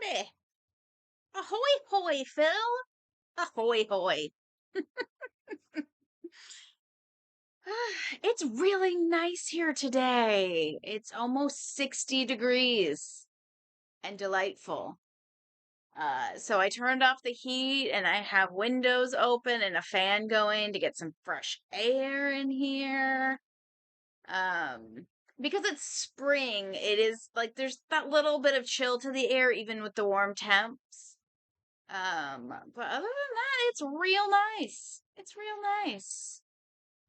Howdy. Ahoy, hoy, Phil. Ahoy, hoy. It's really nice here today. It's almost 60 degrees and delightful. So I turned off the heat and I have windows open and a fan going to get some fresh air in here. Um, because it's spring, it is like there's that little bit of chill to the air, even with the warm temps. But other than that, it's real nice. It's real nice.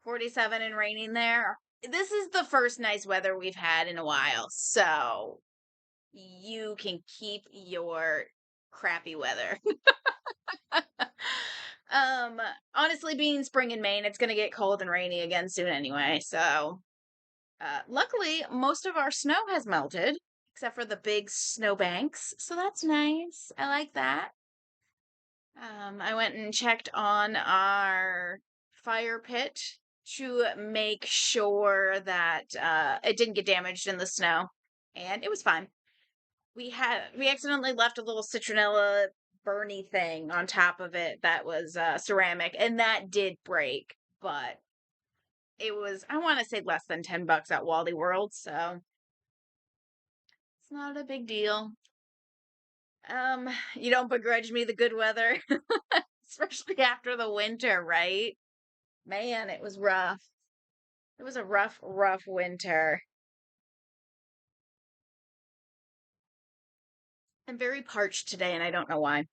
47 and raining there. This is the first nice weather we've had in a while, so you can keep your crappy weather. um, Honestly, being spring in Maine, it's gonna get cold and rainy again soon anyway, so luckily most of our snow has melted, except for the big snow banks, so that's nice. I like that. I went and checked on our fire pit to make sure that it didn't get damaged in the snow, and it was fine. We accidentally left a little citronella burny thing on top of it that was ceramic, and that did break, but it was, I want to say, less than $10 at Wally World, so it's not a big deal. You don't begrudge me the good weather, especially after the winter, right? Man, it was rough. It was a rough, rough winter. I'm very parched today, and I don't know why.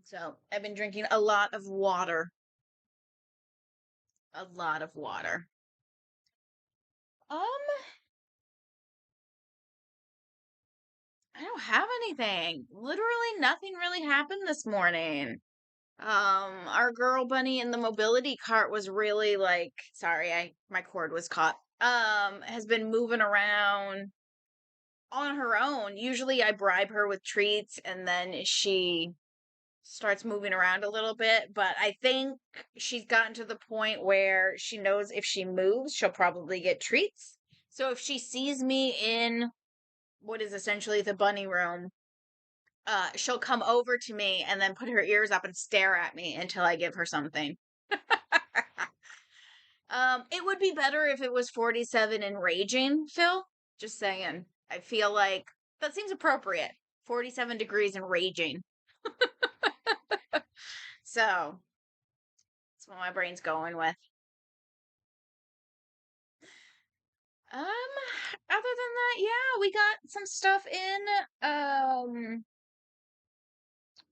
So I've been drinking a lot of water. A lot of water. Um, I don't have anything. Literally nothing really happened this morning. Our girl bunny in the mobility cart was really like, sorry, my cord was caught. Has been moving around on her own. Usually I bribe her with treats and then she starts moving around a little bit, but I think she's gotten to the point where she knows if she moves, she'll probably get treats. So if she sees me in what is essentially the bunny room, she'll come over to me and then put her ears up and stare at me until I give her something. It would be better if it was 47 and raging, Phil. Just saying. I feel like that seems appropriate. 47 degrees and raging. So, that's what my brain's going with. Other than that, yeah, we got some stuff in,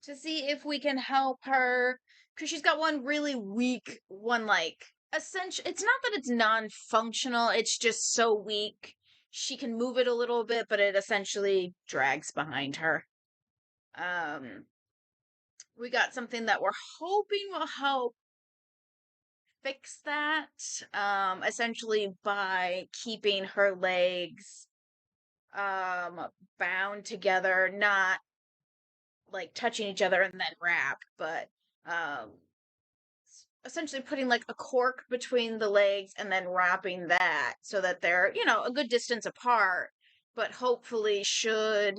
to see if we can help her, because she's got one really weak, one like, essential. It's not that it's non-functional, it's just so weak. She can move it a little bit, but it essentially drags behind her. Um, we got something that we're hoping will help fix that, essentially by keeping her legs bound together, not like touching each other and then wrap, but um essentially putting like a cork between the legs and then wrapping that so that they're, a good distance apart, but hopefully should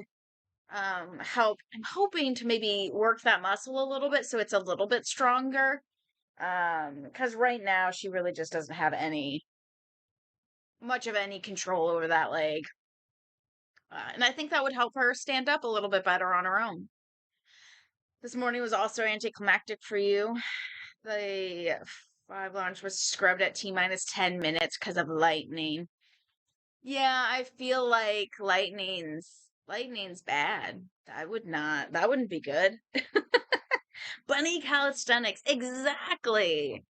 help. I'm hoping to maybe work that muscle a little bit so it's a little bit stronger. Because right now she really just doesn't have much of any control over that leg. And I think that would help her stand up a little bit better on her own. This morning was also anticlimactic for you. The 5 launch was scrubbed at T minus 10 minutes because of lightning. Yeah, I feel like lightning's bad. That wouldn't be good. Bunny calisthenics, exactly.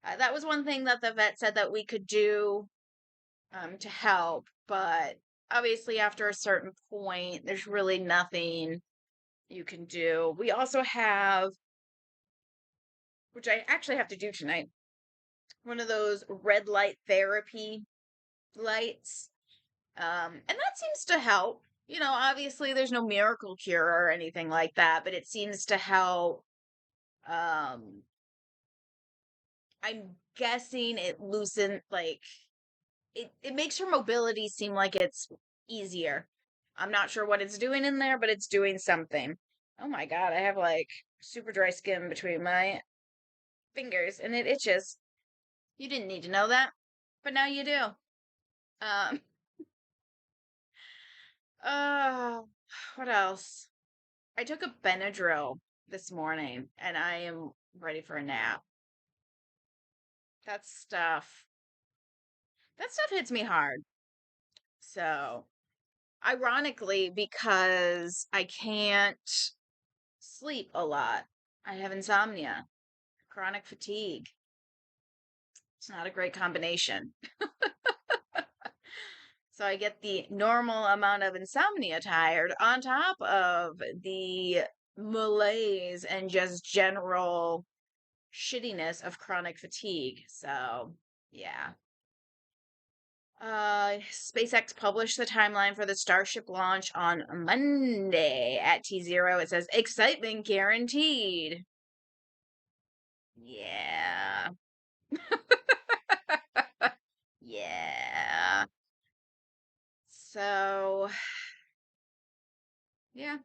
That was one thing that the vet said that we could do to help, but obviously after a certain point, there's really nothing you can do. We also have, which I actually have to do tonight, one of those red light therapy lights. And that seems to help. Obviously there's no miracle cure or anything like that, but it seems to help. I'm guessing it loosened, like, it makes her mobility seem like it's easier. I'm not sure what it's doing in there, but it's doing something. Oh my God, I have like super dry skin between my fingers and it itches. You didn't need to know that, but now you do. Um, uh, what else? I took a Benadryl this morning and I am ready for a nap. That stuff, that stuff hits me hard. So, ironically, because I can't sleep a lot, I have insomnia, chronic fatigue. It's not a great combination. So I get the normal amount of insomnia tired on top of the malaise and just general shittiness of chronic fatigue. So, yeah. SpaceX published the timeline for the Starship launch on Monday at T0. It says excitement guaranteed. Yeah. Yeah. So, yeah.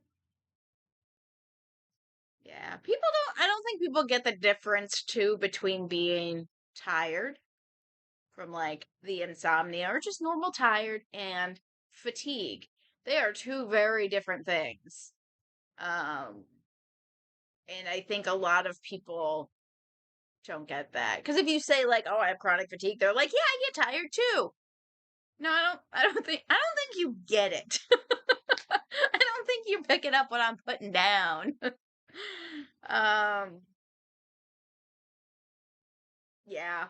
Yeah. I don't think people get the difference too between being tired from like the insomnia or just normal tired and fatigue. They are two very different things. Um, and I think a lot of people don't get that. Because if you say like, "Oh, I have chronic fatigue," they're like, "Yeah, I get tired too." No, I don't think you get it. I don't think you pick it up what I'm putting down. um, yeah.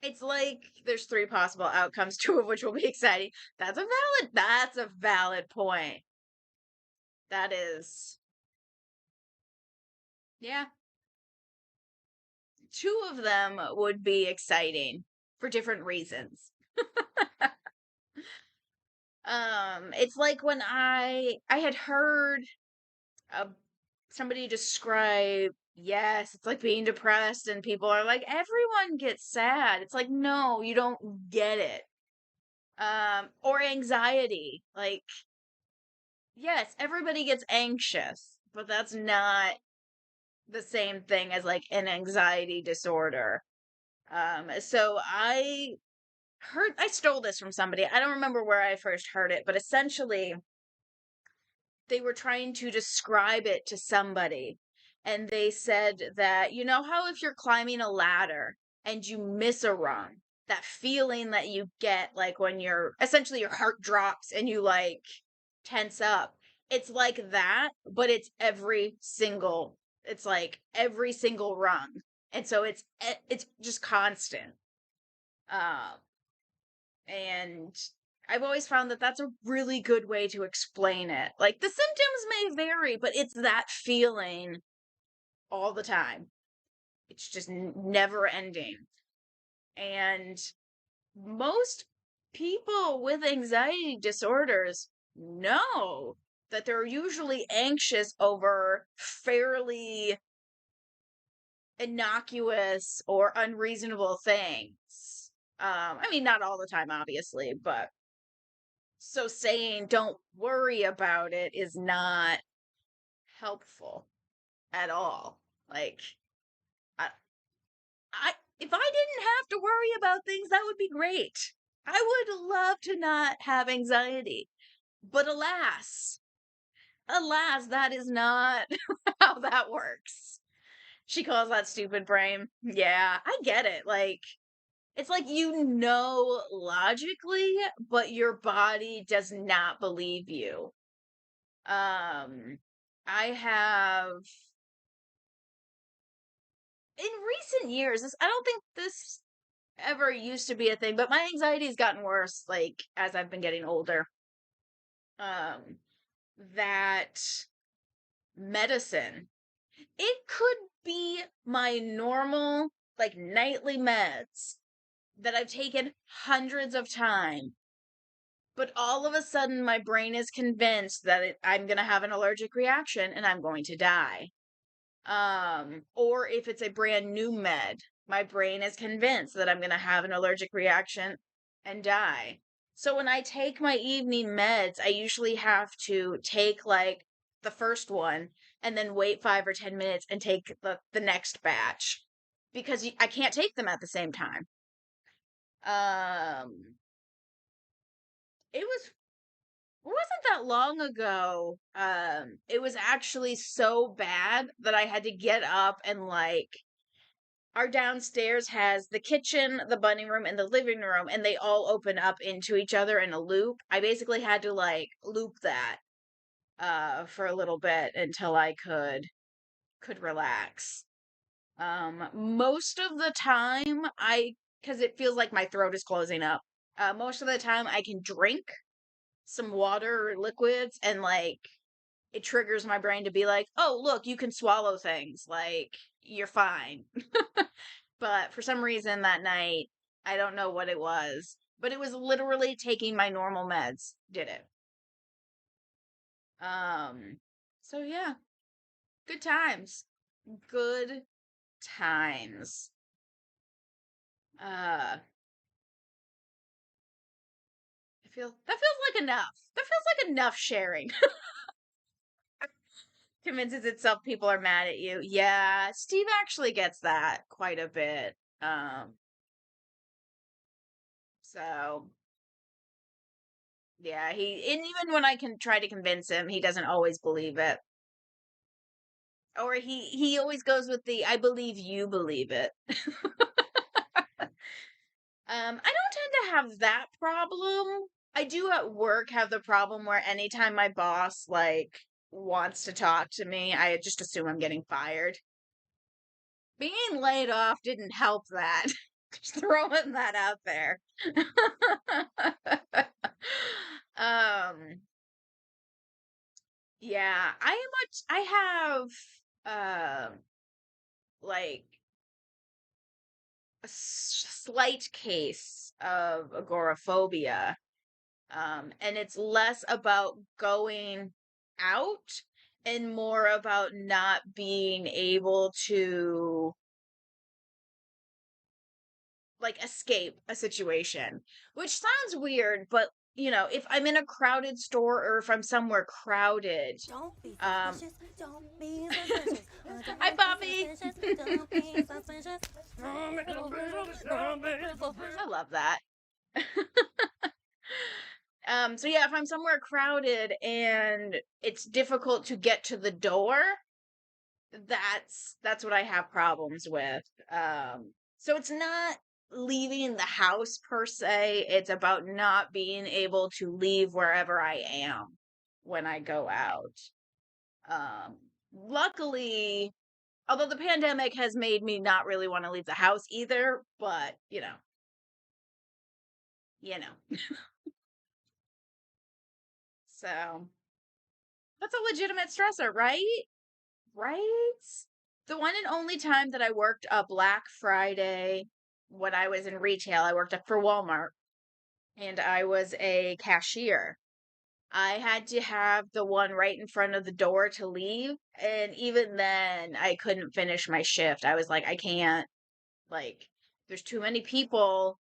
It's like there's three possible outcomes, two of which will be exciting. That's a valid point. That is, yeah. Two of them would be exciting for different reasons. It's like when I had heard uh, somebody describe, yes, it's like being depressed and people are like, everyone gets sad. It's like, no, you don't get it. Or anxiety. Like, yes, everybody gets anxious, but that's not the same thing as like an anxiety disorder. So I stole this from somebody. I don't remember where I first heard it, but essentially they were trying to describe it to somebody. And they said that, you know how if you're climbing a ladder and you miss a rung, that feeling that you get like when you're essentially your heart drops and you like tense up. It's like that, but it's like every single rung. And so it's just constant. Um and I've always found that that's a really good way to explain it. Like the symptoms may vary, but it's that feeling all the time. It's just never ending. And most people with anxiety disorders know that they're usually anxious over fairly innocuous or unreasonable things. I mean, not all the time, obviously, but so saying don't worry about it is not helpful at all. Like, I, if I didn't have to worry about things, that would be great. I would love to not have anxiety. But alas, that is not how that works. She calls that stupid brain. Yeah, I get it. Like, it's like you know logically, but your body does not believe you. Um, I have in recent years, I don't think this ever used to be a thing, but my anxiety's gotten worse like as I've been getting older. Um, that medicine, it could be my normal like nightly meds that I've taken hundreds of times, but all of a sudden my brain is convinced that I'm going to have an allergic reaction and I'm going to die. Or if it's a brand new med my brain is convinced that I'm going to have an allergic reaction and die. So when I take my evening meds, I usually have to take like the first one and then wait 5 or 10 minutes and take the next batch because I can't take them at the same time. Um, it wasn't that long ago. It was actually so bad that I had to get up and like our downstairs has the kitchen, the bunny room, and the living room, and they all open up into each other in a loop. I basically had to like loop that for a little bit until I could relax. Most of the time because it feels like my throat is closing up. Most of the time I can drink some water or liquids and like it triggers my brain to be like, "Oh, look, you can swallow things. Like you're fine." But for some reason that night, I don't know what it was, but it was literally taking my normal meds did it. Um, so yeah, good times. Good times. That feels like enough. That feels like enough sharing. Convinces itself people are mad at you. Yeah, Steve actually gets that quite a bit. So yeah, and even when I can try to convince him, he doesn't always believe it. Or he always goes with the I believe you believe it. I don't tend to have that problem. I do at work have the problem where anytime my boss like wants to talk to me, I just assume I'm getting fired. Being laid off didn't help that. Just throwing that out there. um yeah, I have like a slight case of agoraphobia. And it's less about going out and more about not being able to like escape a situation, which sounds weird, but if I'm in a crowded store or if I'm somewhere crowded, Don't be um, suspicious. Don't be suspicious. hi, Don't be Poppy. suspicious. Don't be suspicious. Don't be suspicious. Don't be suspicious. I love that. So yeah, if I'm somewhere crowded and it's difficult to get to the door, that's what I have problems with. So it's not leaving the house per se, it's about not being able to leave wherever I am when I go out. Um, Luckily, although the pandemic has made me not really want to leave the house either, but you know. So that's a legitimate stressor, right? Right? The one and only time that I worked a Black Friday when I was in retail, I worked up for Walmart and I was a cashier. I had to have the one right in front of the door to leave. And even then, I couldn't finish my shift. I was like, I can't, like, there's too many people.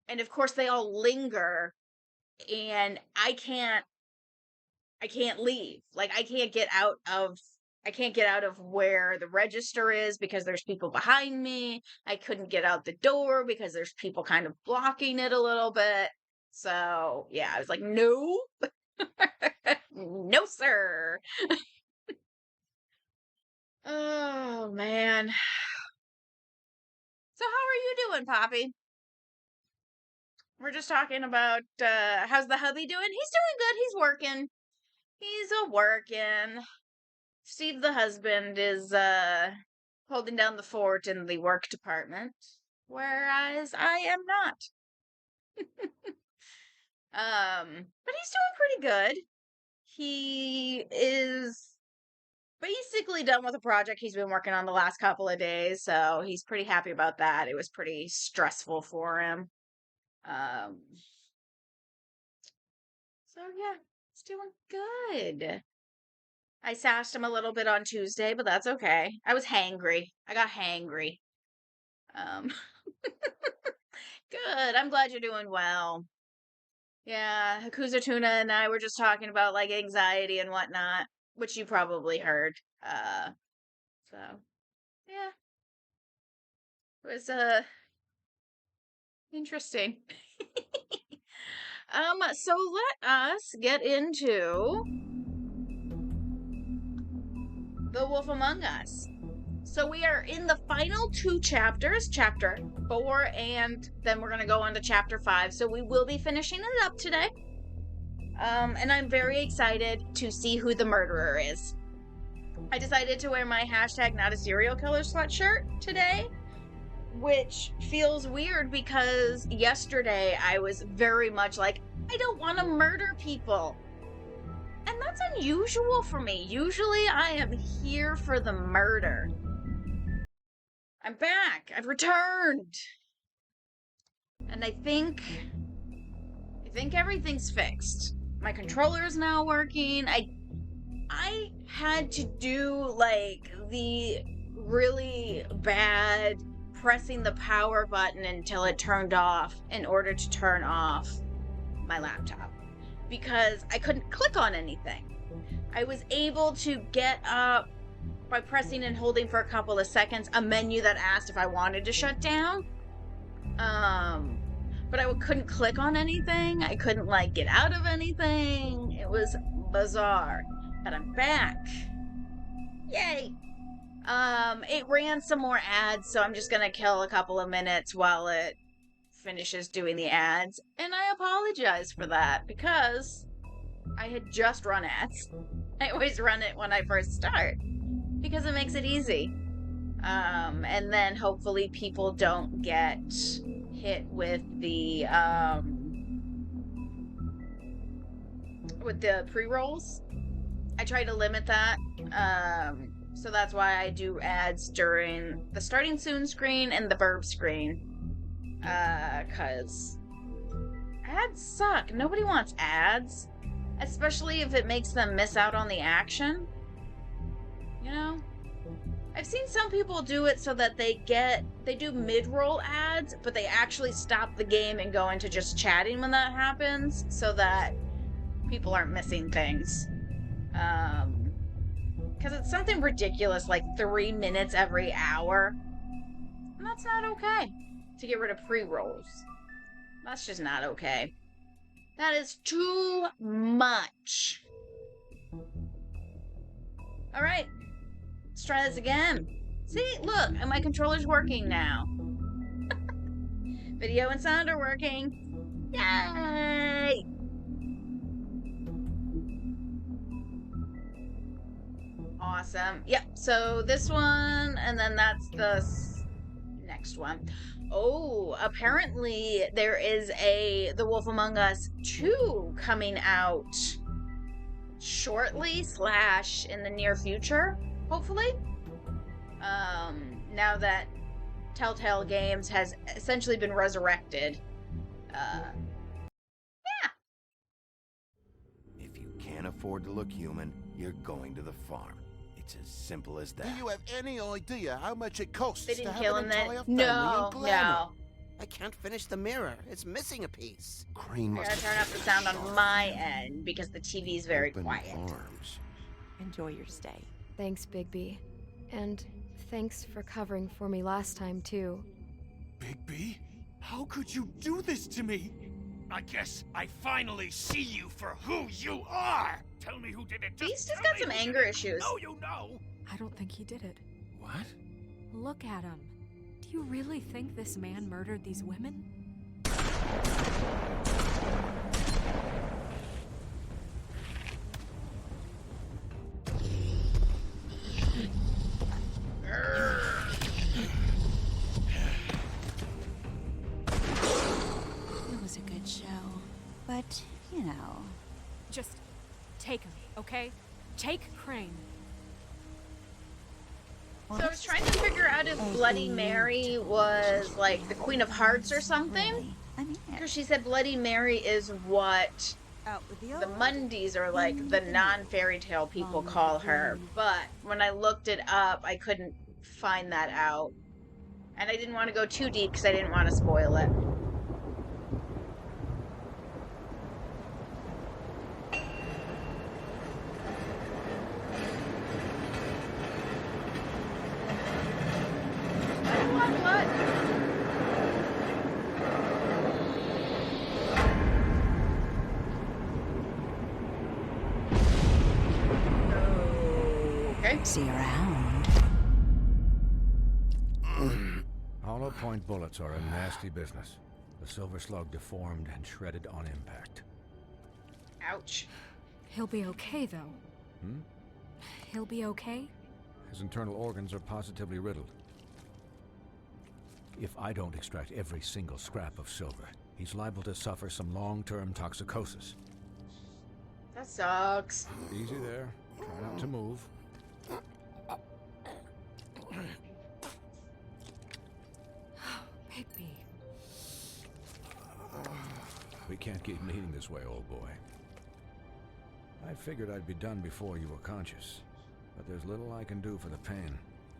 And of course, they all linger. And I can't leave. Like I can't get out of where the register is because there's people behind me. I couldn't get out the door because there's people kind of blocking it a little bit. So, yeah, I was like, "No. No, sir." Oh, man. So, how are you doing, Poppy? We're just talking about how's the hubby doing? He's doing good. He's working. He's a working. Steve, the husband, is holding down the fort in the work department, whereas I am not. But he's doing pretty good. He is basically done with a project he's been working on the last couple of days, so he's pretty happy about that. It was pretty stressful for him. Um, so yeah, it's doing good. I sassed him a little bit on Tuesday, but that's okay. I was hangry. I got hangry. Um, good. I'm glad you're doing well. Yeah, Hakuza Tuna and I were just talking about like anxiety and whatnot, which you probably heard. So yeah, it was interesting. So let us get into The Wolf Among Us. So we are in the final two chapters, chapter 4, and then we're gonna go on to chapter 5. So we will be finishing it up today. And I'm very excited to see who the murderer is. I decided to wear my hashtag not a serial killer sweatshirt today, which feels weird because yesterday I was very much like, I don't want to murder people. And that's unusual for me. Usually I am here for the murder. I'm back. I've returned. And I think everything's fixed. My controller is now working. I had to do like the really bad pressing the power button until it turned off in order to turn off my laptop because I couldn't click on anything. I was able to get up by pressing and holding for a couple of seconds a menu that asked if I wanted to shut down. But I couldn't click on anything. I couldn't like get out of anything. It was bizarre. But I'm back. Yay! It ran some more ads, so I'm just gonna kill a couple of minutes while it finishes doing the ads. And I apologize for that because I had just run ads. I always run it when I first start because it makes it easy. And then hopefully people don't get hit with the pre-rolls. I try to limit that. So that's why I do ads during the starting soon screen and the burp screen. Cause ads suck. Nobody wants ads. Especially if it makes them miss out on the action. You know? I've seen some people do it so that they do mid-roll ads, but they actually stop the game and go into just chatting when that happens so that people aren't missing things. Because it's something ridiculous like 3 minutes every hour. And that's not okay to get rid of pre-rolls. That's just not okay. That is too much. Alright. Let's try this again. See, look, and my controller's working now. Video and sound are working. Yay! Awesome. Yep, so this one, and then that's the next one. Oh, apparently there is The Wolf Among Us 2 coming out shortly / in the near future, hopefully. Now that Telltale Games has essentially been resurrected. Yeah. If you can't afford to look human, you're going to the farm. It's as simple as that. Do you have any idea how much it costs They to didn't have kill an him entire then? family No, in glamour? no. I can't finish the mirror. It's missing a piece. Crane I must gotta have turn up the sound on my end because the TV is very open quiet. arms. Enjoy your stay. Thanks, Bigby. And thanks for covering for me last time, too. Bigby? How could you do this to me? I guess I finally see you for who you are! Tell me who did it. Beast has tell got me some who did anger it. issues. No, you know! I don't think he did it. What? Look at him. Do you really think this man murdered these women? It was a good show. But, you know. Just take him, okay? Take Crane. So I was trying to figure out if Bloody Mary was like the Queen of Hearts or something. Really? I'm here. Because she said Bloody Mary is what Out with the the old. Mundies or like the non-fairy tale people call her. But when I looked it up, I couldn't find that out. And I didn't want to go too deep because I didn't want to spoil it. What? Okay. See you around. Hollow point bullets are a nasty business. The silver slug deformed and shredded on impact. Ouch. He'll be okay, though. Hmm? He'll be okay? His internal organs are positively riddled. If I don't extract every single scrap of silver, he's liable to suffer some long-term toxicosis. That sucks. Easy there. Try not to move. Bigby. We can't keep meeting this way, old boy. I figured I'd be done before you were conscious, but there's little I can do for the pain.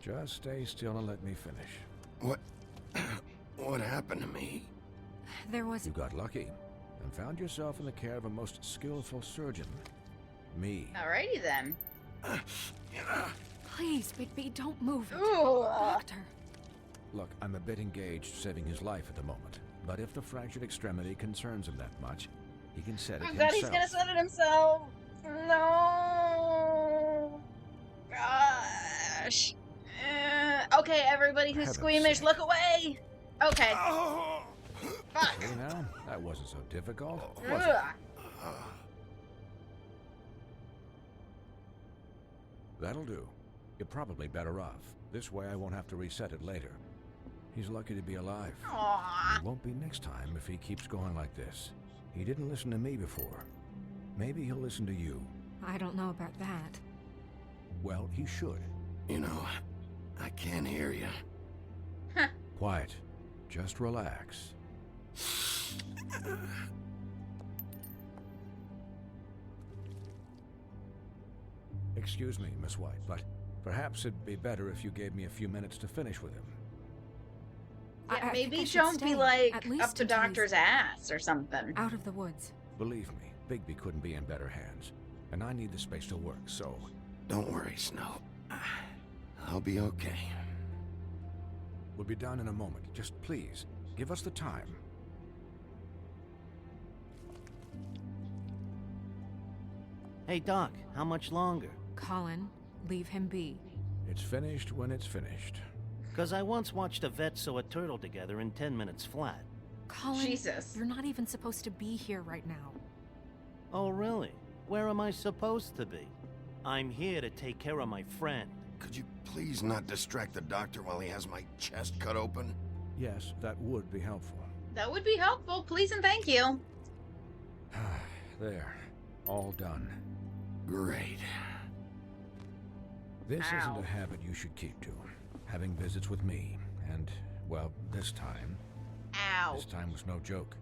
Just stay still and let me finish. What? What happened to me? There was... You got lucky and found yourself in the care of a most skillful surgeon. Me. Alrighty then. Please, Bigby, don't move it. Ooh. Doctor. Look, I'm a bit engaged saving his life at the moment, but if the fractured extremity concerns him that much, he can set it Oh himself. god, he's gonna set it himself. No. Gosh. Okay, everybody who's Heaven's squeamish, sake. look away. Okay. Fuck. See now? That wasn't so difficult, was it? Ugh. That'll do. You're probably better off. This way I won't have to reset it later. He's lucky to be alive. Aw. He won't be next time if he keeps going like this. He didn't listen to me before. Maybe he'll listen to you. I don't know about that. Well, he should. You know, I can't hear you. Quiet. Just relax. Excuse me, Miss White, but perhaps it'd be better if you gave me a few minutes to finish with him. Yeah, I think maybe I should don't stay, be like at least up the until he's doctor's ass or something. out of the woods. Believe me, Bigby couldn't be in better hands. And I need the space to work, so... Don't worry, Snow. I'll be okay. We'll be done in a moment. Just please, give us the time. Hey, Doc, how much longer? Colin, leave him be. It's finished when it's finished. Because I once watched a vet sew a turtle together in 10 minutes flat. Colin, Jesus. you're not even supposed to be here right now. Oh, really? Where am I supposed to be? I'm here to take care of my friend. Could you please not distract the doctor while he has my chest cut open? Yes, that would be helpful. That would be helpful. Please and thank you. There. All done. Great. This Ow. isn't a habit you should keep to. Having visits with me. And, well, this time Ow. was no joke.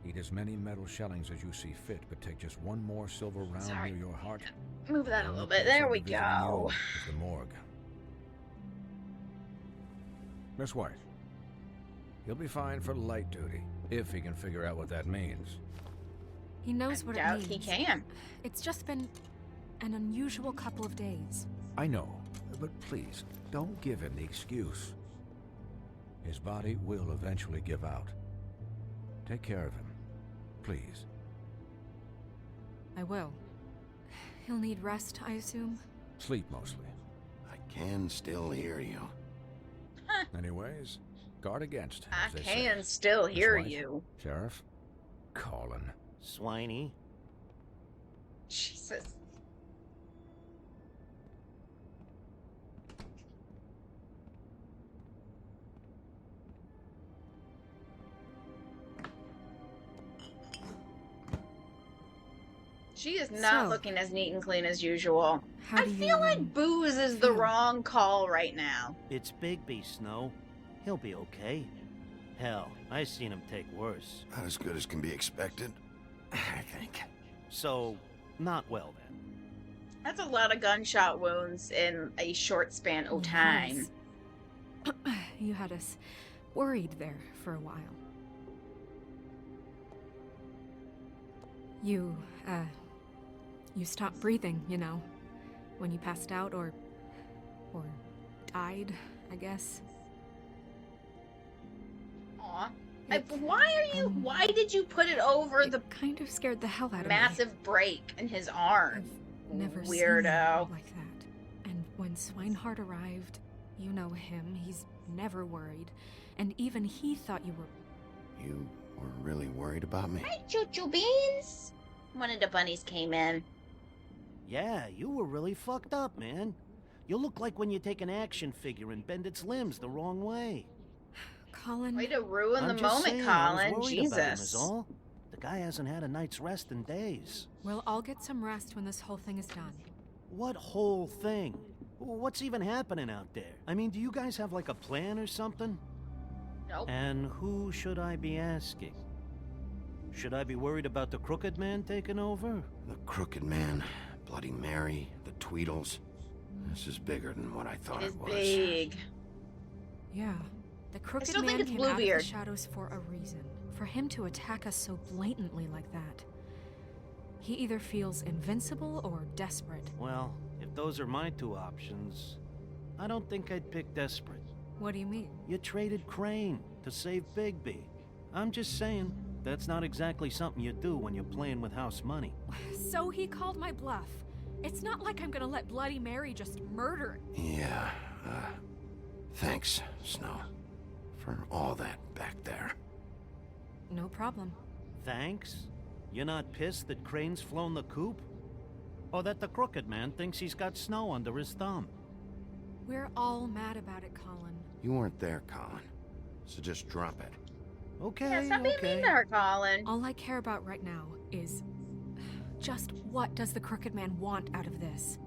Eat as many metal shellings as you see fit, but take just one more silver round Sorry. near your heart. Move that a The little only bit. place There I'll we be visiting you go. is the morgue. Miss White. He'll be fine for light duty, if he can figure out what that means. He knows what Doubt it means. he can. It's just been an unusual couple of days. I know, but please, don't give him the excuse. His body will eventually give out. Take care of him, please. I will. He'll need rest, I assume. Sleep mostly. I can still hear you. Anyways, guard against, I as they can say. still Miss hear White? you. Sheriff? Colin. Swiney. Jesus. She is not So- looking as neat and clean as usual. How I do you, feel like booze is the feel? wrong call right now. It's Bigby, Snow. He'll be okay. Hell, I seen him take worse. Not as good as can be expected, I think. So, not well then. That's a lot of gunshot wounds in a short span of time. Yes. You had us worried there for a while. You stopped breathing, you know, when you passed out or died, I guess. Aw. Why did you put it over the kind of scared the hell out of me. massive break in his arm? I've never seen Weirdo. him like that. And when Swinehart arrived, you know him, he's never worried. And even he thought you were... You were really worried about me? Hi, Choo-Choo Beans! One of the bunnies came in. Yeah, you were really fucked up, man. You look like when you take an action figure and bend its limbs the wrong way. Colin... Way to ruin I'm the just moment, saying, I was Colin. worried about him is Jesus. all. The guy hasn't had a night's rest in days. We'll all get some rest when this whole thing is done. What whole thing? What's even happening out there? I mean, do you guys have like a plan or something? Nope. And who should I be asking? Should I be worried about the Crooked Man taking over? The Crooked Man, Bloody Mary, the Tweedles. This is bigger than what I thought It it is was. big. Yeah. The Crooked still think Man it's came out of the Bluebeard. shadows for a reason. For him to attack us so blatantly like that. He either feels invincible or desperate. Well, if those are my two options, I don't think I'd pick desperate. What do you mean? You traded Crane to save Bigby. I'm just saying, that's not exactly something you do when you're playing with house money. So he called my bluff. It's not like I'm gonna let Bloody Mary just murder it. Yeah, thanks, Snow, for all that back there. No problem. Thanks? You're not pissed that Crane's flown the coop? Or that the Crooked Man thinks he's got Snow under his thumb? We're all mad about it, Colin. You weren't there, Colin, so just drop it. Okay, Yeah, stop being okay. mean to her, Colin. All I care about right now is just what does the Crooked Man want out of this?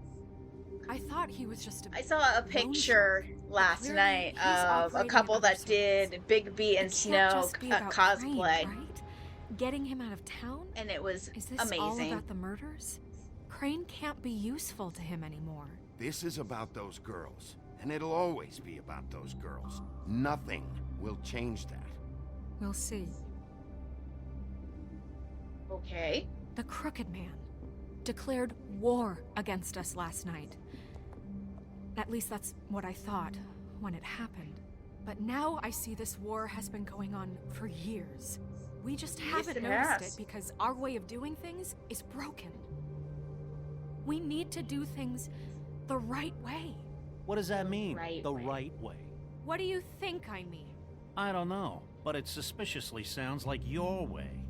I thought he was just a... I saw a picture last clearly night he's of a operating couple in that other did Bigby and It can't Snow just be about Crane, cosplay, right? Getting him out of town? and it was Is this amazing. all about the murders? Crane can't be useful to him anymore. This is about those girls, and it'll always be about those girls. Nothing will change that. We'll see. Okay. The Crooked Man declared war against us last night. At least that's what I thought when it happened. But now I see this war has been going on for years. We just haven't it noticed has. it because our way of doing things is broken. We need to do things the right way. What does that mean? right the way. right way. What do you think I mean? I don't know, but it suspiciously sounds like your way.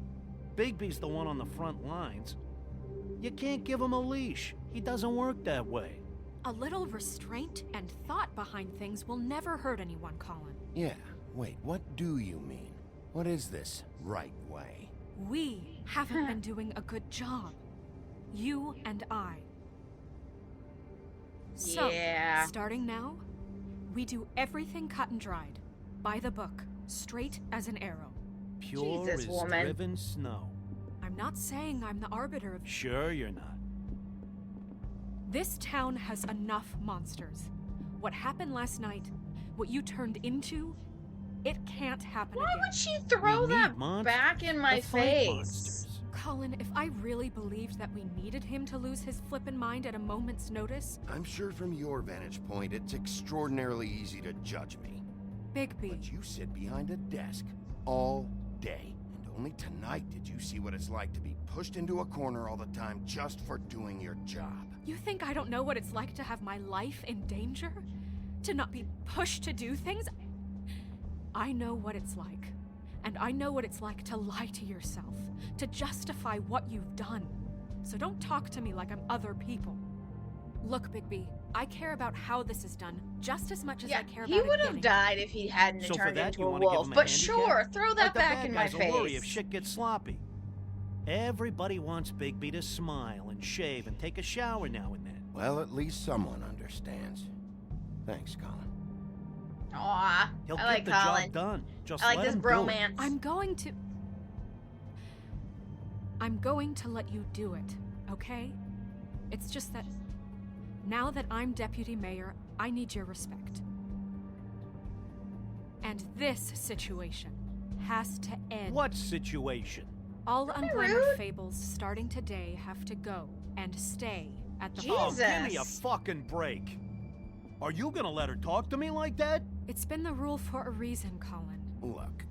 Bigby's the one on the front lines. You can't give him a leash. He doesn't work that way. A little restraint and thought behind things will never hurt anyone, Colin. Yeah, wait, what do you mean? What is this right way? We haven't been doing a good job. You and I. So, Yeah. starting now, we do everything cut and dried. By the book. Straight as an arrow. Pure Jesus, as woman. driven snow. I'm not saying I'm the arbiter of... Sure you're not. This town has enough monsters. What happened last night, what you turned into, it can't happen Why again. would she throw We that need monsters back in my to fight face? monsters. Colin, if I really believed that we needed him to lose his flippin' mind at a moment's notice, I'm sure from your vantage point, it's extraordinarily easy to judge me. Bigby, But you sit behind a desk all day. And only tonight did you see what it's like to be pushed into a corner all the time just for doing your job. you think I don't know what it's like to have my life in danger? To not be pushed to do things? I know what it's like. And I know what it's like to lie to yourself, to justify what you've done. So don't talk to me like I'm other people. Look, Bigby, I care about how this is done just as much as Yeah, I care he about it would have getting died if he hadn't So for turned that, into you a want to give wolf. him a But handicap? sure, throw Like that the back bad in my guys will worry if face. shit gets sloppy. Everybody wants Bigby to smile and shave and take a shower now and then. Well, at least someone understands. Thanks, Colin. Aw, He'll I get like the Colin. job done. Just I like let this him do it. bromance. I'm going to let you do it, okay? It's just that now that I'm deputy mayor, I need your respect. And this situation has to end. What situation? All Don't be Unglamored rude. fables starting today have to go and stay at the Oh, farm. give me a Jesus. fucking break. Are you gonna let her talk to me like that? It's been the rule for a reason, Colin. Look,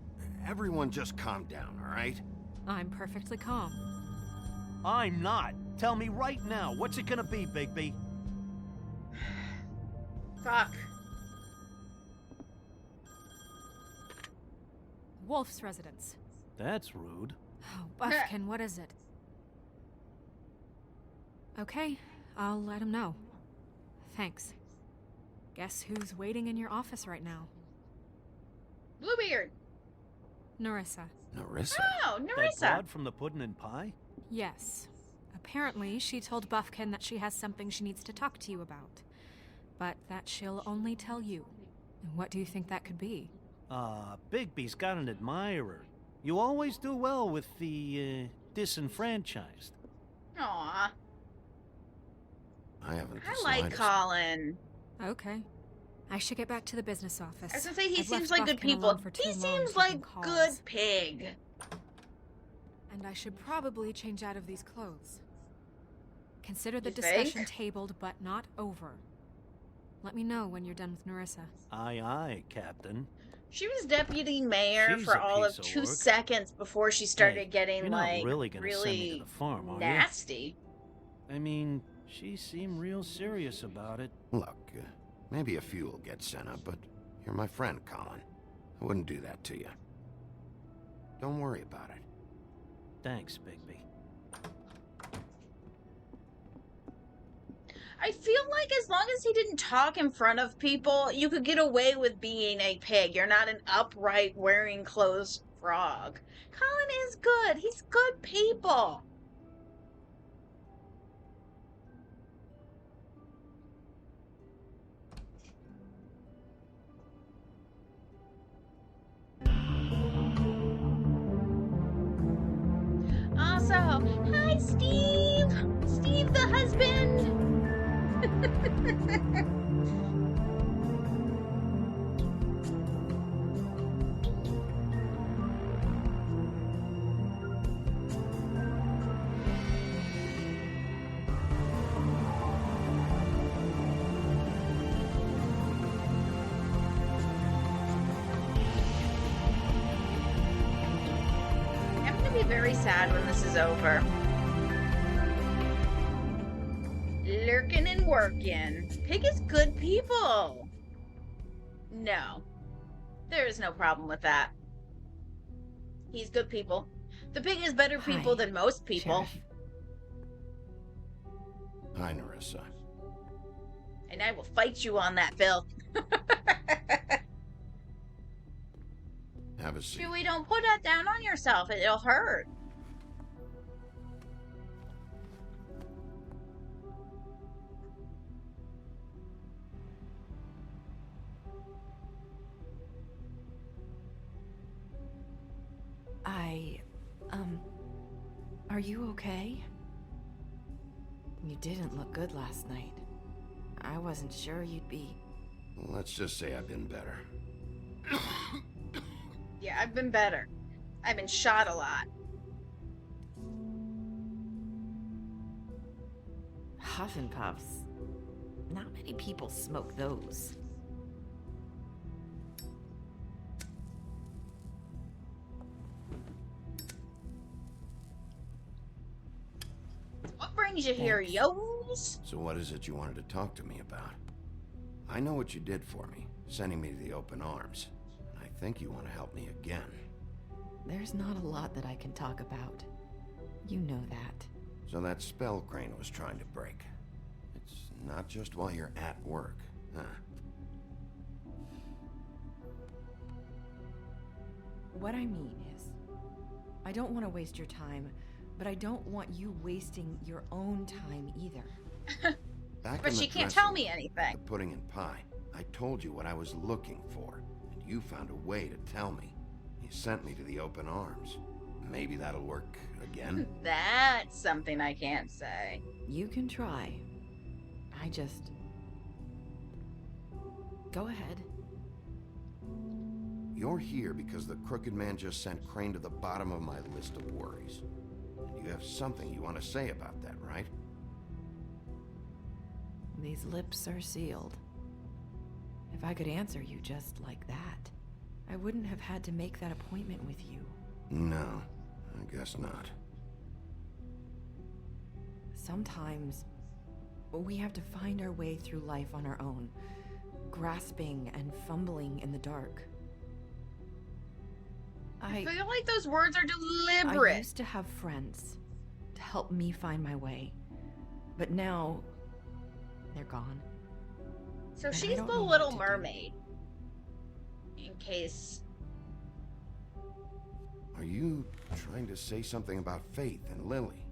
everyone just calm down, all right? I'm perfectly calm. I'm not. Tell me right now, what's it gonna be, Bigby? Fuck. Wolf's residence. That's rude. Oh, Buffkin, what is it? Okay, I'll let him know. Thanks. Guess who's waiting in your office right now? Bluebeard. Narissa. Narissa? Oh, That Narissa. broad from the puddin' and pie? Yes. Apparently, she told Buffkin that she has something she needs to talk to you about. But that she'll only tell you. And what do you think that could be? Bigby's got an admirer. You always do well with the, disenfranchised. Aw. I haven't I the like slightest. Colin. Okay. I should get back to the business office. I was gonna say, he I've seems left like good Buffkin people. alone for too He long seems taking like calls. good pig. And I should probably change out of these clothes. Consider the You discussion think? tabled but not over. Let me know when you're done with Narissa. Aye, aye, Captain. She was deputy mayor She's for a all of piece of 2 work. seconds before she started Hey, getting you're not like really gonna send me to the farm, are you? nasty. I mean, she seemed real serious about it. Look, maybe a few will get sent up, but you're my friend, Colin. I wouldn't do that to you. Don't worry about it. Thanks, Bigby. I feel like as long as he didn't talk in front of people, you could get away with being a pig. You're not an upright, wearing clothes frog. Colin is good. He's good people. Also, hi, Steve. Steve, the husband. I'm gonna be very sad when this is over. Lurking and working. Pig is good people. No. There is no problem with that. He's good people. The pig is better people Hi, than most people. Sheriff. Hi, Narissa. And I will fight you on that, Bill. Have a seat. Chewie, don't put that down on yourself. It'll hurt. Are you okay? You didn't look good last night. I wasn't sure you'd be... Let's just say I've been better. Yeah, I've been better. I've been shot a lot. Huff and Puffs. Not many people smoke those. What brings you here, Thanks. yos? So what is it you wanted to talk to me about? I know what you did for me, sending me to the open arms. I think you want to help me again. There's not a lot that I can talk about. You know that. So that spell Crane was trying to break. It's not just while you're at work, huh? What I mean is, I don't want to waste your time, but I don't want you wasting your own time either. Back But in the she can't dressing tell me room, anything. The pudding and pie. I told you what I was looking for, and you found a way to tell me. You sent me to the open arms. Maybe that'll work again? That's something I can't say. You can try. I just... Go ahead. You're here because the crooked man just sent Crane to the bottom of my list of worries. And you have something you want to say about that, right? These lips are sealed. If I could answer you just like that, I wouldn't have had to make that appointment with you. No, I guess not. Sometimes we have to find our way through life on our own, grasping and fumbling in the dark. I feel like those words are I deliberate. used to have friends to help me find my way, but now they're gone. So And I she's don't the know Little what to do. Mermaid. In case. Are you trying to say something about Faith and Lily?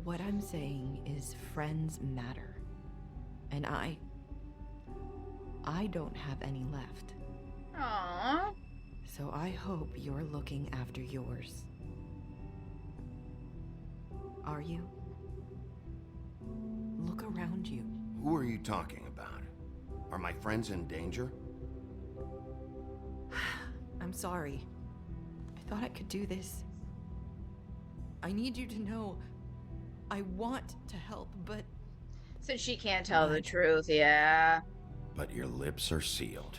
What I'm saying is friends matter. And I don't have any left. Aww. So I hope you're looking after yours. Are you? Look around you. Who are you talking about? Are my friends in danger? I'm sorry. I thought I could do this. I need you to know I want to help, but... So she can't tell the truth, yeah. But your lips are sealed.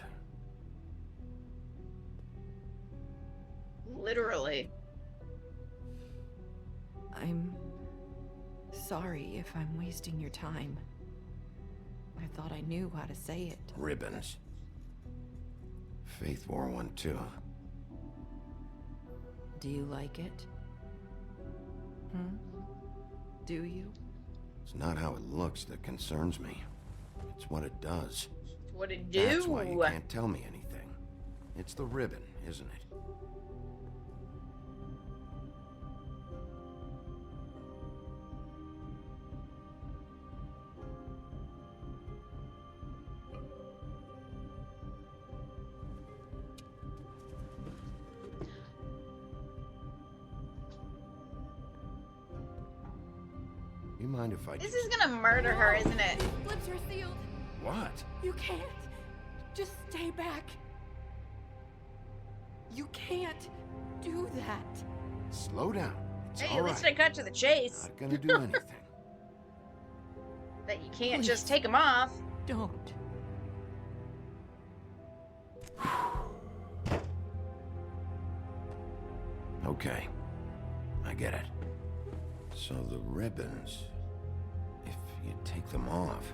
Literally. I'm sorry if I'm wasting your time. I thought I knew how to say it. Ribbons. Faith wore one too. Do you like it? Do you? It's not how it looks that concerns me. It's what it does. What it do? That's why you can't tell me anything. It's the ribbon, isn't it? You mind if I This just... is gonna murder her, isn't it? Lips are sealed. What? You can't. Just stay back. You can't do that. Slow down. It's Hey, all at least right. I cut to the chase. Not gonna do anything. That you can't Please. just take them off. Don't. Okay. I get it. So the ribbons... If you take them off...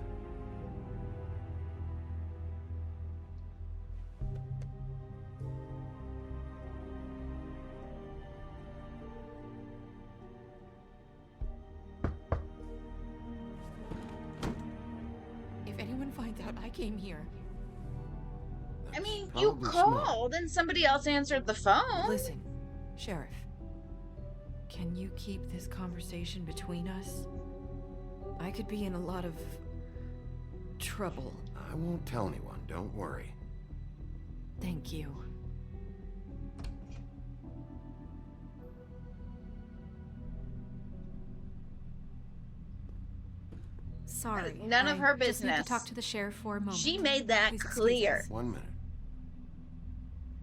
If anyone finds out I came here... I mean, That's you probably smart. called and somebody else answered the phone. Listen, Sheriff. Can you keep this conversation between us? I could be in a lot of... trouble. I won't tell anyone, don't worry. Thank you. Sorry. None of her I just need business. to talk to the sheriff for a moment. She made that Please excuse clear. us. 1 minute.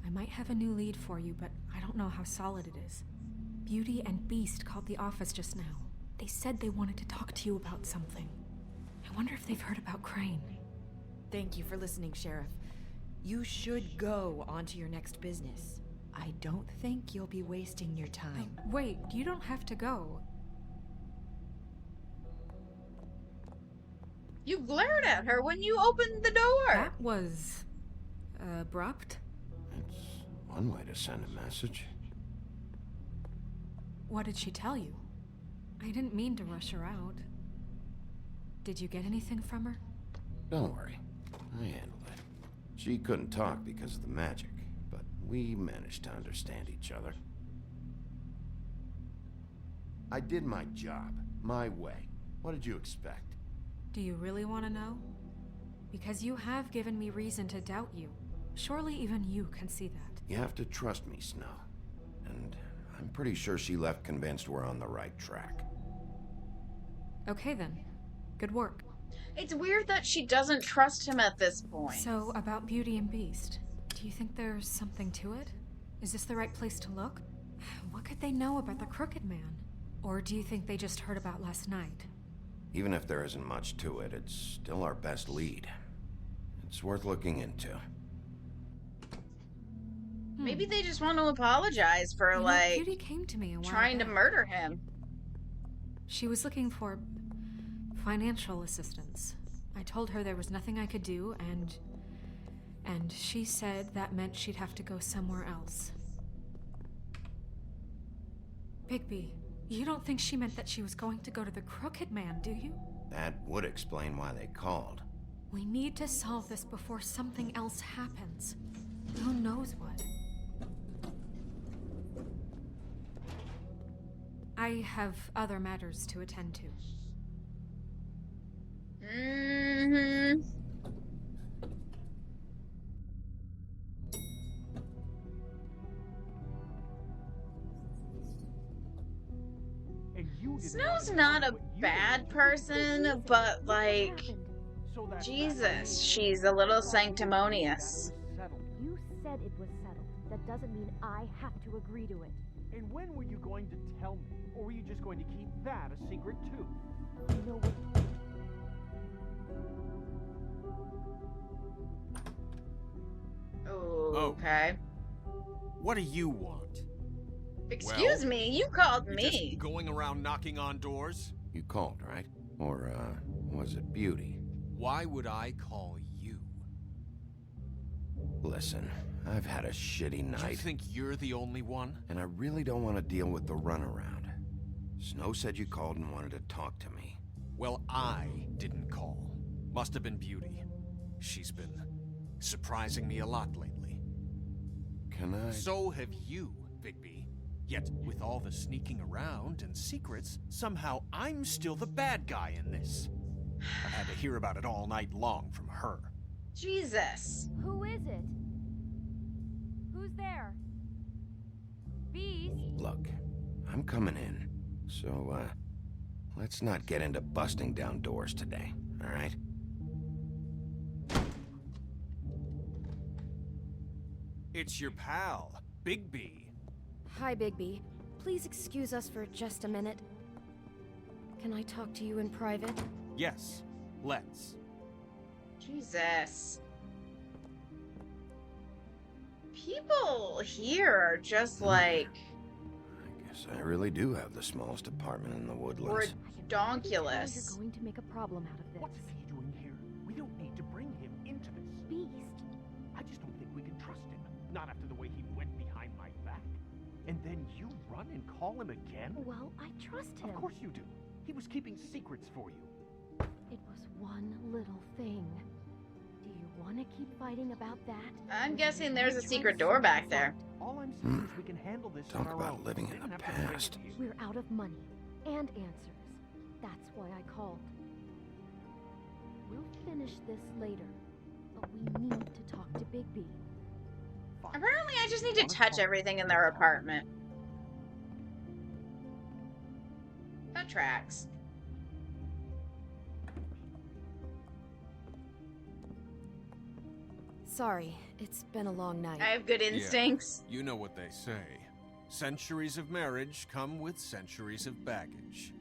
I might have a new lead for you, but I don't know how solid it is. Beauty and Beast called the office just now. They said they wanted to talk to you about something. I wonder if they've heard about Crane. Thank you for listening, Sheriff. You should go on to your next business. I don't think you'll be wasting your time. Wait, you don't have to go. You glared at her when you opened the door. That was... abrupt. It's one way to send a message. What did she tell you? I didn't mean to rush her out. Did you get anything from her? Don't worry. I handled it. She couldn't talk because of the magic, but we managed to understand each other. I did my job, my way. What did you expect? Do you really want to know? Because you have given me reason to doubt you. Surely even you can see that. You have to trust me, Snow. And I'm pretty sure she left convinced we're on the right track. Okay then. Good work. It's weird that she doesn't trust him at this point. So, about Beauty and Beast. Do you think there's something to it? Is this the right place to look? What could they know about the Crooked Man? Or do you think they just heard about last night? Even if there isn't much to it, it's still our best lead. It's worth looking into. Maybe they just want to apologize for, You know, like, Beauty came to me a while trying to back. murder him. She was looking for financial assistance. I told her there was nothing I could do, and she said that meant she'd have to go somewhere else. Bigby, you don't think she meant that she was going to go to the Crooked Man, do you? That would explain why they called. We need to solve this before something else happens. Who knows what? I have other matters to attend to. Mm-hmm. Snow's not a bad person, but, like, Jesus, she's a little sanctimonious. You said it was settled. That doesn't mean I have to agree to it. And when were you going to tell me? Or were you just going to keep that a secret too? You know what? Okay. What do you want? Excuse me, you called You're me. just going around knocking on doors? You called, right? Or, was it Beauty? Why would I call you? Listen, I've had a shitty night. You think you're the only one? And I really don't want to deal with the runaround. Snow said you called and wanted to talk to me. Well, I didn't call. Must have been Beauty. She's been surprising me a lot lately. Can I? So have you, Bigby. Yet, with all the sneaking around and secrets, somehow I'm still the bad guy in this. I've had to hear about it all night long from her. Jesus. Who is it? Who's there? Beast? Look, I'm coming in. So, let's not get into busting down doors today, all right? It's your pal, Bigby. Hi, Bigby. Please excuse us for just a minute. Can I talk to you in private? Yes, let's. Jesus. People here are just like I guess I really do have the smallest apartment in the woodlands. redonkulous. You're going to make a problem out of this. What's he doing here? We don't need to bring him into this. Beast. I just don't think we can trust him. Not after the way he went behind my back. And then you run and call him again? Well, I trust him. Of course you do. He was keeping secrets for you. It was one little thing. Do you want to keep fighting about that? I'm guessing there's a secret door back there. All I'm saying is we can handle this on Talk our about own. living We in didn't the have to bring past. him here. We're out of money and answers. That's why I called. We'll finish this later, but we need to talk to Bigby. Apparently, I just need to touch everything in their apartment. That tracks. Sorry, it's been a long night. I have good instincts. You know what they say. Centuries of marriage come with centuries of baggage.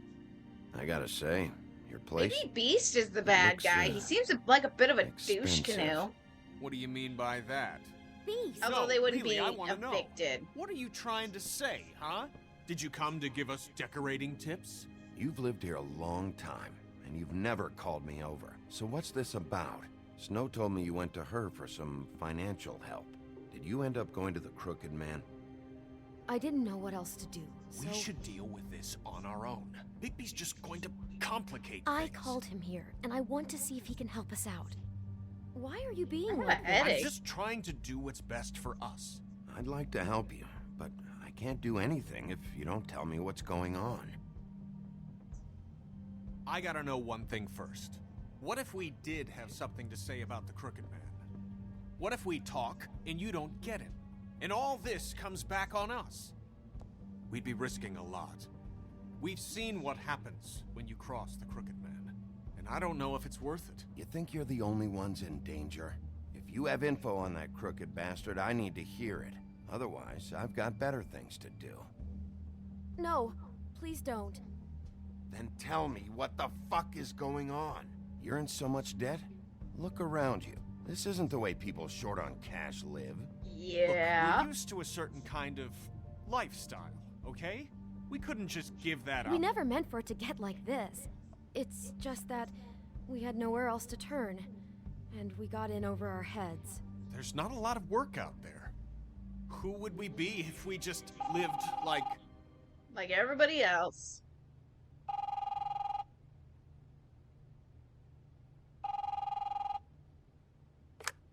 I gotta say, your place... Maybe Beast is the bad looks, guy. He seems like a bit of a douche expensive. canoe. What do you mean by that? Beast! Although No, they wouldn't really, I be wanna know. evicted. What are you trying to say, huh? Did you come to give us decorating tips? You've lived here a long time, and you've never called me over. So what's this about? Snow told me you went to her for some financial help. Did you end up going to the Crooked Man? I didn't know what else to do, so... We should deal with this on our own. Bigby's just going to complicate I things. called him here, and I want to see if he can help us out. Why are you being I have a like this? headache. I'm just trying to do what's best for us. I'd like to help you, but I can't do anything if you don't tell me what's going on. I gotta know one thing first. What if we did have something to say about the Crooked Man? What if we talk and you don't get it? And all this comes back on us? We'd be risking a lot. We've seen what happens when you cross the Crooked Man, and I don't know if it's worth it. You think you're the only ones in danger? If you have info on that crooked bastard, I need to hear it. Otherwise, I've got better things to do. No, please don't. Then tell me what the fuck is going on? You're in so much debt? Look around you. This isn't the way people short on cash live. Yeah. Look, we're used to a certain kind of lifestyle, okay? We couldn't just give that up. We never meant for it to get like this. It's just that we had nowhere else to turn, and we got in over our heads. There's not a lot of work out there. Who would we be if we just lived like everybody else?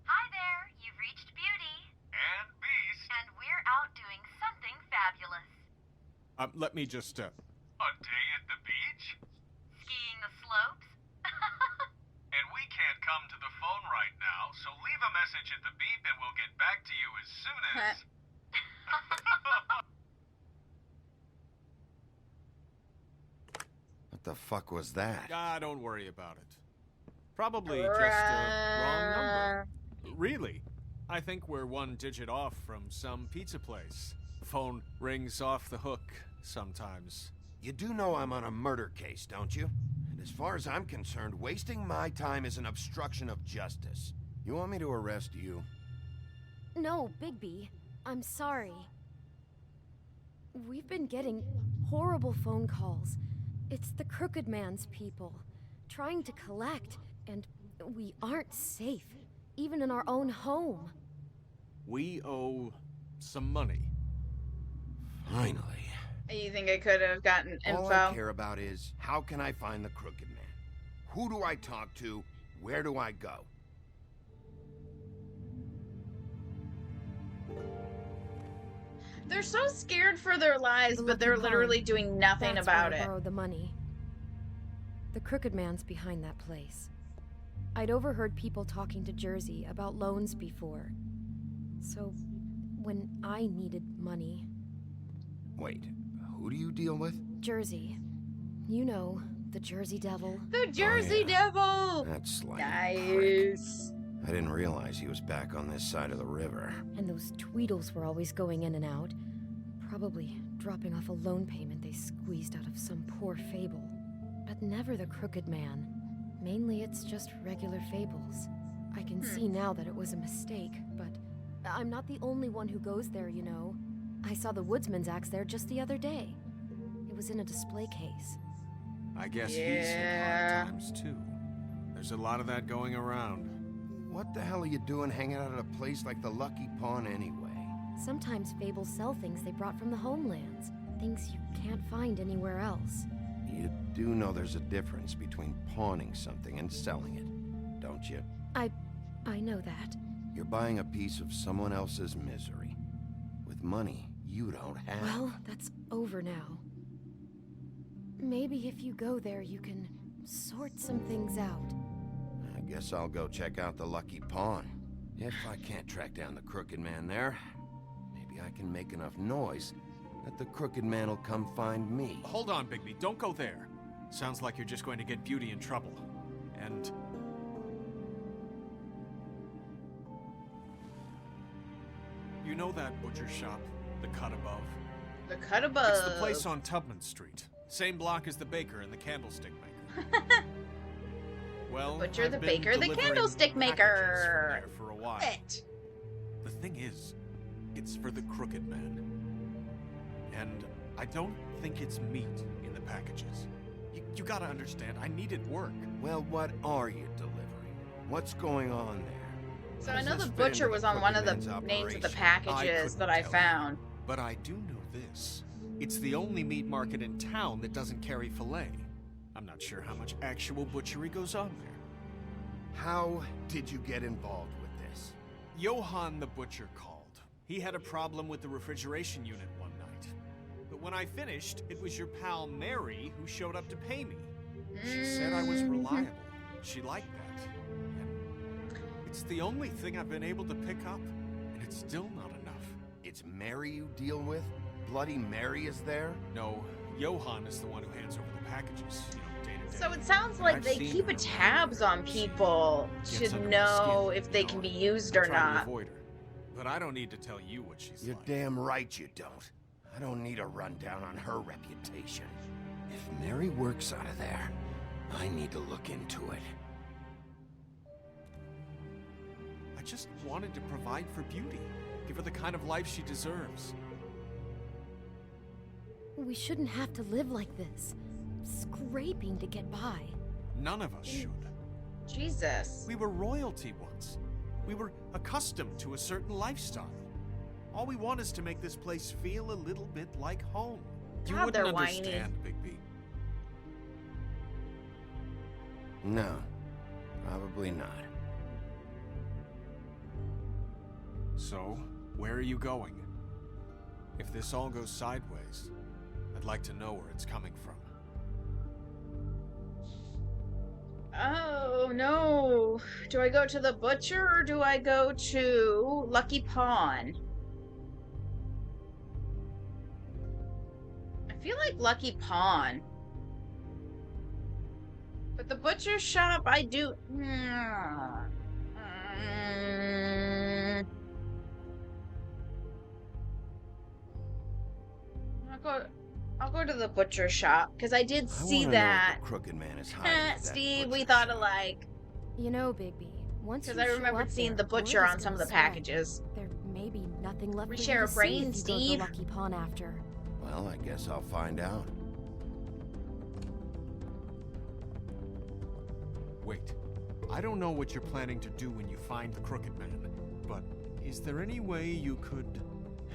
Hi there, you've reached Beauty. And Beast. And we're out doing something fabulous. Let me just, A day at the beach? Skiing the slopes? And we can't come to the phone right now, so leave a message at the beep and we'll get back to you as soon as... What the fuck was that? don't worry about it. Probably just a wrong number. Really? I think we're one digit off from some pizza place. The phone rings off the hook sometimes. You do know I'm on a murder case, don't you? And as far as I'm concerned, wasting my time is an obstruction of justice. You want me to arrest you? No, Bigby. I'm sorry. We've been getting horrible phone calls. It's the Crooked Man's people, trying to collect, and we aren't safe, even in our own home. We owe some money. Finally. You think I could have gotten info? All I care about is, how can I find the Crooked Man? Who do I talk to? Where do I go? They're so scared for their lives, but they're literally doing nothing That's about where I it. borrowed the money. The Crooked Man's behind that place. I'd overheard people talking to Jersey about loans before. So, when I needed money... Wait, who do you deal with? Jersey. You know, the Jersey Devil. The Jersey Devil! That slimy Nice. prick. I didn't realize he was back on this side of the river. And those Tweedles were always going in and out. Probably dropping off a loan payment they squeezed out of some poor fable. But never the Crooked Man. Mainly it's just regular fables. I can see now that it was a mistake, but I'm not the only one who goes there, you know. I saw the woodsman's axe there just the other day. It was in a display case. I guess he's in hard times too. There's a lot of that going around. What the hell are you doing hanging out at a place like the Lucky Pawn anyway? Sometimes fables sell things they brought from the homelands. Things you can't find anywhere else. You do know there's a difference between pawning something and selling it, don't you? I know that. You're buying a piece of someone else's misery. With money you don't have. Well, that's over now. Maybe if you go there, you can sort some things out. I guess I'll go check out the Lucky Pawn. If I can't track down the Crooked Man there, maybe I can make enough noise that the Crooked Man will come find me. Hold on, Bigby. Don't go there. Sounds like you're just going to get Beauty in trouble. And... you know that butcher shop? The Cut Above? The Cut Above. It's the place on Tubman Street. Same block as the baker and the candlestick maker. Well, Butcher, I've the been baker, the delivering candlestick packages maker. from there for a while. It. The thing is, it's for the Crooked Man. And I don't think it's meat in the packages. You gotta understand, I needed work. Well, what are you delivering? What's going on there? So How I does know this the fit butcher into was the on one of Crooked the Man's names of the operation? packages that couldn't I tell found. But I do know this. It's the only meat market in town that doesn't carry filet. I'm not sure how much actual butchery goes on there. How did you get involved with this? Johann the butcher called. He had a problem with the refrigeration unit one night. But when I finished, it was your pal Mary who showed up to pay me. She said I was reliable. She liked that. And it's the only thing I've been able to pick up, and it's still not enough. It's Mary you deal with? Bloody Mary is there? No, Johann is the one who hands over the packages, you know, day to day. So it sounds and like I've they seen keep her a tabs on she people gets to under my know skin, if they you can know, be and used I or try to not. avoid her. But I don't need to tell you what she's You're like. damn right you don't. I don't need a rundown on her reputation. If Mary works out of there, I need to look into it. I just wanted to provide for Beauty. Give her the kind of life she deserves. We shouldn't have to live like this, scraping to get by. None of us should. Jesus. We were royalty once. We were accustomed to a certain lifestyle. All we want is to make this place feel a little bit like home. You God, wouldn't they're whiny. understand, Bigby. No, probably not. So, where are you going? If this all goes sideways, I'd like to know where it's coming from. Oh, no. Do I go to the butcher or do I go to Lucky Pawn? I feel like Lucky Pawn. But the butcher shop, I do... I'll go to the butcher shop, because I did see that. The Crooked Man is hiding at that Steve, we butcher thought shop. alike. You know, Bigby, once you Because I show remembered up seeing there, the butcher word is on some of gonna the spread. packages. There may be nothing left We for share you a to brain, see if you go to Steve. the Lucky Pawn after. Well, I guess I'll find out. Wait, I don't know what you're planning to do when you find the Crooked Man, but is there any way you could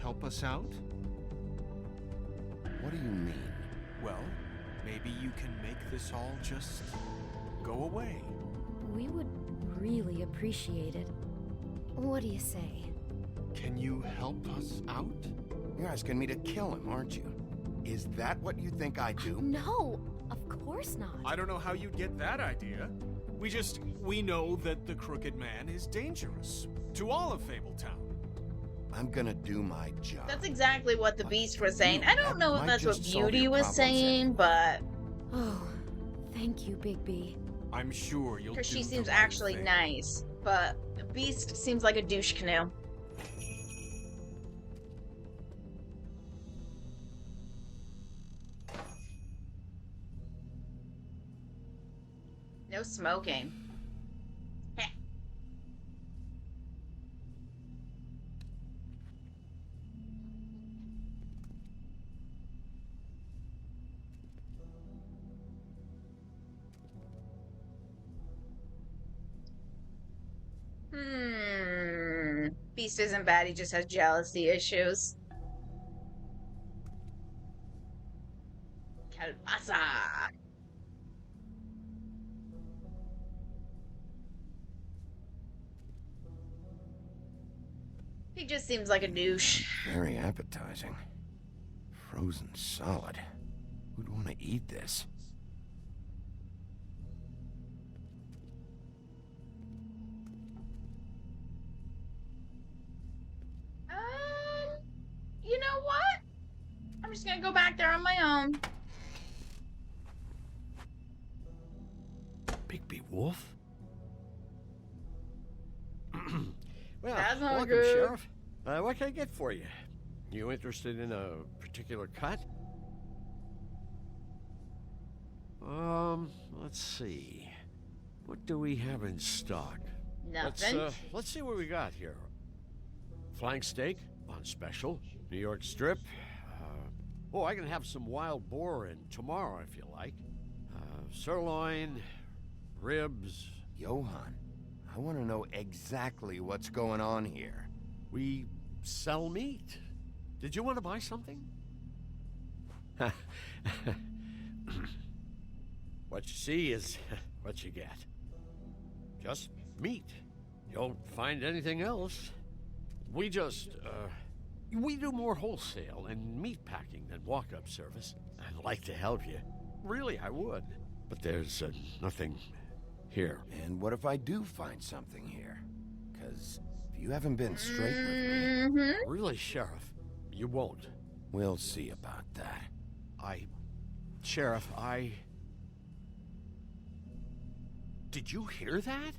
help us out? What do you mean? Well, maybe you can make this all just go away. We would really appreciate it. What do you say? Can you help us out? You're asking me to kill him, aren't you? Is that what you think I do? No, of course not. I don't know how you'd get that idea. We know that the Crooked Man is dangerous to all of Fabletown. I'm gonna do my job. That's exactly what the Beast was saying. I don't know if might that's what just solve Beauty your was problems saying, but... Oh, thank you, Bigby. I'm sure you'll do Because she the seems right actually thing. nice. But the Beast seems like a douche canoe. No smoking. Heh. Beast isn't bad, he just has jealousy issues. Calabasa. He just seems like a douche. Very appetizing. Frozen solid. Who'd want to eat this? You know what? I'm just gonna go back there on my own. Bigby Wolf? Well, That's not welcome, good. Sheriff. What can I get for you? You interested in a particular cut? Let's see. What do we have in stock? Nothing. Let's see what we got here. Flank steak on special. New York strip. Oh, I can have some wild boar in tomorrow if you like. Sirloin, ribs. Johann, I want to know exactly what's going on here. We sell meat. Did you want to buy something? What you see is what you get. Just meat. You don't find anything else. We do more wholesale and meat packing than walk-up service. I'd like to help you. Really, I would. But there's nothing here. And what if I do find something here? Because if you haven't been straight with me... Really, Sheriff, you won't. We'll see about that. Sheriff, Did you hear that?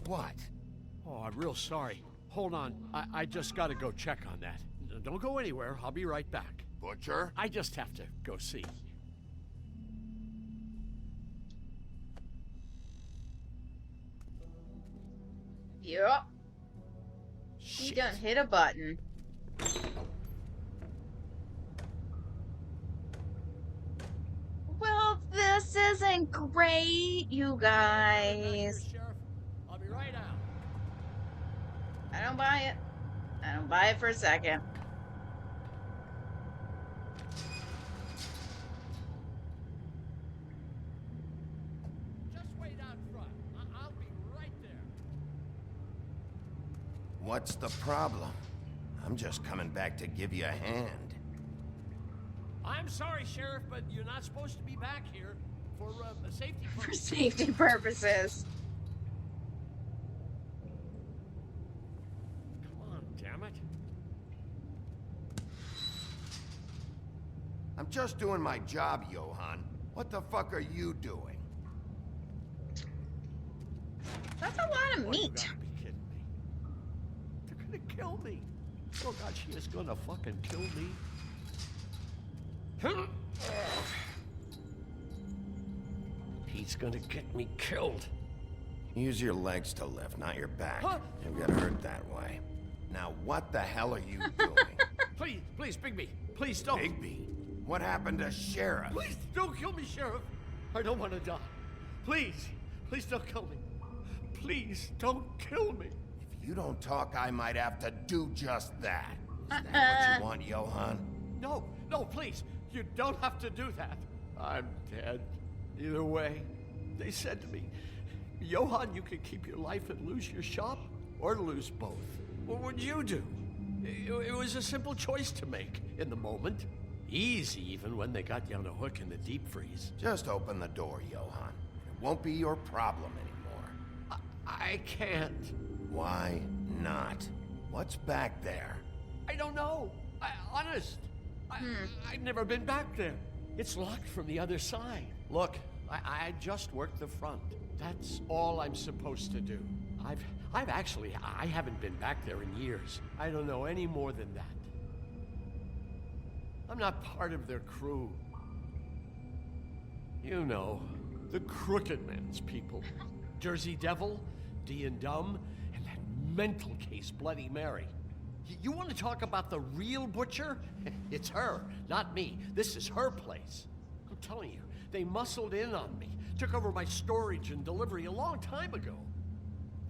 What? Oh, I'm real sorry. Hold on. I just gotta go check on that. Don't go anywhere. I'll be right back. Butcher? I just have to go see. Yup. He done hit a button. Well, this isn't great, you guys. Sheriff, I'll be right out. I don't buy it. I don't buy it for a second. Just wait out front. I'll be right there. What's the problem? I'm just coming back to give you a hand. I'm sorry, Sheriff, but you're not supposed to be back here for safety For purposes. safety purposes. Come on, damn it. I'm just doing my job, Johann. What the fuck are you doing? That's a lot of Oh, you meat. gotta be kidding me. They're gonna kill me. Oh God, she is gonna fucking kill me. He's gonna get me killed. Use your legs to lift, not your back. Huh? You'll get hurt that way. Now, what the hell are you doing? Please, Bigby, please don't. Bigby? What happened to Sheriff? Please don't kill me, Sheriff. I don't want to die. Please don't kill me. Please don't kill me. If you don't talk, I might have to do just that. Is that what you want, Johann? No, please. You don't have to do that. I'm dead. Either way, they said to me, Johann, you can keep your life and lose your shop, or lose both. What would you do? It was a simple choice to make in the moment. Easy, even when they got you on a hook in the deep freeze. Just open the door, Johann. It won't be your problem anymore. I can't. Why not? What's back there? I don't know. Honest. I've never been back there. It's locked from the other side. Look, I just worked the front. That's all I'm supposed to do. I haven't been back there in years. I don't know any more than that. I'm not part of their crew. You know, the Crooked Man's people. Jersey Devil, D and Dumb, and that mental case Bloody Mary. You want to talk about the real butcher? It's her, not me. This is her place. I'm telling you, they muscled in on me, took over my storage and delivery a long time ago.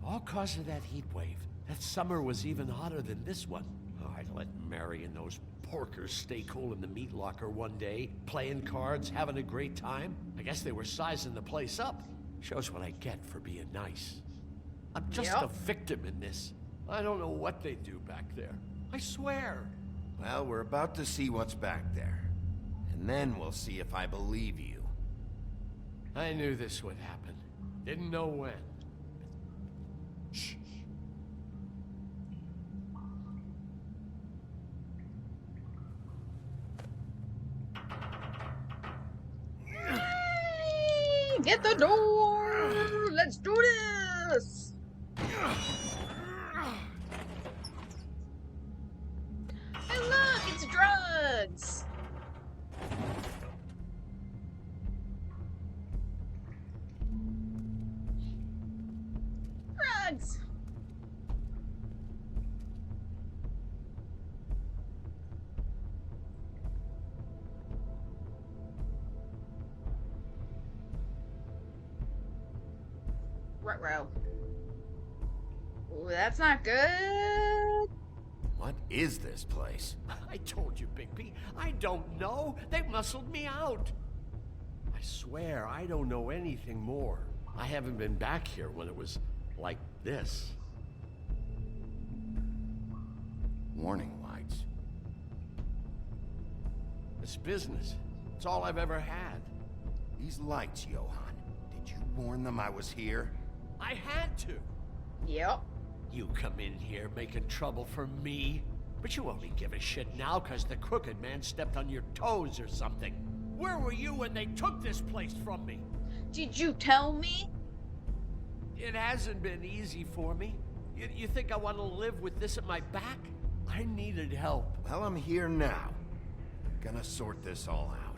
All cause of that heat wave. That summer was even hotter than this one. Oh, I let Mary and those porkers stay cool in the meat locker one day, playing cards, having a great time. I guess they were sizing the place up. Shows what I get for being nice. I'm just a victim in this. I don't know what they do back there. I swear. Well, we're about to see what's back there. And then we'll see if I believe you. I knew this would happen. Didn't know when. Shh. Get the door! Let's do this! Hey look, it's drugs! Drugs! Ruh-roh. Ooh, that's not good. What is this place? I told you, Bigby. I don't know. They muscled me out. I swear, I don't know anything more. I haven't been back here when it was like this. Warning lights. It's business. It's all I've ever had. These lights, Johann. Did you warn them I was here? I had to. Yep. You come in here making trouble for me, but you only give a shit now because the Crooked Man stepped on your toes or something. Where were you when they took this place from me? Did you tell me? It hasn't been easy for me. You think I want to live with this at my back? I needed help. Well, I'm here now. Gonna sort this all out.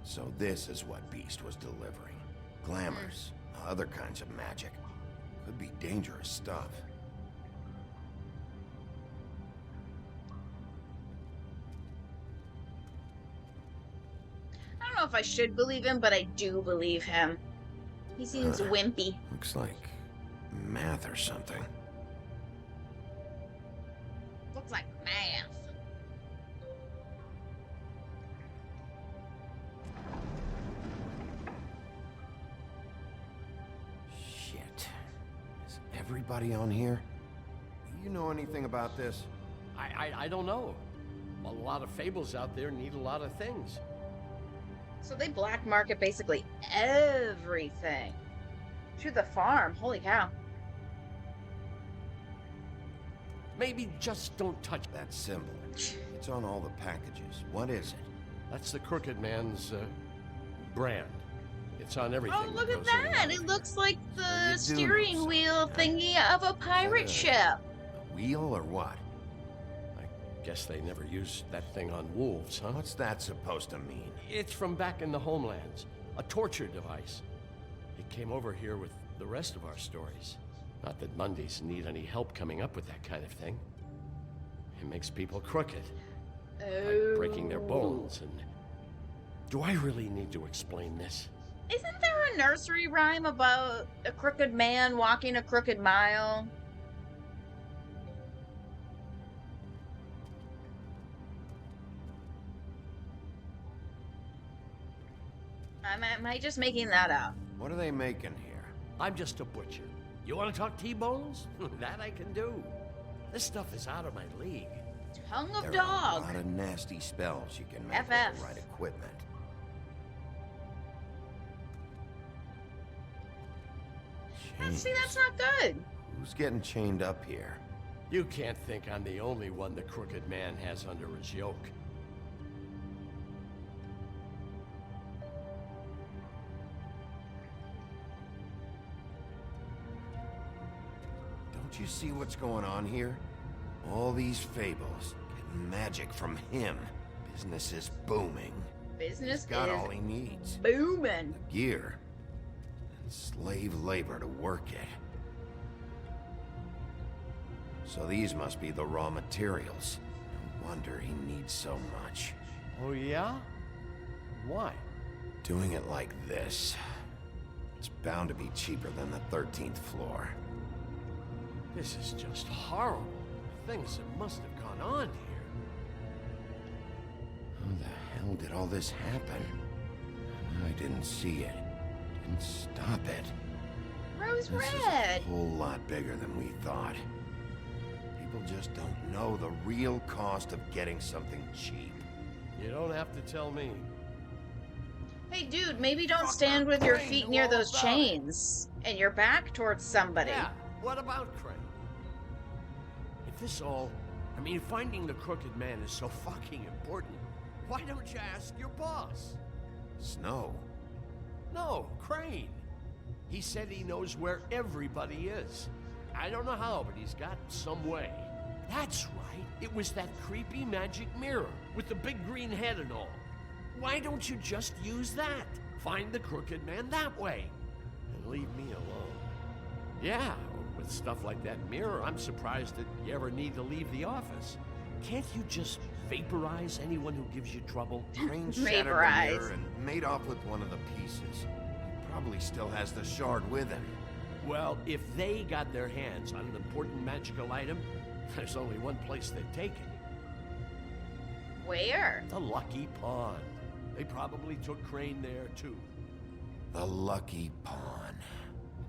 So this is what Beast was delivering. Glamours, other kinds of magic. Could be dangerous stuff. I don't know if I should believe him, but I do believe him. He seems wimpy. Looks like math or something. Looks like math. Shit. Is everybody on here? You know anything about this? I don't know. A lot of fables out there need a lot of things. So they black market basically everything. To the farm. Holy cow. Maybe just don't touch that symbol. It's on all the packages. What is it? That's the Crooked Man's brand. It's on everything. Oh, look at that! It looks like the steering wheel thingy of a pirate ship. A wheel or what? I guess they never used that thing on wolves, huh? What's that supposed to mean? It's from back in the homelands. A torture device. It came over here with the rest of our stories. Not that Mondays need any help coming up with that kind of thing. It makes people crooked. Like breaking their bones and... Do I really need to explain this? Isn't there a nursery rhyme about a crooked man walking a crooked mile? Am I just making that up? What are they making here? I'm just a butcher. You want to talk T-bones? That I can do. This stuff is out of my league. Tongue of there dog. Are a lot of nasty spells you can make with FF. the right equipment. See, that's not good. Who's getting chained up here? You can't think I'm the only one the Crooked Man has under his yoke. Don't you see what's going on here? All these fables, getting magic from him. Business is booming. Business He's got is all he needs. booming. The gear. And slave labor to work it. So these must be the raw materials. No wonder he needs so much. Oh yeah? Why? Doing it like this. It's bound to be cheaper than the 13th floor. This is just horrible. Things that must have gone on here. How the hell did all this happen? I didn't see it. Didn't stop it. Rose This is red. a whole lot bigger than we thought. People just don't know the real cost of getting something cheap. You don't have to tell me. Hey, dude, maybe don't stand with your feet near those chains and your back towards somebody. Yeah, what about Crane? If this all... I mean, finding the Crooked Man is so fucking important, why don't you ask your boss? Snow? No, Crane. He said he knows where everybody is. I don't know how, but he's got some way. That's right. It was that creepy magic mirror with the big green head and all. Why don't you just use that? Find the Crooked Man that way. And leave me alone. Yeah, with stuff like that mirror, I'm surprised that you ever need to leave the office. Can't you just vaporize anyone who gives you trouble? Crane shattered the mirror and made off with one of the pieces. He probably still has the shard with him. Well, if they got their hands on an important magical item, there's only one place they'd take it. Where? The Lucky Pond. They probably took Crane there, too. The Lucky Pawn.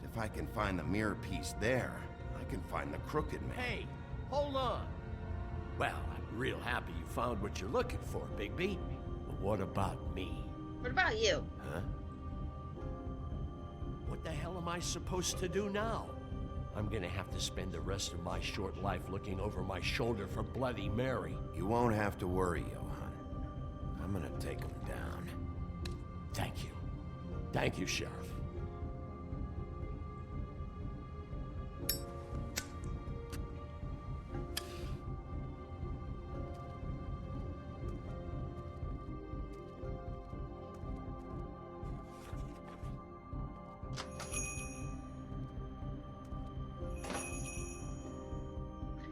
If I can find the mirror piece there, I can find the Crooked Man. Hey, hold on. Well, I'm real happy you found what you're looking for, Bigby. But what about me? What about you? Huh? What the hell am I supposed to do now? I'm gonna have to spend the rest of my short life looking over my shoulder for Bloody Mary. You won't have to worry, Johan. I'm gonna take him down. Thank you. Thank you, Sheriff.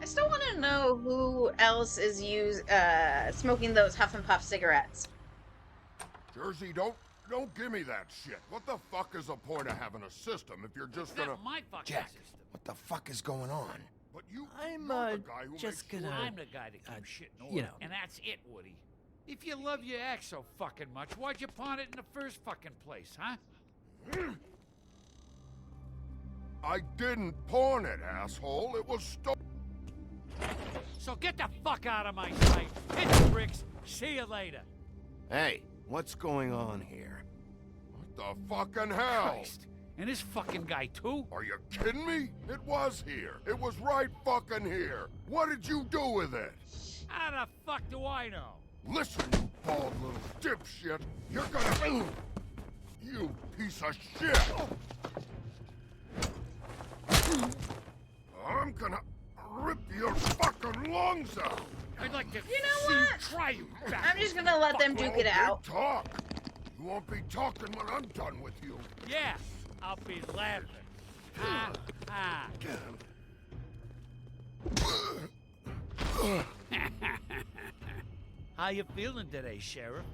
I still want to know who else is smoking those Huff and Puff cigarettes. Jersey, don't give me that shit. What the fuck is the point of having a system if you're just gonna... my fucking Jack, system. what the fuck is going on? But you... I'm, you're the guy who just makes gonna... sure- I'm the guy that keeps shit in order. you know. And that's it, Woody. If you love your ex so fucking much, why'd you pawn it in the first fucking place, huh? I didn't pawn it, asshole. It was stolen. So get the fuck out of my sight. Hit the bricks. See you later. Hey, what's going on here? What the fucking hell? Christ. And this fucking guy, too? Are you kidding me? It was here. It was right fucking here. What did you do with it? How the fuck do I know? Listen, you bald little dipshit. You're gonna... You piece of shit. I'm gonna rip your fucking lungs out. I'd like to You know see you what? try, you I'm just gonna let them duke it out. Big talk. You won't be talking when I'm done with you. Yeah, I'll be laughing. Ha, ha. How you feeling today, Sheriff?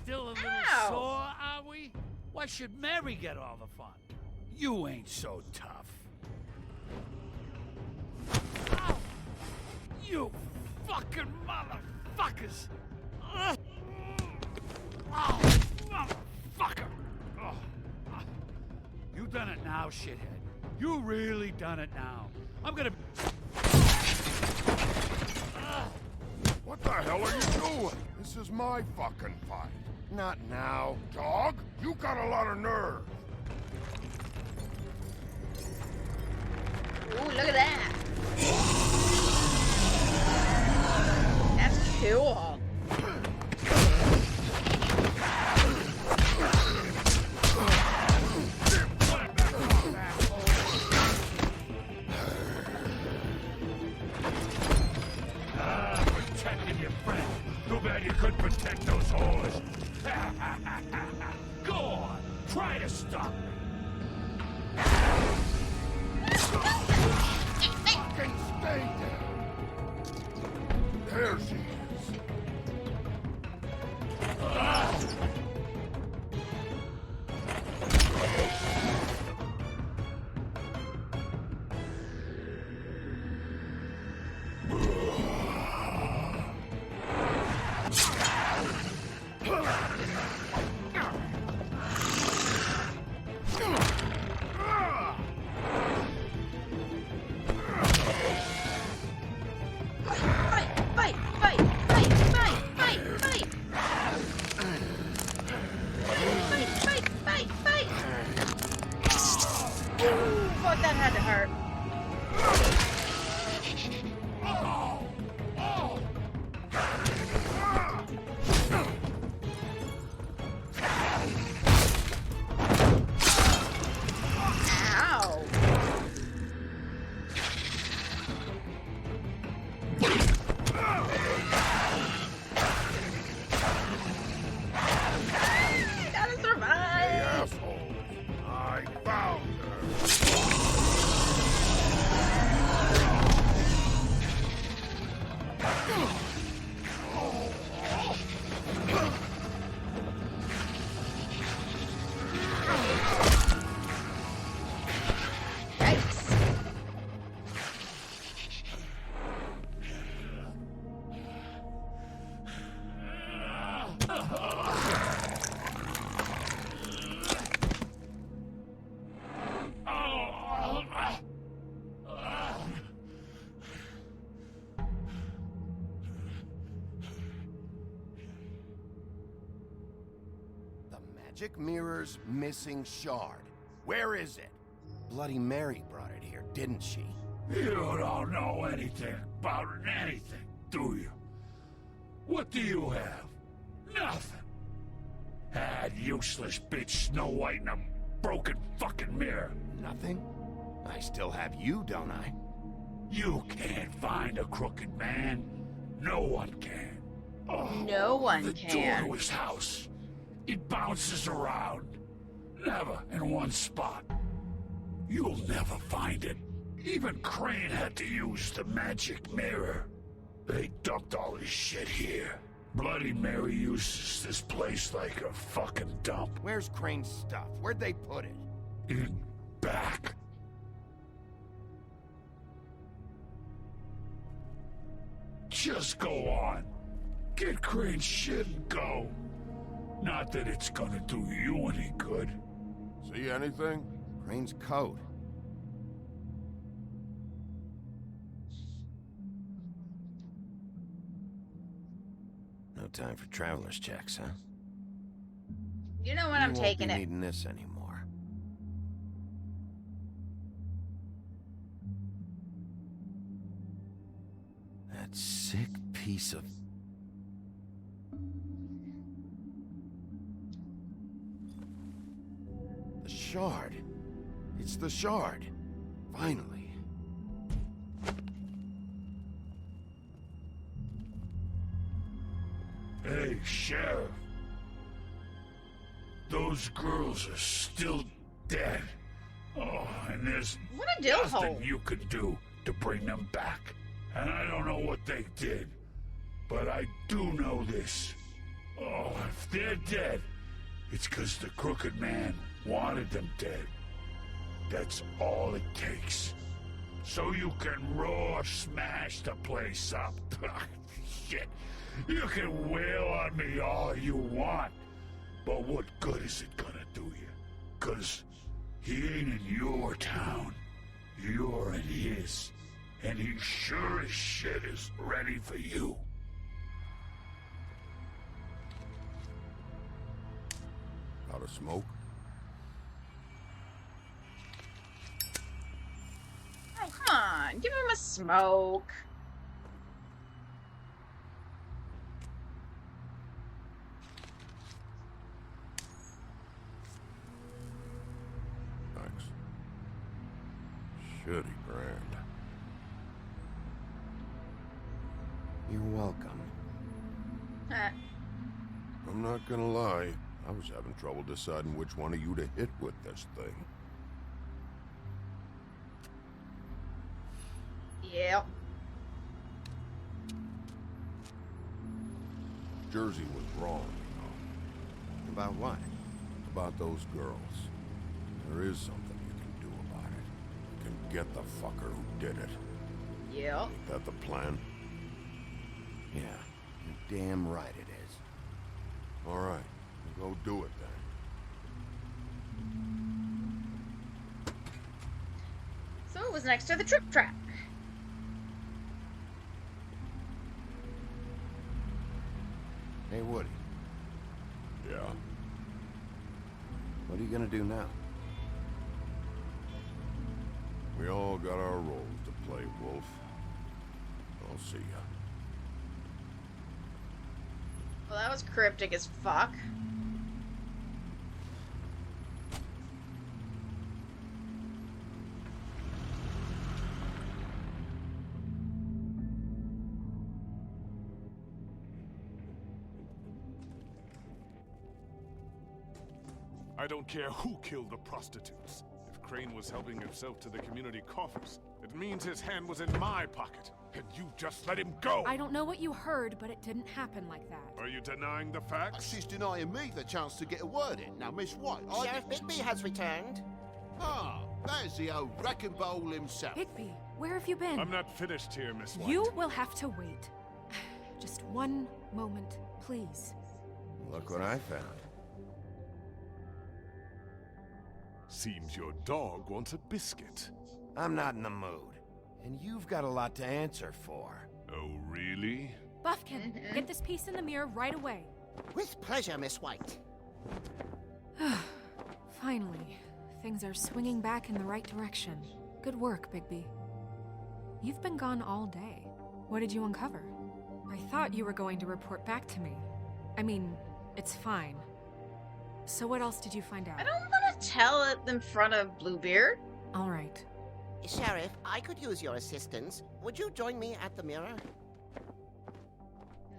Still a little Ow. sore, are we? Why should Mary get all the fun? You ain't so tough. Ow. You fucking motherfuckers! Oh, motherfucker! Oh. You done it now, shithead. You really done it now. I'm gonna... What the hell are you doing? This is my fucking fight. Not now. Dog, you got a lot of nerve. Ooh, look at that. That's cool. Protecting your friend. Too bad you couldn't protect those whores. Go on, try to stop me. Fucking stay there. There she is. Fight, fight, fight, fight, fight, fight, fight. Fight, fight, fight, fight. Ooh, fuck, that had to hurt. Ow. I gotta survive. Asshole. I found her. Yikes. The magic mirror's missing shard. Where is it? Bloody Mary brought it here, didn't she? You don't know anything about anything, do you? What do you have? Nothing. That useless bitch Snow White in a broken fucking mirror. Nothing? I still have you, don't I? You can't find a crooked man. No one can. Oh, No one the can. door to his house. It bounces around. Never in one spot. You'll never find it. Even Crane had to use the magic mirror. They dumped all his shit here. Bloody Mary uses this place like a fucking dump. Where's Crane's stuff? Where'd they put it? In back. Just go on. Get Crane's shit and go. Not that it's gonna do you any good. See anything? Crane's coat. No time for traveler's checks, huh? You know when I'm taking You it. won't be needing this anymore. That sick piece of... The shard. It's the shard. Finally. Hey, Sheriff. Those girls are still dead. Oh, and there's What a dill nothing hole. you could do to bring them back. And I don't know what they did, but I do know this. Oh, if they're dead, it's 'cause the Crooked Man wanted them dead. That's all it takes. So you can roar smash the place up. Shit. You can wail on me all you want, but what good is it gonna do you? 'Cause he ain't in your town. You're in his. And he sure as shit is ready for you. Out of smoke? Oh, come on. Give him a smoke. Thanks. Shitty brand. You're welcome. I'm not gonna lie. I was having trouble deciding which one of you to hit with this thing. Yep. Jersey was wrong, you know. About what? About those girls. There is something you can do about it. You can get the fucker who did it. Yep. Ain't that the plan? Yeah, you're damn right it is. All right, go do it then. So it was next to the trip trap. Hey, Woody. Yeah? What are you gonna do now? We all got our roles to play, Wolf. I'll see ya. Well, that was cryptic as fuck. I don't care who killed the prostitutes. If Crane was helping himself to the community coffers, it means his hand was in my pocket, and you just let him go! I don't know what you heard, but it didn't happen like that. Are you denying the facts? She's denying me the chance to get a word in. Now, Miss White, Sheriff Bigby has returned. Ah, there's the old wrecking bowl himself. Bigby, where have you been? I'm not finished here, Miss White. You will have to wait. Just one moment, please. Look what I found. Seems your dog wants a biscuit. I'm not in the mood. And you've got a lot to answer for. Oh, really? Buffkin, get this piece in the mirror right away. With pleasure, Miss White. Finally. things are swinging back in the right direction. Good work, Bigby. You've been gone all day. What did you uncover? I thought you were going to report back to me. I mean, it's fine. So what else did you find out? I don't want to tell it in front of Bluebeard. All right. Sheriff, I could use your assistance. Would you join me at the mirror?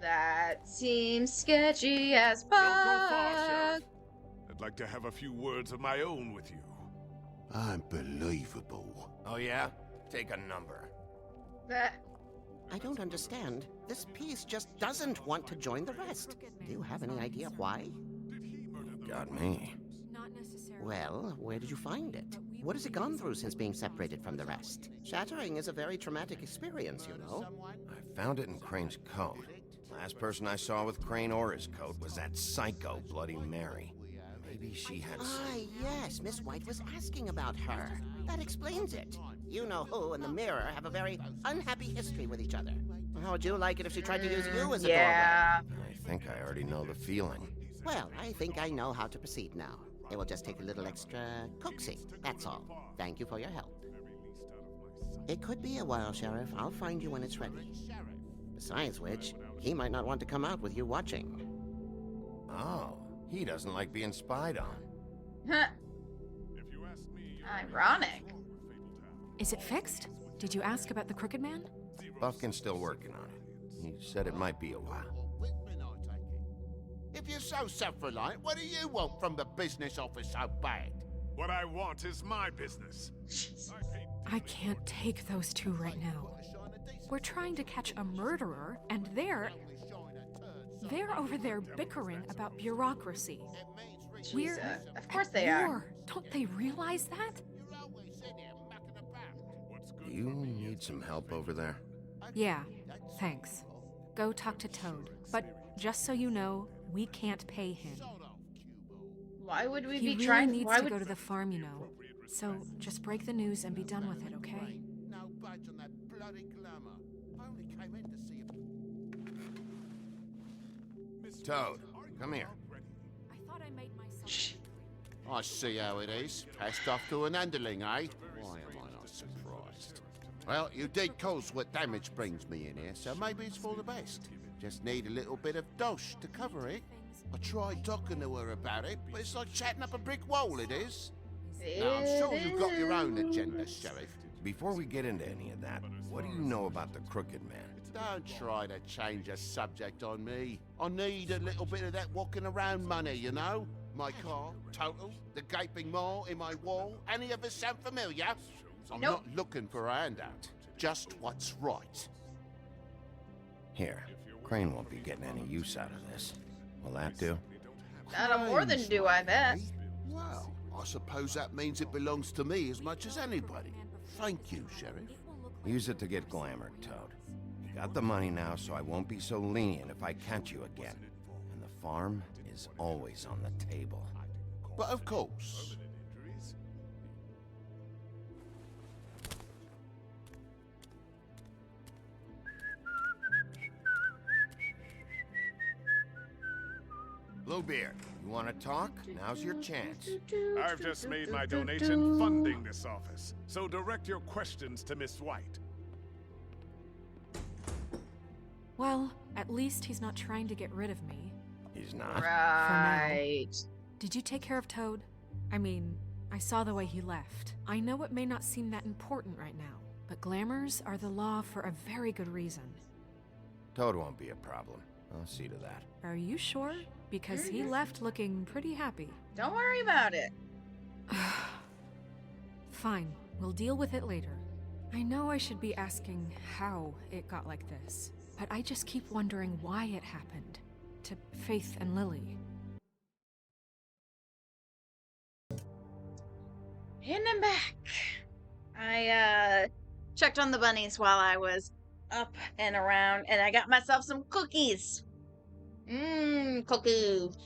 That seems sketchy as fuck. Don't go far, Sheriff. I'd like to have a few words of my own with you. Unbelievable. Oh yeah? Take a number. I don't understand. This piece just doesn't want to join the rest. Do you have any idea why? Got me. Not necessarily. Well, where did you find it? What has it gone through since being separated from the rest? Shattering is a very traumatic experience, you know. I found it in Crane's coat. Last person I saw with Crane or his coat was that psycho Bloody Mary. Maybe she had Ah, yes, Miss White was asking about her. That explains it. You know who and the mirror have a very unhappy history with each other. How would you like it if she tried to use you as a doorway? Yeah. I think I already know the feeling. Well, I think I know how to proceed now. It will just take a little extra coaxing, that's all. Thank you for your help. It could be a while, Sheriff. I'll find you when it's ready. Besides which, he might not want to come out with you watching. Oh, he doesn't like being spied on. Huh. Ironic. Is it fixed? Did you ask about the Crooked Man? Buffkin's still working on it. He said it might be a while. If you're so self-reliant, what do you want from the business office so bad? What I want is my business. I can't take those two right now. We're trying to catch a murderer, and they're over there bickering about bureaucracy. Jesus. Of course they are. Don't they realize that? Do you need some help over there? Yeah, thanks. Go talk to Toad. But just so you know, we can't pay him. Why would we He be trying? needs Why to would go to the farm, you know. So just break the news and be done with it, okay? No budge on that bloody glamour. I only came in to see you. Toad, come here. I thought I made myself. I see how it is. Passed off to an underling, eh? Why am I not surprised? Well, you did cause what damage brings me in here, so maybe it's for the best. Just need a little bit of dosh to cover it. I tried talking to her about it, but it's like chatting up a brick wall, it is. Now, I'm sure you've got your own agenda, Sheriff. Before we get into any of that, what do you know about the Crooked Man? Don't try to change a subject on me. I need a little bit of that walking around money, you know? My car, total, the gaping maw in my wall. Any of us sound familiar? I'm not looking for a handout. Just what's right. Here, Crane won't be getting any use out of this. Will that do? That'll more than do, I bet. Well, I suppose that means it belongs to me as much as anybody. Thank you, Sheriff. Use it to get glamored, Toad. You got the money now, so I won't be so lenient if I catch you again. And the farm is always on the table. But of course. Bluebeard, you want to talk? Now's your chance. I've just made my donation funding this office, so direct your questions to Miss White. Well, at least he's not trying to get rid of me. He's not? Right. Did you take care of Toad? I mean, I saw the way he left. I know it may not seem that important right now, but glamours are the law for a very good reason. Toad won't be a problem. I'll see to that. Are you sure? Because he left looking pretty happy. Don't worry about it. Fine, we'll deal with it later. I know I should be asking how it got like this, but I just keep wondering why it happened. To Faith and Lily. And I'm back. I checked on the bunnies while I was up and around, and I got myself some cookies. Cookies.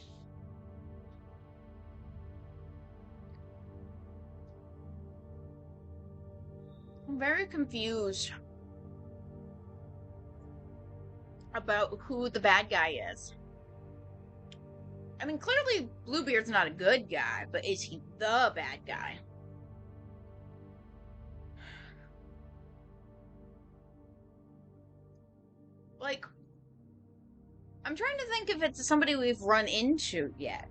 I'm very confused about who the bad guy is. I mean, clearly Bluebeard's not a good guy, but is he the bad guy? Like, I'm trying to think if it's somebody we've run into yet.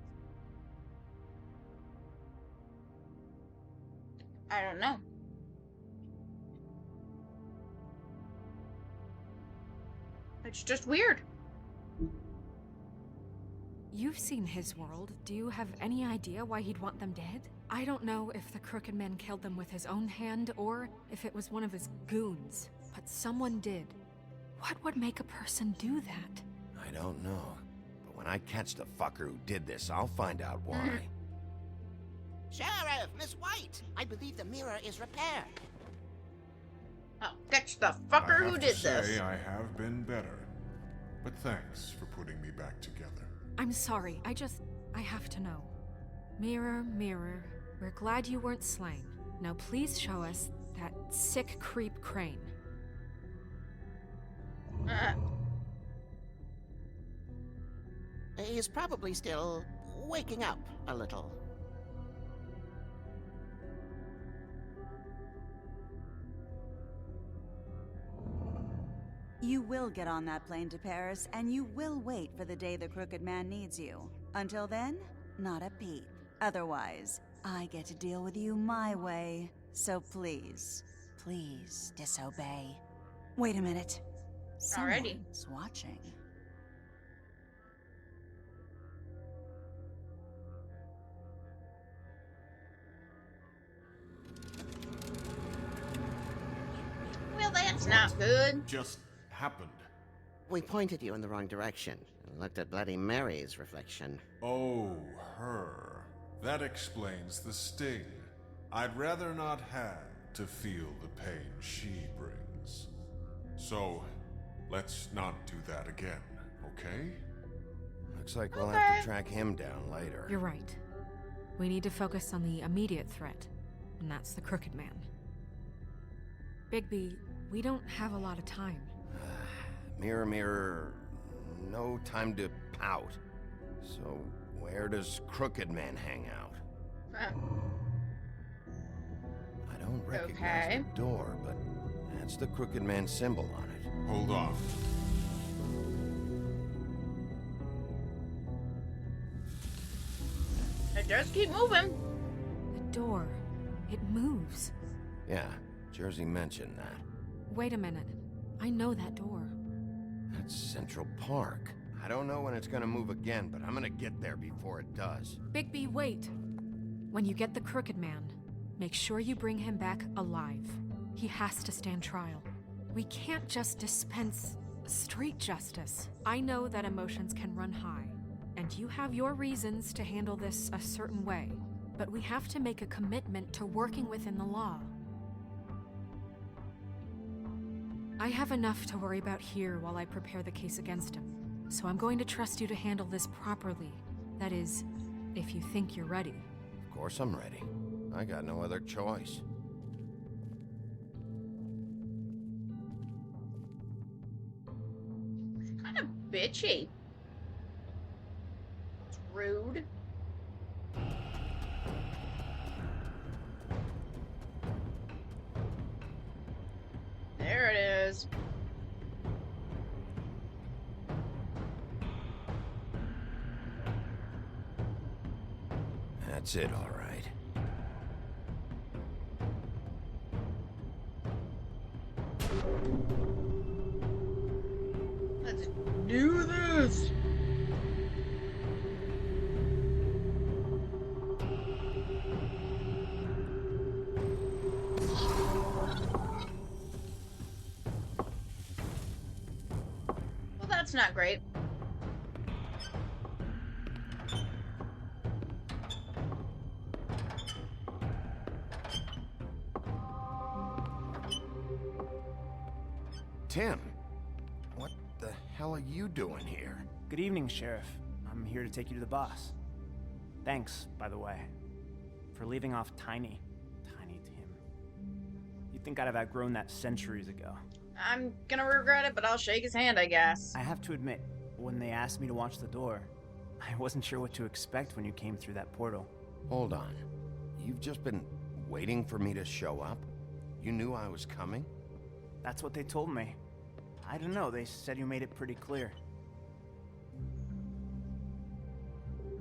I don't know. It's just weird. You've seen his world. Do you have any idea why he'd want them dead? I don't know if the Crooked Man killed them with his own hand or if it was one of his goons, but someone did. What would make a person do that? I don't know. But when I catch the fucker who did this, I'll find out why. Sheriff, Miss White! I believe the mirror is repaired. Oh, catch the fucker who did this. I have been better. But thanks for putting me back together. I'm sorry, I have to know. Mirror, mirror, we're glad you weren't slain. Now please show us that sick creep Crane. He's probably still waking up a little. You will get on that plane to Paris, and you will wait for the day the Crooked Man needs you. Until then, not a peep. Otherwise, I get to deal with you my way. So please, please disobey. Wait a minute. Alrighty. Someone's watching. Well, that's not good. Just happened. We pointed you in the wrong direction and looked at Bloody Mary's reflection. Oh, her. That explains the sting. I'd rather not have to feel the pain she brings. So, let's not do that again, okay? Looks like we'll have to track him down later. You're right. We need to focus on the immediate threat, and that's the Crooked Man. Bigby, we don't have a lot of time. Mirror, mirror, no time to pout. So, where does Crooked Man hang out? I don't recognize the door, but that's the Crooked Man symbol on it. Hold on. It does keep moving. The door, it moves. Yeah, Jersey mentioned that. Wait a minute. I know that door. That's Central Park. I don't know when it's gonna move again, but I'm gonna get there before it does. Bigby, wait. When you get the Crooked Man, make sure you bring him back alive. He has to stand trial. We can't just dispense street justice. I know that emotions can run high, and you have your reasons to handle this a certain way, but we have to make a commitment to working within the law. I have enough to worry about here while I prepare the case against him, so I'm going to trust you to handle this properly. That is, if you think you're ready. Of course I'm ready. I got no other choice. It's kind of bitchy. It's rude. There it is. That's it, all right. Let's do this. Well, that's not great. Tim, what the hell are you doing here? Good evening, Sheriff. I'm here to take you to the boss. Thanks, by the way, for leaving off Tiny. Tiny Tim. You'd think I'd have outgrown that centuries ago. I'm gonna regret it, but I'll shake his hand, I guess. I have to admit, when they asked me to watch the door, I wasn't sure what to expect when you came through that portal. Hold on. You've just been waiting for me to show up? You knew I was coming? That's what they told me. I don't know, they said you made it pretty clear.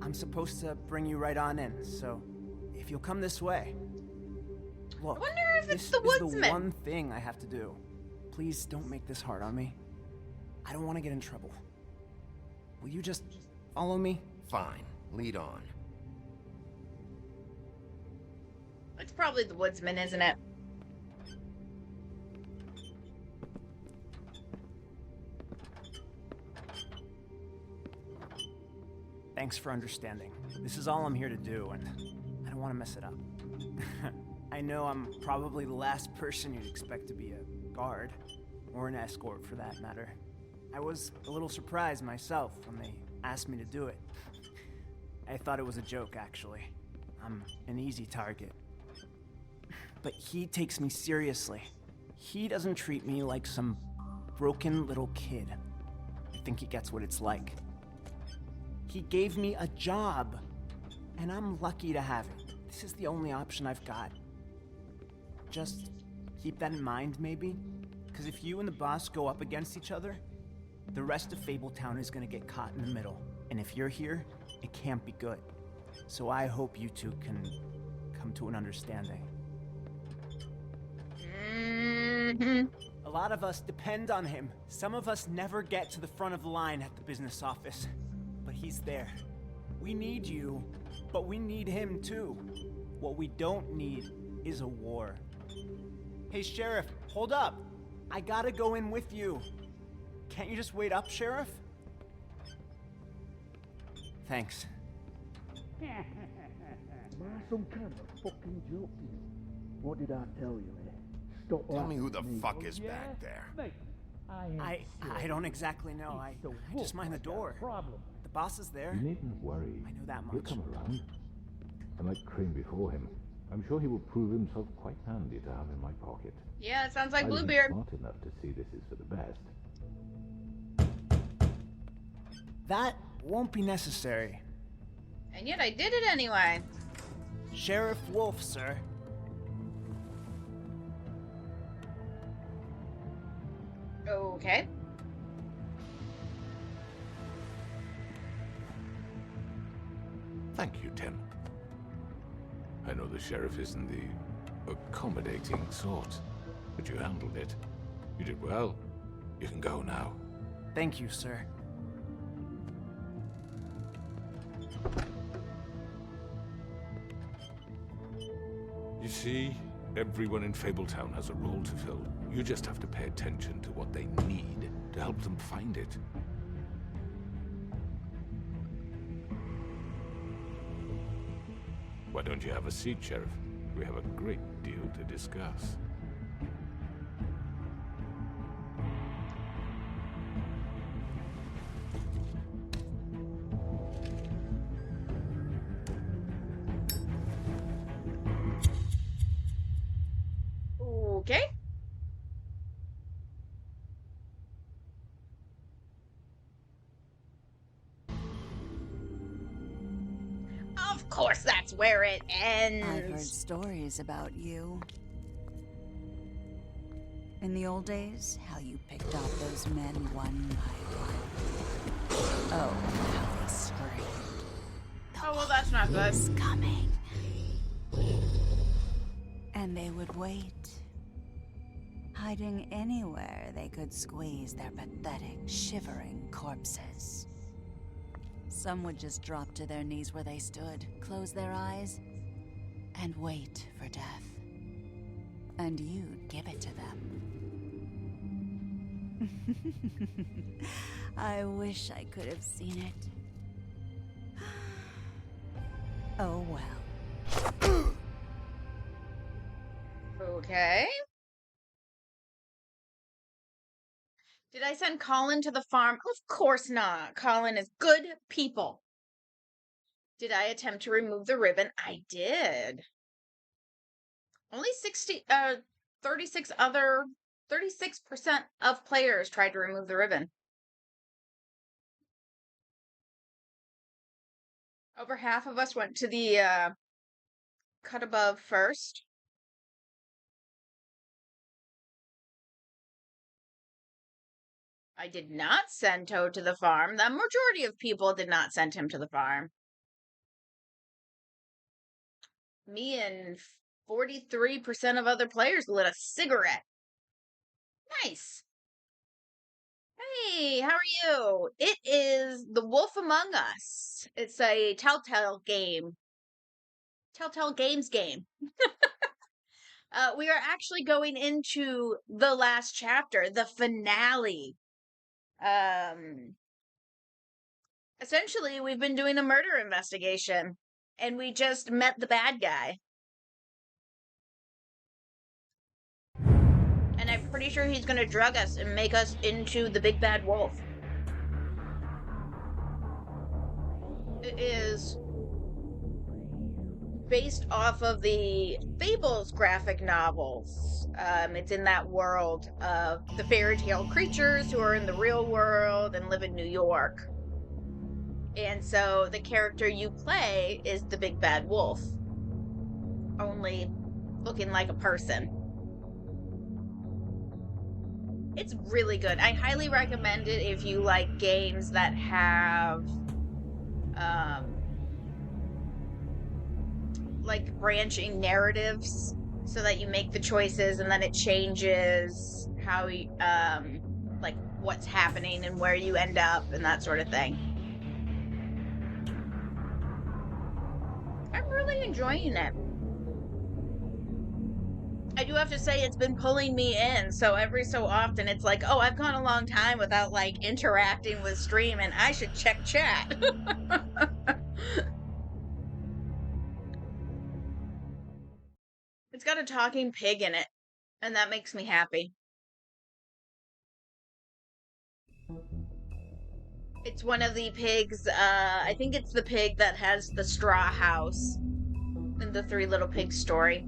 I'm supposed to bring you right on in, so if you'll come this way. Look, I wonder if it's this the is the woodsman. one thing I have to do. Please don't make this hard on me. I don't want to get in trouble. Will you just follow me? Fine. Lead on. It's probably the woodsman, isn't it? Thanks for understanding. This is all I'm here to do, and I don't want to mess it up. I know I'm probably the last person you'd expect to be a guard, or an escort for that matter. I was a little surprised myself when they asked me to do it. I thought it was a joke, actually. I'm an easy target. But he takes me seriously. He doesn't treat me like some broken little kid. I think he gets what it's like. He gave me a job, and I'm lucky to have it. This is the only option I've got. Just keep that in mind, maybe? Because if you and the boss go up against each other, the rest of Fabletown is gonna get caught in the middle. And if you're here, it can't be good. So I hope you two can come to an understanding. A lot of us depend on him. Some of us never get to the front of the line at the business office. But he's there. We need you, but we need him too. What we don't need is a war. Hey, Sheriff, hold up. I gotta go in with you. Can't you just wait up, Sheriff? Thanks. Am I some kind of fucking joke to you? What did I tell you, eh? Stop Tell me who the laughing at fuck me. is Yeah? back there. Mate, I don't exactly know. I just mind the door. The boss is there. You needn't worry. I know that He'll much. come around. And like Crane before him, I'm sure he will prove himself quite handy to have in my pocket. Yeah, it sounds like I wasn't Bluebeard. smart enough to see this is for the best. That won't be necessary. And yet I did it anyway. Sheriff Wolf, sir. Okay. Thank you, Tim. I know the sheriff isn't the accommodating sort, but you handled it. You did well. You can go now. Thank you, sir. You see, everyone in Fabletown has a role to fill. You just have to pay attention to what they need to help them find it. Why don't you have a seat, Sheriff? We have a great deal to discuss. Okay. Of course, that's where it ends. I've heard stories about you. In the old days, how you picked off those men one by one. Oh, how they screamed. Oh, well, that's not good. It's coming. And they would wait, hiding anywhere they could squeeze their pathetic, shivering corpses. Some would just drop to their knees where they stood, close their eyes, and wait for death. And you'd give it to them. I wish I could have seen it. Oh well. Okay. Did I send Colin to the farm? Of course not. Colin is good people. Did I attempt to remove the ribbon? I did. Only 36% of players tried to remove the ribbon. Over half of us went to the cut above first. I did not send Toad to the farm. The majority of people did not send him to the farm. Me and 43% of other players lit a cigarette. Nice. Hey, how are you? It is The Wolf Among Us. It's a Telltale game. Telltale Games game. We are actually going into the last chapter, the finale. Essentially, we've been doing a murder investigation, and we just met the bad guy. And I'm pretty sure he's gonna drug us and make us into the big bad wolf. It is based off of the Fables graphic novels. It's in that world of the fairy tale creatures who are in the real world and live in New York. And so the character you play is the big bad wolf, only looking like a person. It's really good. I highly recommend it if you like games that have like branching narratives, so that you make the choices and then it changes how you, like what's happening and where you end up and that sort of thing. I'm really enjoying it. I do have to say it's been pulling me in, so every so often it's like, oh, I've gone a long time without like interacting with stream and I should check chat. It's got a talking pig in it, and that makes me happy. It's one of the pigs, I think it's the pig that has the straw house in the Three Little Pigs story.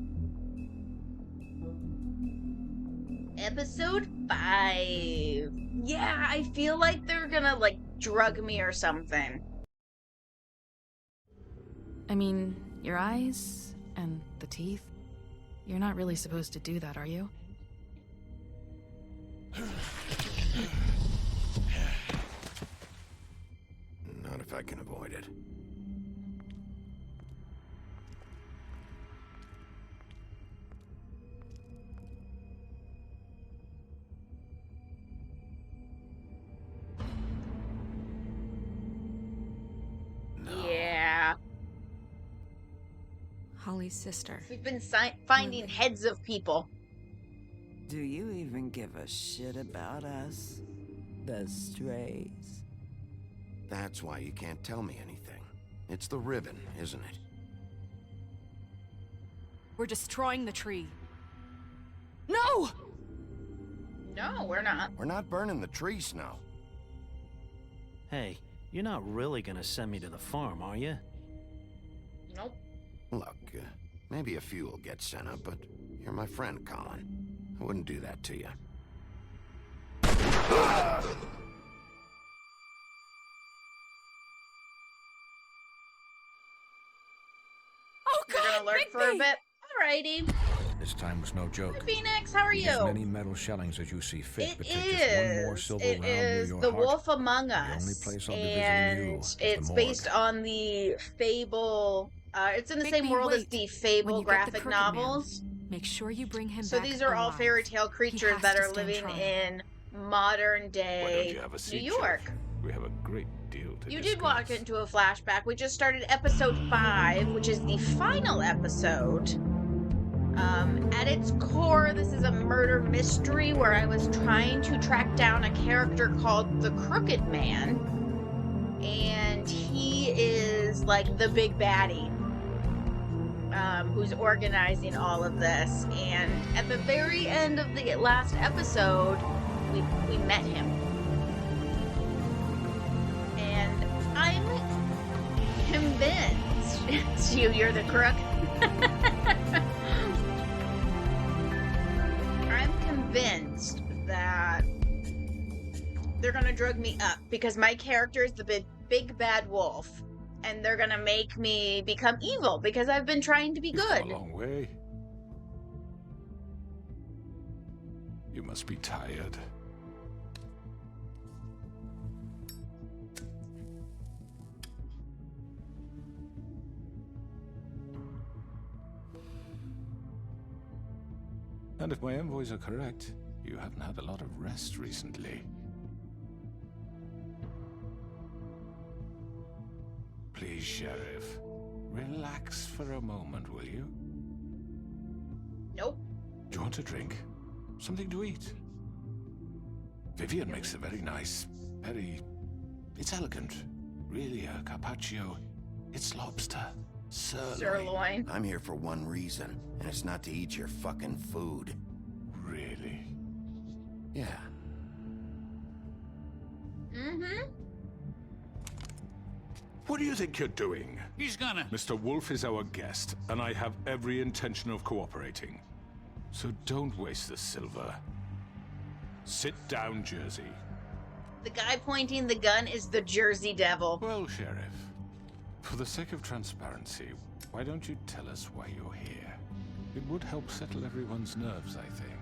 Episode 5. Yeah, I feel like they're gonna, like, drug me or something. I mean, your eyes and the teeth. You're not really supposed to do that, are you? Not if I can avoid it. Yeah. Holly's sister. We've been finding heads of people. Do you even give a shit about us? The strays. That's why you can't tell me anything. It's the ribbon, isn't it? We're destroying the tree. No! No, we're not. We're not burning the tree, Snow. Hey, you're not really gonna send me to the farm, are you? Nope. Look, maybe a few will get sent up, but you're my friend, Colin. I wouldn't do that to you. Oh, God, you're gonna lurk for a bit? Alrighty. This time was no joke. Hi, Phoenix, how are Use you? as many metal shellings as you see fit, but take just one more silver It round near is your The heart. Wolf Among Us, The only place I'll be visiting you and is the it's morgue. based on the Fable. It's in the same world as the Fable graphic novels. Make sure you bring him So back these are all alive. fairy tale creatures has that to are stand living trial. in modern Why don't day you have a New seat, York. Sheriff? We have a great deal to You discuss. did walk into a flashback. We just started episode 5, which is the final episode. At its core, this is a murder mystery where I was trying to track down a character called the Crooked Man. And he is like the big baddie, who's organizing all of this. And at the very end of the last episode, we met him. And I'm convinced it's you're the crook. I'm convinced that they're gonna drug me up because my character is the big bad wolf, and they're gonna make me become evil because I've been trying to be You've come good. a long way. You must be tired. And if my envoys are correct, you haven't had a lot of rest recently. Please, Sheriff, relax for a moment, will you? Nope. Do you want a drink? Something to eat? Vivian makes a very nice, it's elegant. Really a carpaccio. It's lobster. Sirloin. I'm here for one reason, and it's not to eat your fucking food. Really? Yeah. Mm-hmm. What do you think you're doing? He's gonna... Mr. Wolf is our guest, and I have every intention of cooperating. So don't waste the silver. Sit down, Jersey. The guy pointing the gun is the Jersey Devil. Well, Sheriff, for the sake of transparency, why don't you tell us why you're here? It would help settle everyone's nerves, I think.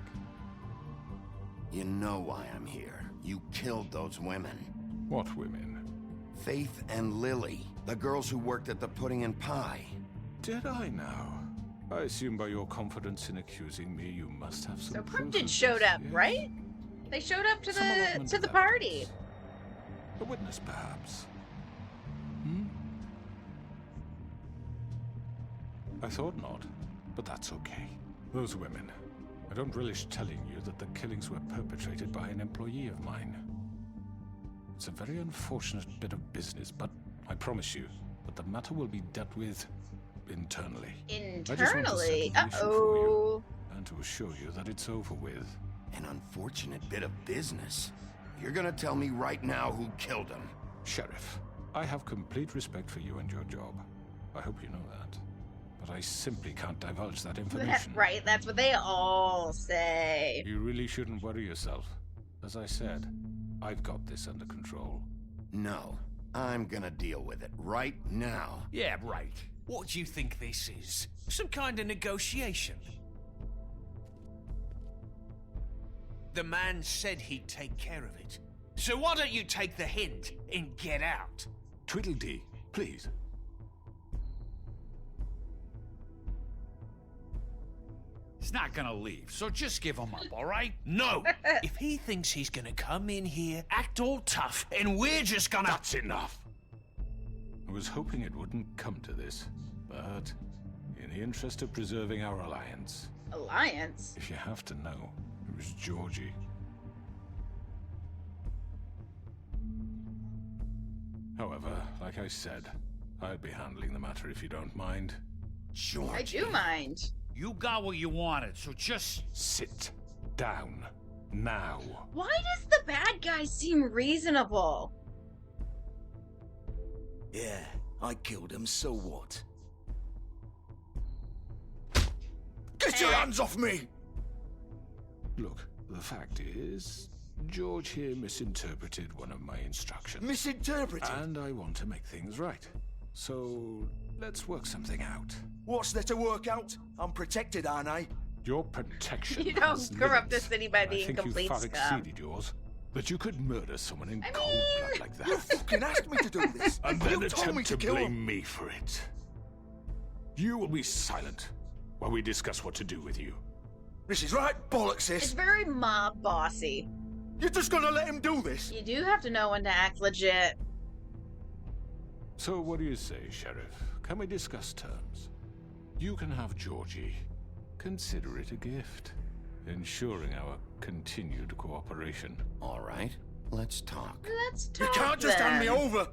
You know why I'm here. You killed those women. What women? Faith and Lily, the girls who worked at the Pudding and Pie. Did I now? I assume by your confidence in accusing me, you must have some So proof Cryptid of showed this, up, yes? right? They showed up to Some allotment the of party. evidence. A witness, perhaps? Hmm? I thought not, but that's okay. Those women. I don't relish telling you that the killings were perpetrated by an employee of mine. It's a very unfortunate bit of business, but I promise you that the matter will be dealt with internally. Internally? I just want to settle the issue for you Uh-oh. and to assure you that it's over with. An unfortunate bit of business. You're gonna tell me right now who killed him. Sheriff, I have complete respect for you and your job. I hope you know that. But I simply can't divulge that information. Right, that's what they all say. You really shouldn't worry yourself. As I said, I've got this under control. No, I'm gonna deal with it right now. Yeah, right. What do you think this is? Some kind of negotiation? The man said he'd take care of it. So why don't you take the hint and get out? Tweedledee, please. He's not gonna leave, so just give him up, all right? No! If he thinks he's gonna come in here, act all tough, and we're just gonna... That's enough! I was hoping it wouldn't come to this, but in the interest of preserving our alliance... Alliance? If you have to know, it was Georgie. However, like I said, I'd be handling the matter if you don't mind. Georgie. I do mind. You got what you wanted, so just... Sit down. Now. Why does the bad guy seem reasonable? Yeah, I killed him, so what? Get your hands off me! Look, the fact is, George here misinterpreted one of my instructions. Misinterpreted? And I want to make things right. So, let's work something out. What's there to work out? I'm protected, aren't I? Your protection You don't has corrupt the limits. city by I being think complete you far scum. exceeded yours. That you could murder someone in cold blood like that. You fucking asked me to do this! And You then told me attempt to kill him. blame me for it. You will be silent while we discuss what to do with you. This is right bollocks, It's sis. very mob bossy. You're just gonna let him do this? You do have to know when to act legit. So what do you say, Sheriff? Can we discuss terms? You can have Georgie. Consider it a gift, ensuring our continued cooperation. All right, let's talk. Let's You talk can't just hand me then. over!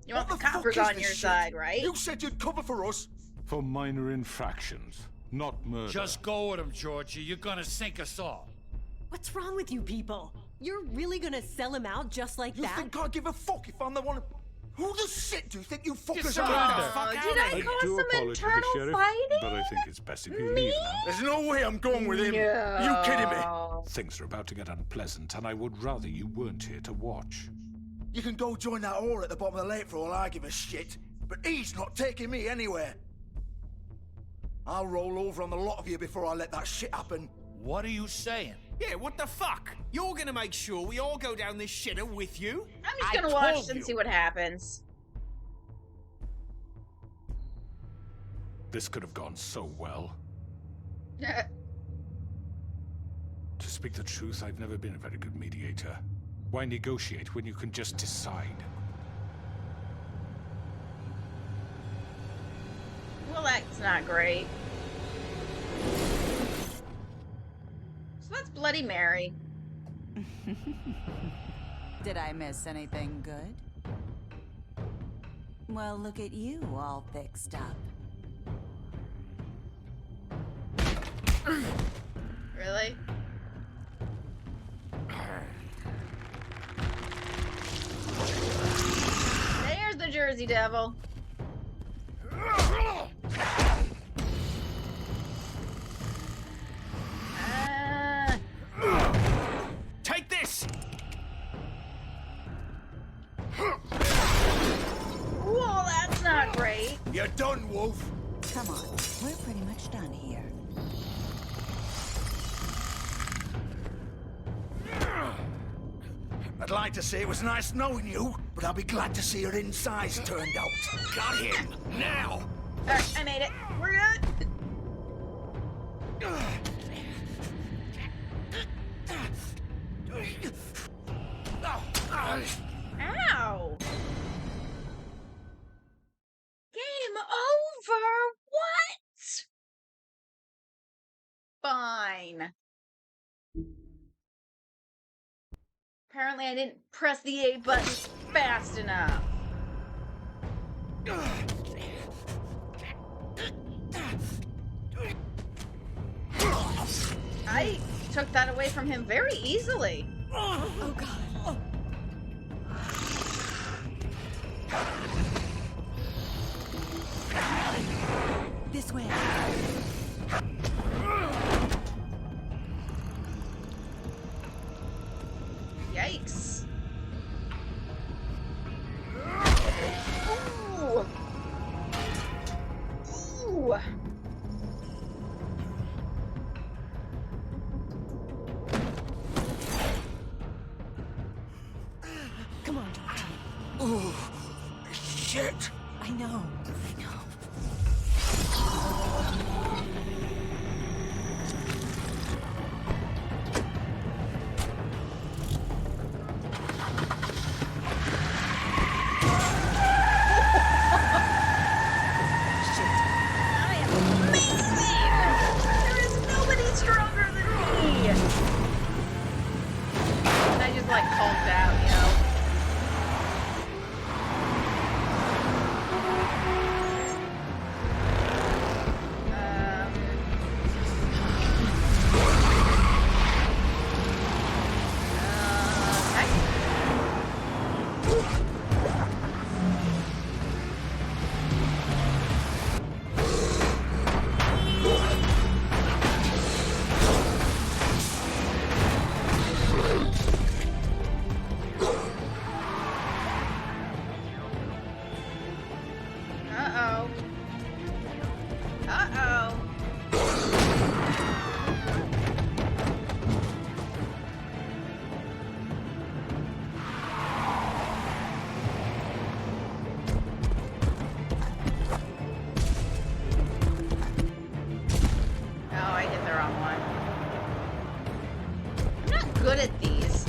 You want the What fuck coppers is on this your shit? side, right? You said you'd cover for us! For minor infractions, not murder. Just go with him, Georgie. You're gonna sink us all. What's wrong with you people? You're really gonna sell him out just like You that? think I give a fuck if I'm the one? Who the shit do you think you fuckers surrender. are? Fuck Did out I of here. cause do some apologize, internal Sheriff, fighting? but I think it's best if you leave now. There's no way I'm going with him. You kidding me? Things are about to get unpleasant, and I would rather you weren't here to watch. You can go join that whore at the bottom of the lake for all I give a shit, but he's not taking me anywhere. I'll roll over on the lot of you before I let that shit happen. What are you saying? Yeah, what the fuck? You're gonna make sure we all go down this shitter with you? I'm just I gonna watch told and you. see what happens. This could have gone so well. speak the truth, I've never been a very good mediator. Why negotiate when you can just decide? Well, that's not great. So that's Bloody Mary. Did I miss anything good? Well, look at you, all fixed up. Really? There's the Jersey Devil. Take this! Whoa, that's not great. You're done, Wolf. Come on, we're pretty much done here. I'd like to say it was nice knowing you, but I'll be glad to see your insides turned out. Got him! Now! Alright, I made it. We're good. Ow! Game over! What? Fine. Apparently I didn't press the A button fast enough. I took that away from him very easily. Oh, God. This way. Yikes. Ooh. Ooh. Come on, Doctor. Ooh, shit. I know. good at these.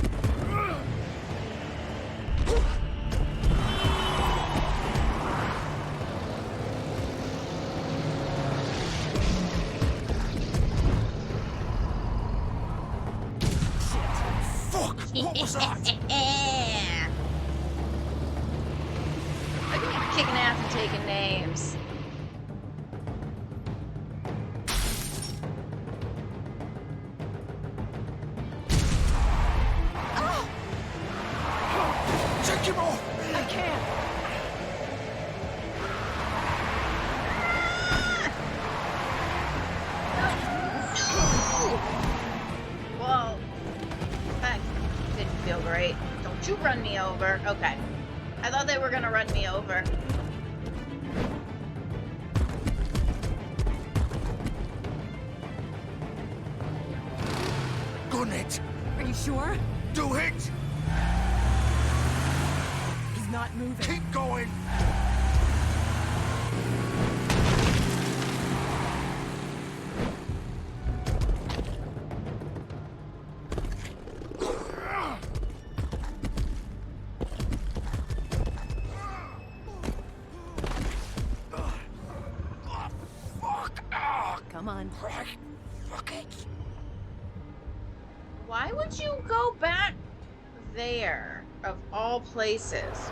Fuck! What was that? I think I'm kicking ass and taking names. Take him off! I can't. Well, that didn't feel great. Don't you run me over. Okay. I thought they were gonna run me over. Gun it! Are you sure? Do it! He's not moving. Keep going! Right, fuck it. Why would you go back there, of all places?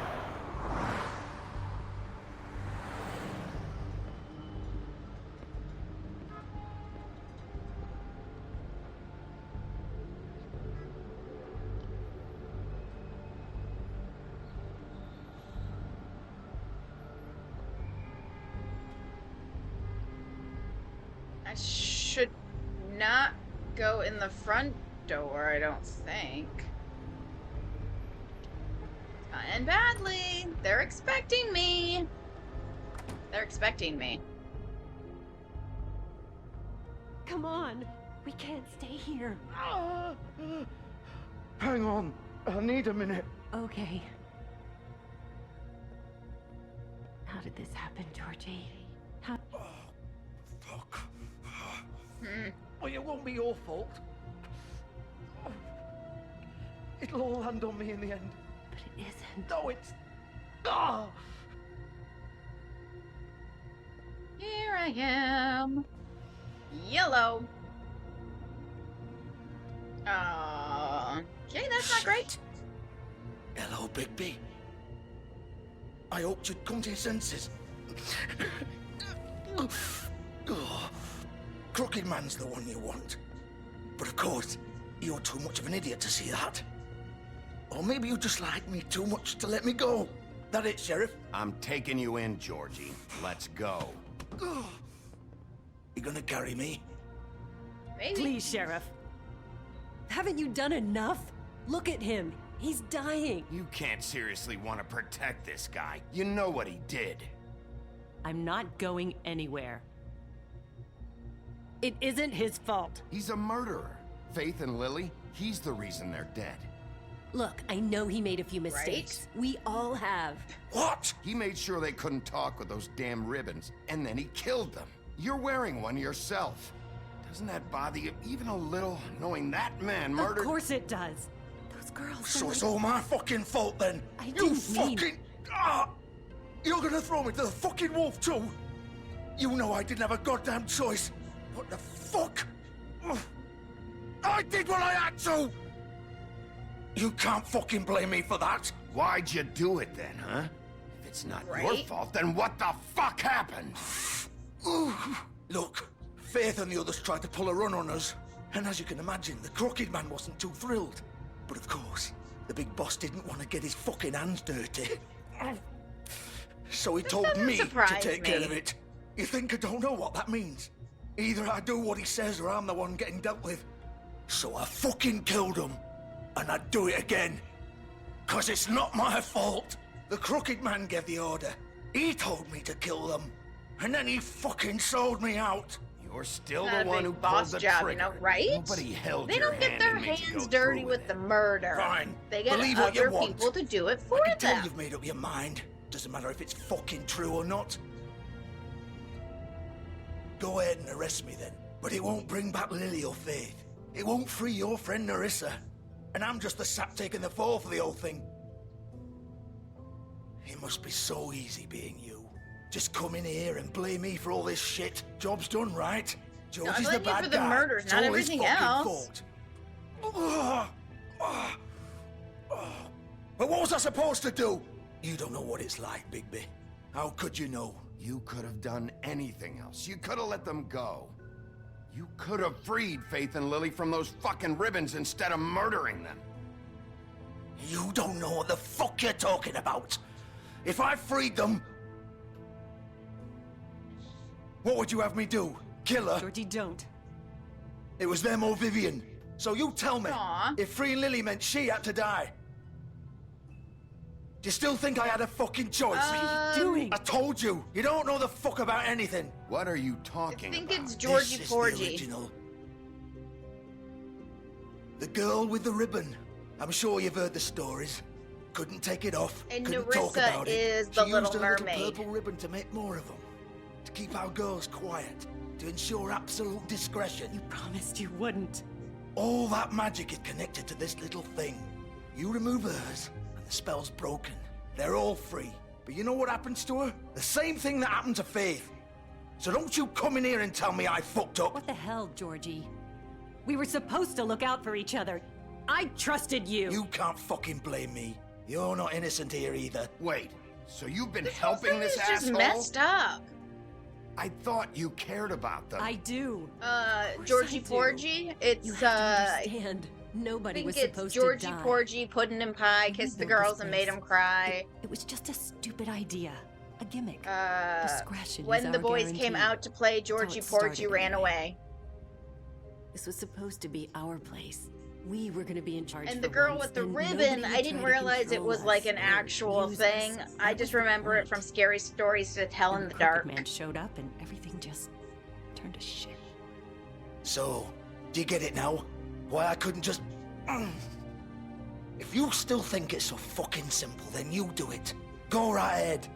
I should not go in the front door, I don't think. It's gonna end badly. They're expecting me. They're expecting me. Come on. We can't stay here. Hang on. I need a minute. Okay. How did this happen, Georgie? How... Fuck. Hmm. Well, it won't be your fault. It'll all land on me in the end. But it isn't. No, it's... Oh! Here I am. Yellow. Okay, that's not great. Hello, Bigby. I hoped you'd come to your senses. Oh, Crooked Man's the one you want. But of course, you're too much of an idiot to see that. Or maybe you just like me too much to let me go. That it, Sheriff? I'm taking you in, Georgie. Let's go. You gonna carry me? Maybe. Please, Sheriff. Haven't you done enough? Look at him. He's dying. You can't seriously want to protect this guy. You know what he did. I'm not going anywhere. It isn't his fault. He's a murderer. Faith and Lily, he's the reason they're dead. Look, I know he made a few mistakes. Right? We all have. What? He made sure they couldn't talk with those damn ribbons, and then he killed them. You're wearing one yourself. Doesn't that bother you even a little, knowing that man murdered... Of course it does. Those girls... So it's all my fucking fault then? I you didn't fucking... mean... You're gonna throw me to the fucking wolf too? You know I didn't have a goddamn choice. What the fuck? I did what I had to! You can't fucking blame me for that. Why'd you do it then, huh? If it's not your fault, then what the fuck happened? Look, Faith and the others tried to pull a run on us. And as you can imagine, the Crooked Man wasn't too thrilled. But of course, the big boss didn't want to get his fucking hands dirty. So he told me to take care of it. You think I don't know what that means? Either I do what he says or I'm the one getting dealt with. So I fucking killed him. And I'd do it again. 'Cause it's not my fault. The Crooked Man gave the order. He told me to kill them. And then he fucking sold me out. You're still Not the a one big who boss pulled the job, trigger. you know, right? Nobody held They your don't get hand their and made you hands go dirty through with the murder. Fine. They get Believe what you other want. people to do it for I can tell them. you've made up your mind. Doesn't matter if it's fucking true or not. Go ahead and arrest me then. But it won't bring back Lily or Faith. It won't free your friend Nerissa. And I'm just the sap taking the fall for the whole thing. It must be so easy being you. Just come in here and blame me for all this shit. Job's done, right? No, I Georgie's blame the you bad for the guy. murders, It's not all his everything fucking else. fault. But what was I supposed to do? You don't know what it's like, Bigby. How could you know? You could have done anything else. You could have let them go. You could have freed Faith and Lily from those fucking ribbons instead of murdering them. You don't know what the fuck you're talking about. If I freed them... What would you have me do? Kill her? Georgie, don't. It was them or Vivian. So you tell me, if freeing Lily meant she had to die. Do you still think I had a fucking choice? What are you doing? I told you, you don't know the fuck about anything. What are you talking I think about? it's Georgie This is the Porgy. original. The girl with the ribbon. I'm sure you've heard the stories. Couldn't take it off. And couldn't talk Nerissa about is it. the She Little used her Mermaid. little purple ribbon to make more of them. To keep our girls quiet. To ensure absolute discretion. You promised you wouldn't. All that magic is connected to this little thing. You remove hers, and the spell's broken. They're all free. But you know what happens to her? The same thing that happened to Faith. So don't you come in here and tell me I fucked up. What the hell, Georgie? We were supposed to look out for each other. I trusted you. You can't fucking blame me. You're not innocent here either. Wait, so you've been helping this It's just asshole? messed up. I thought you cared about them. I do. Georgie I do. Porgy. It's You have to understand. I Nobody think was it's supposed Georgie to die. Porgy, pudding and pie, kissed the girls and made them cry. It was just a stupid idea. A gimmick. Discretion is When the our boys came guarantee. out to play, That's how Georgie it Porgy started ran anyway. away. This was supposed to be our place. We were going to be in charge. And for the girl once, with the and ribbon, nobody I would didn't try to realize it control was like us an or actual use thing. us. I That just was the remember it point. from scary stories to tell And in the the Crooked dark. Man showed up, and everything just turned to shit. So, do you get it now? Why I couldn't just... If you still think it's so fucking simple, then you do it. Go right ahead.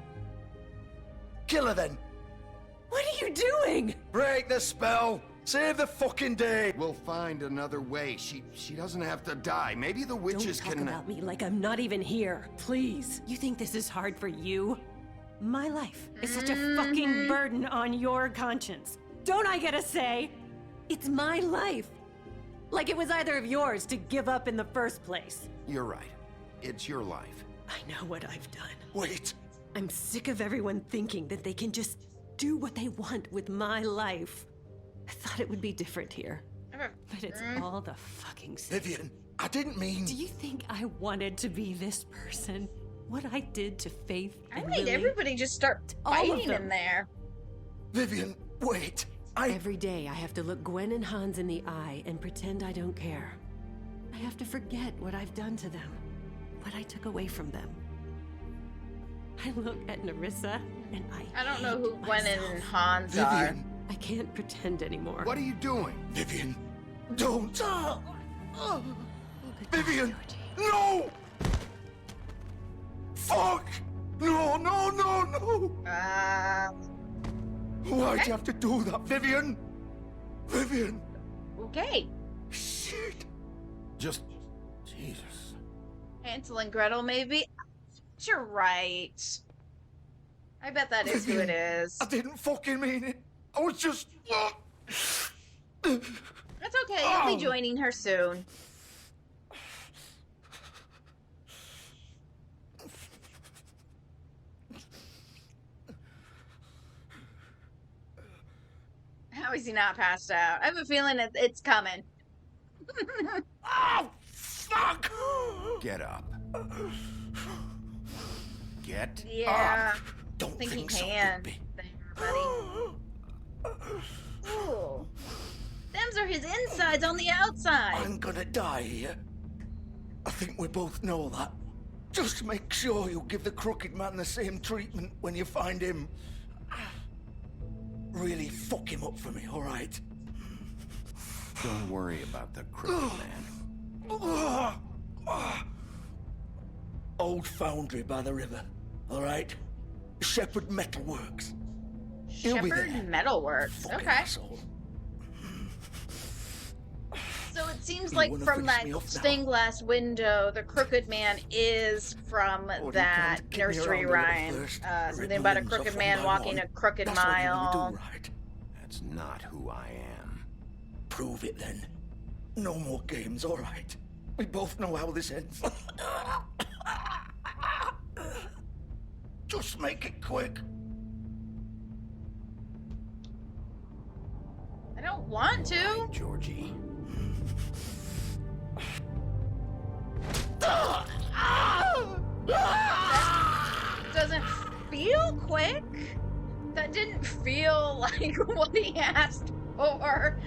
Kill her then. What are you doing? Break the spell. Save the fucking day. We'll find another way. She doesn't have to die. Maybe the witches Don't talk can... about me like I'm not even here. Please. You think this is hard for you? My life is such a fucking burden on your conscience. Don't I get a say? It's my life. Like it was either of yours to give up in the first place. You're right. It's your life. I know what I've done. Wait. I'm sick of everyone thinking that they can just do what they want with my life. I thought it would be different here. But it's all the fucking same. Vivian, I didn't mean... Do you think I wanted to be this person? What I did to Faith I and made Lily? everybody just start All of fighting them. in there. Vivian, wait. Every day I have to look Gwen and Hans in the eye and pretend I don't care. I have to forget what I've done to them, what I took away from them. I look at Nerissa and I don't know who hate Gwen and myself. Hans are. Vivian. I can't pretend anymore. What are you doing? Vivian, don't. Vivian, no! Fuck! No, no, no, no! Why'd you have to do that, Vivian? Vivian! Okay. Shit! Just... Jesus. Hansel and Gretel, maybe? You're right. I bet that is who it is. I didn't fucking mean it. I was just... That's okay. You'll be joining her soon. How is he not passed out? I have a feeling it's coming. Oh, fuck! Get up. Get Yeah. up. Don't think he think so, can. Bigby. There, buddy. Ooh. Them's are his insides on the outside. I'm gonna die here. I think we both know that. Just make sure you give the Crooked Man the same treatment when you find him. Really fuck him up for me, alright? Don't worry about the Crooked Man. Old foundry by the river, alright? Shepherd Metalworks. He'll be Shepherd there. Metalworks. Fucking Okay. asshole. So it seems You like wanna from finish that me off now? stained glass window, the Crooked Man is from Or do you that plan to kick me nursery around a little rhyme. first? Something Rip about a the limbs crooked off man one by walking one? a crooked That's what you mile. wanna do, right? That's not who I am. Prove it then. No more games, alright? We both know how this ends. Just make it quick. I don't want to. Georgie. That doesn't feel quick. That didn't feel like what he asked for.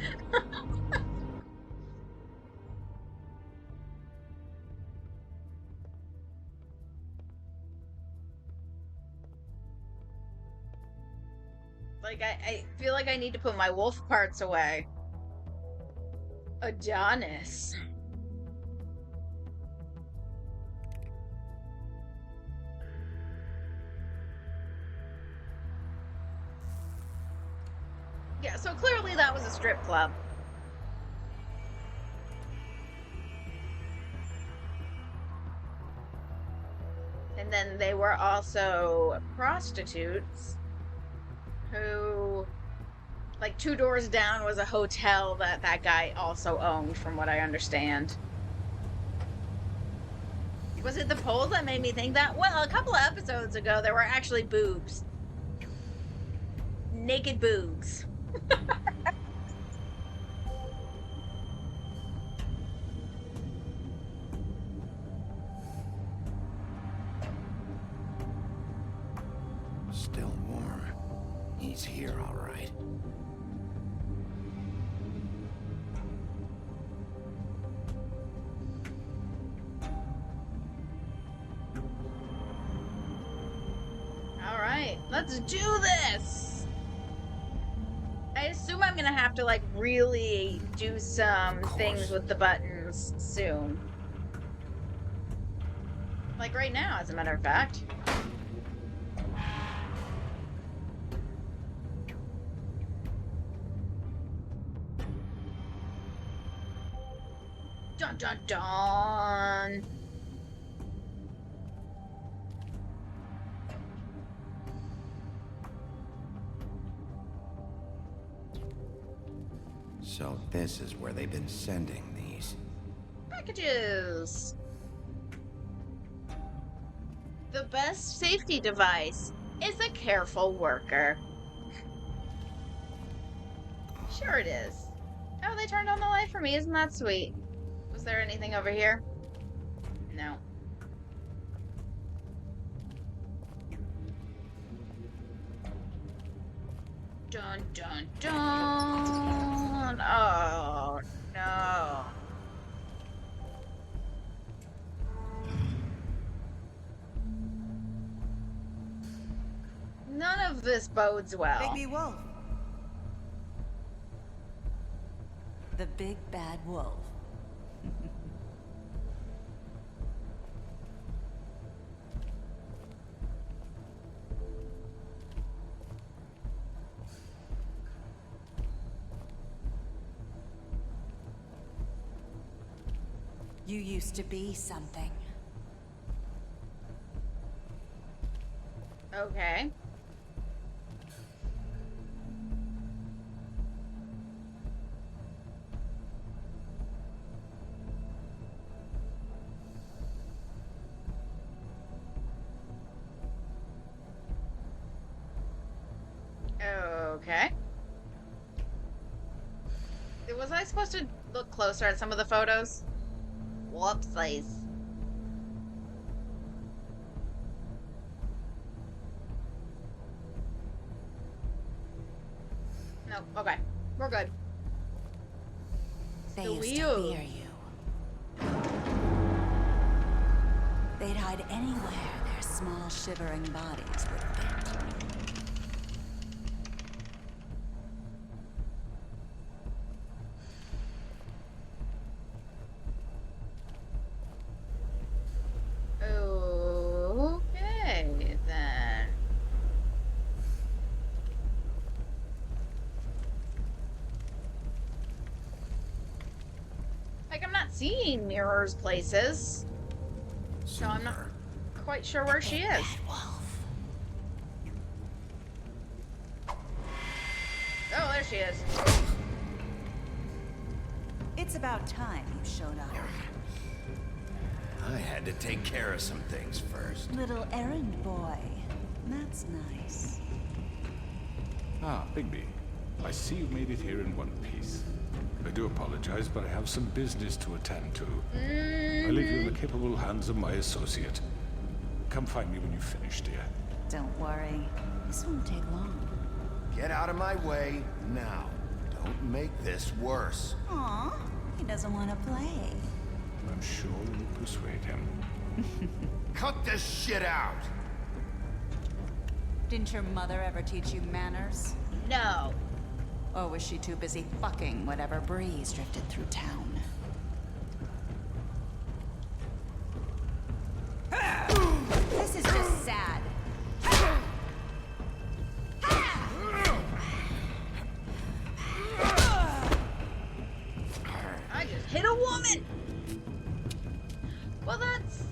Like, I feel like I need to put my wolf parts away. Adonis. Yeah, so clearly that was a strip club. And then they were also prostitutes who Like 2 doors down was a hotel that guy also owned, from what I understand. Was it the polls that made me think that? Well, a couple of episodes ago, there were actually boobs. Naked boobs. Still warm. He's here, all right. All right, let's do this. I assume I'm gonna have to like really do some things with the buttons soon. Like right now, as a matter of fact. Dun dun dun. So this is where they've been sending these. Packages. The best safety device is a careful worker. Sure it is. Oh, they turned on the light for me. Isn't that sweet? Was there anything over here? No. Dun dun dun. Oh no. None of this bodes well. Bigby Wolf. The big bad wolf. You used to be something. Okay. Okay. Was I supposed to look closer at some of the photos? Whoopsies. No, okay. We're good. They The used wheel. to fear you. They'd hide anywhere their small shivering bodies would fit. Okay, then. Like, I'm not seeing Mirror's places. So I'm not quite sure where she is. Oh, there she is. It's about time you showed up. I had to take care of some things first. Little errand boy. That's nice. Ah, Bigby. I see you made it here in one piece. I do apologize, but I have some business to attend to. I leave you in the capable hands of my associate. Come find me when you've finished, dear. Don't worry. This won't take long. Get out of my way now. Don't make this worse. Aw, he doesn't want to play. I'm sure you'll persuade him. Cut this shit out! Didn't your mother ever teach you manners? No. Or was she too busy fucking whatever breeze drifted through town? This is just sad. I just hit a woman! Well, that's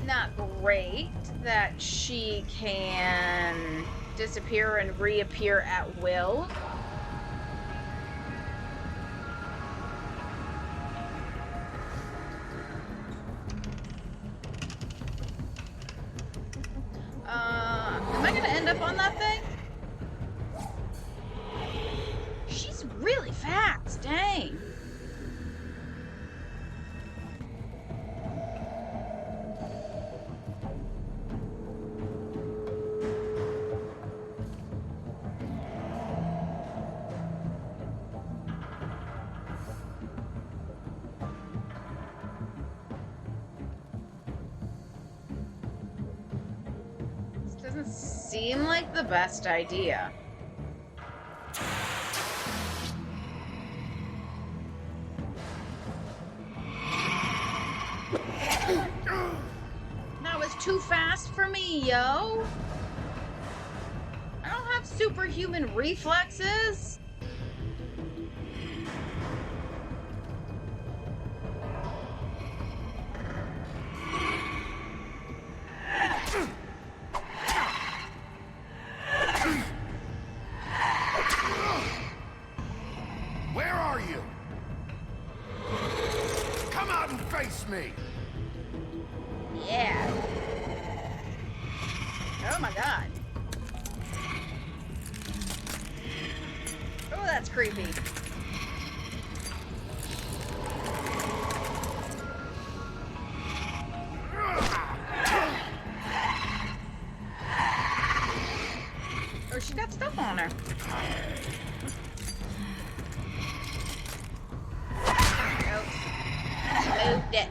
not great that she can disappear and reappear at will. gonna end up on that thing? She's really fast, dang. Doesn't seem like the best idea. That was too fast for me, yo. I don't have superhuman reflexes. Where are you? Come out and face me! Yeah. Oh my god. Oh, that's creepy. Oh, she got stuff on her. Nope. She moved it.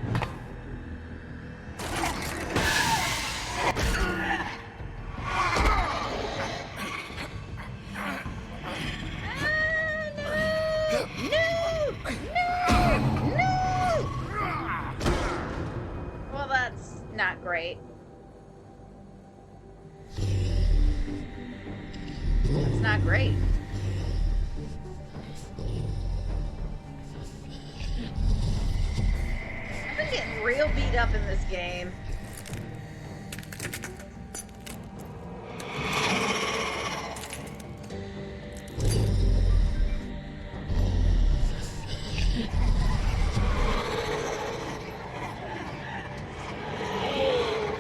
Well, that's not great. That's not great. I've been getting real beat up in this game.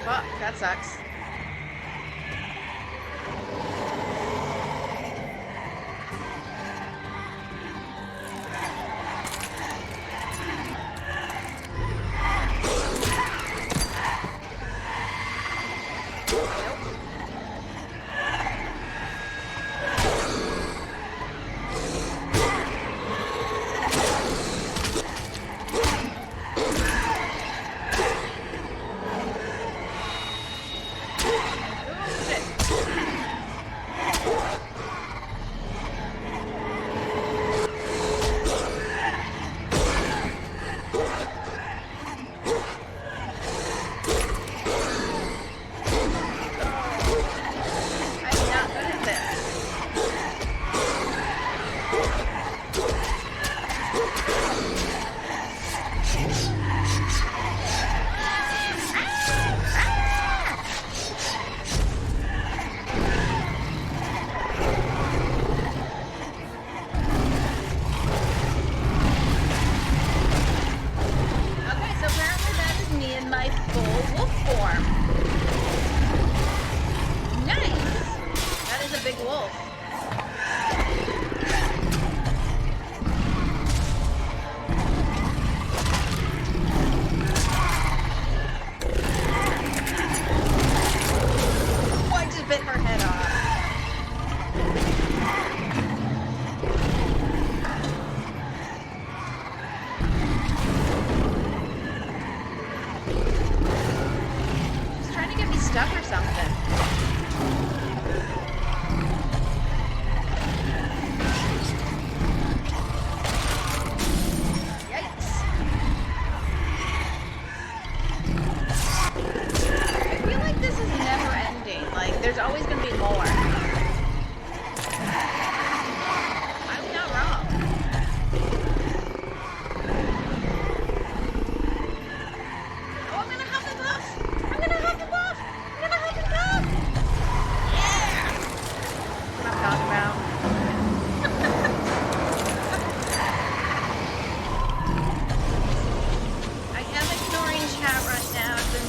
Fuck, that sucks.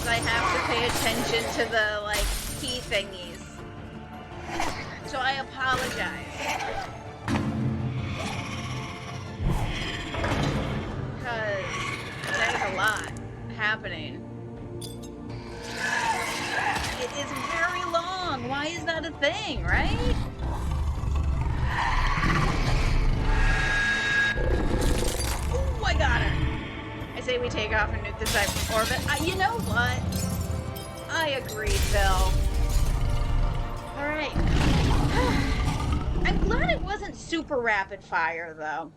I have to pay attention to the, like, key thingies. So I apologize. Because there's a lot happening. It is very long. Why is that a thing, right? Oh, I got her. I say we take off and nuke the site from orbit. You know what? I agree, Phil. Alright. I'm glad it wasn't super rapid fire, though.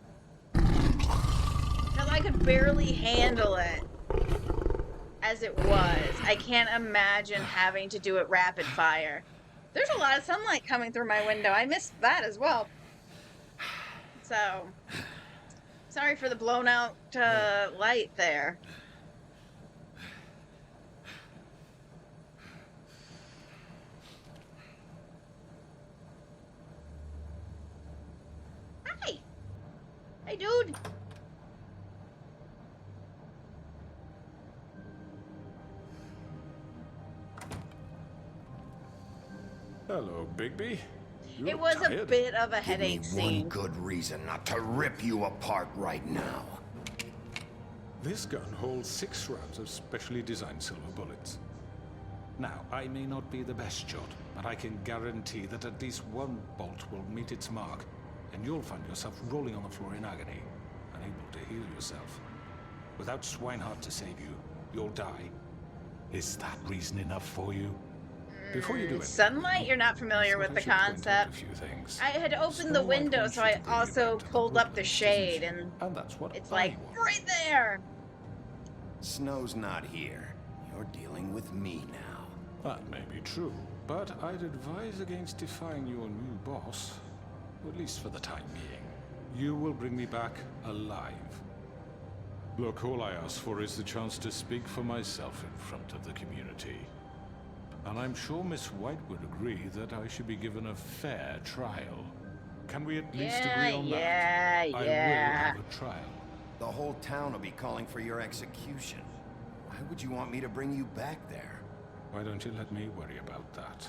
Because I could barely handle it as it was. I can't imagine having to do it rapid fire. There's a lot of sunlight coming through my window. I missed that as well. So, sorry for the blown out light there. Hi! Hey, dude! Hello, Bigby. You It look was a tired. bit of a Give me headache one scene. good reason not to rip you apart right now. This gun holds 6 rounds of specially designed silver bullets. Now, I may not be the best shot, but I can guarantee that at least one bolt will meet its mark, and you'll find yourself rolling on the floor in agony, unable to heal yourself. Without Swinehart to save you, you'll die. Is that reason enough for you? Before you do it, Sunlight? You're not familiar with the concept. I had opened the window, so I also pulled up the shade, and that's what it's like right there. Snow's not here. You're dealing with me now. That may be true, but I'd advise against defying your new boss, at least for the time being. You will bring me back alive. Look, all I ask for is the chance to speak for myself in front of the community. And I'm sure Miss White would agree that I should be given a fair trial. Can we at least agree on that? I will have a trial. The whole town will be calling for your execution. Why would you want me to bring you back there? Why don't you let me worry about that?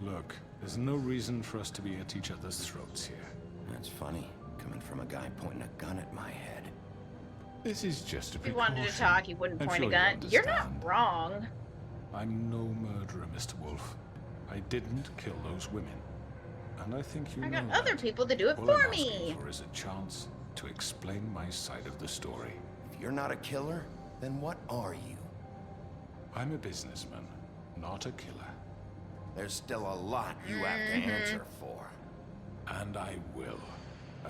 Look, there's no reason for us to be at each other's throats here. That's funny, coming from a guy pointing a gun at my head. This is just a If he precaution. wanted to talk, he wouldn't I'm point sure a you gun. You're not understand. wrong. I'm no murderer, Mr. Wolf. I didn't kill those women. And I think you I know got that. other people to do it All for I'm me. asking for is a chance to explain my side of the story. If you're not a killer, then what are you? I'm a businessman, not a killer. There's still a lot you have to answer for. And I will,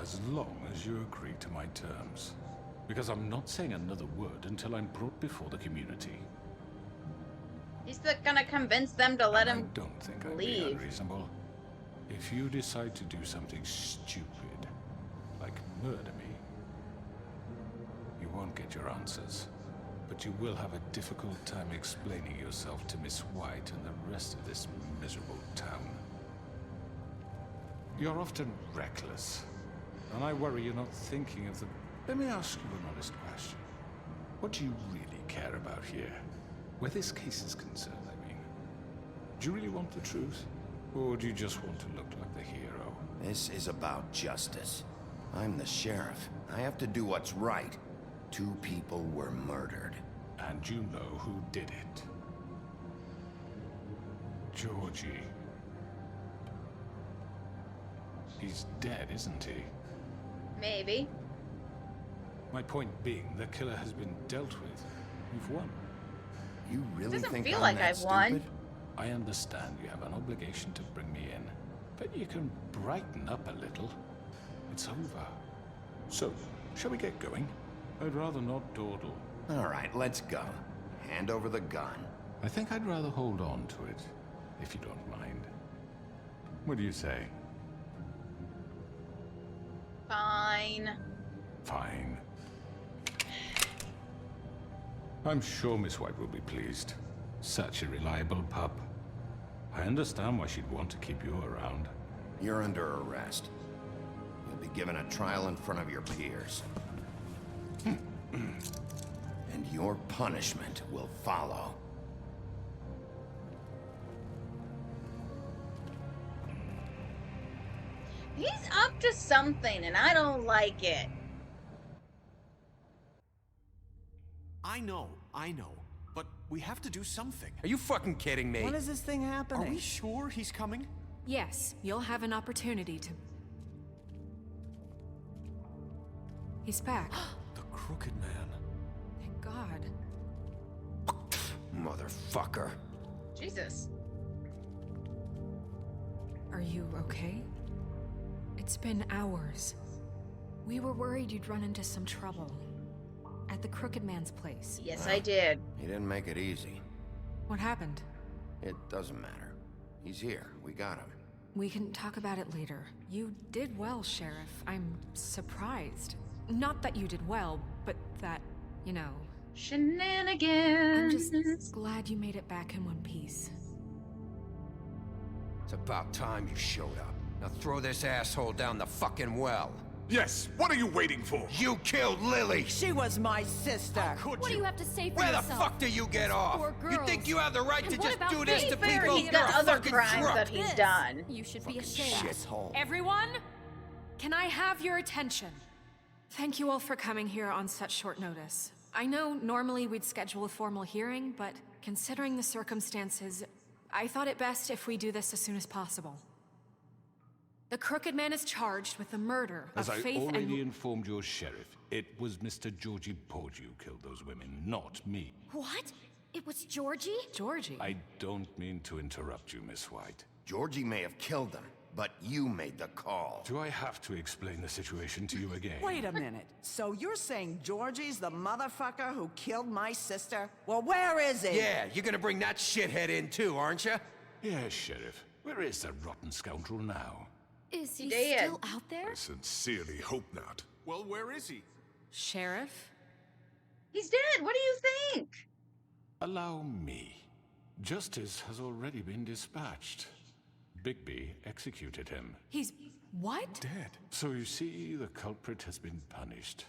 as long as you agree to my terms. Because I'm not saying another word until I'm brought before the community. He's gonna convince them to let him I don't think I'd be leave. unreasonable. If you decide to do something stupid, like murder me, you won't get your answers. But you will have a difficult time explaining yourself to Miss White and the rest of this miserable town. You're often reckless, and I worry you're not thinking of the... Let me ask you an honest question. What do you really care about here? Where this case is concerned, I mean. Do you really want the truth? Or do you just want to look like the hero? This is about justice. I'm the sheriff. I have to do what's right. 2 people were murdered. And you know who did it. Georgie. He's dead, isn't he? Maybe. My point being, the killer has been dealt with. You've won. You really Doesn't think feel I'm like that I've won. stupid? I understand you have an obligation to bring me in, but you can brighten up a little. It's over. So, shall we get going? I'd rather not dawdle. All right, let's go. Hand over the gun. I think I'd rather hold on to it, if you don't mind. What do you say? Fine. Fine. I'm sure Miss White will be pleased. Such a reliable pup. I understand why she'd want to keep you around. You're under arrest. You'll be given a trial in front of your peers. And your punishment will follow. up to something, and I don't like it. I know. But we have to do something. Are you fucking kidding me? When is this thing happening? Are we sure he's coming? Yes, you'll have an opportunity to... He's back. The Crooked Man. Thank God. Motherfucker. Jesus. Are you okay? It's been hours. We were worried you'd run into some trouble. At the Crooked Man's place. Yes, I did. He didn't make it easy. What happened? It doesn't matter. He's here. We got him. We can talk about it later. You did well, Sheriff. I'm surprised. Not that you did well, but that, you know... Shenanigans. I'm just glad you made it back in one piece. It's about time you showed up. Now throw this asshole down the fucking well. Yes, what are you waiting for? You killed Lily! She was my sister. What do you have to say for Where yourself? the fuck do you get off? Poor You girls. think you have the right And to what just about do this me? to Fair, people? he's got You're a other fucking crimes drunk. that he's done. You should be Fucking ashamed. shithole. Everyone, can I have your attention? Thank you all for coming here on such short notice. I know normally we'd schedule a formal hearing, but considering the circumstances, I thought it best if we do this as soon as possible. The Crooked Man is charged with the murder As of I Faith already and... informed your sheriff, it was Mr. Georgie Porgy who killed those women, not me. What? It was Georgie? Georgie? I don't mean to interrupt you, Miss White. Georgie may have killed them, but you made the call. Do I have to explain the situation to you again? Wait a minute. So you're saying Georgie's the motherfucker who killed my sister? Well, where is he? Yeah, you're gonna bring that shithead in too, aren't you? Yes, Sheriff. Where is the rotten scoundrel now? Is he dead. still out there? I sincerely hope not. Well, where is he? Sheriff? He's dead. What do you think? Allow me. Justice has already been dispatched. Bigby executed him. He's... what? Dead. So you see, the culprit has been punished.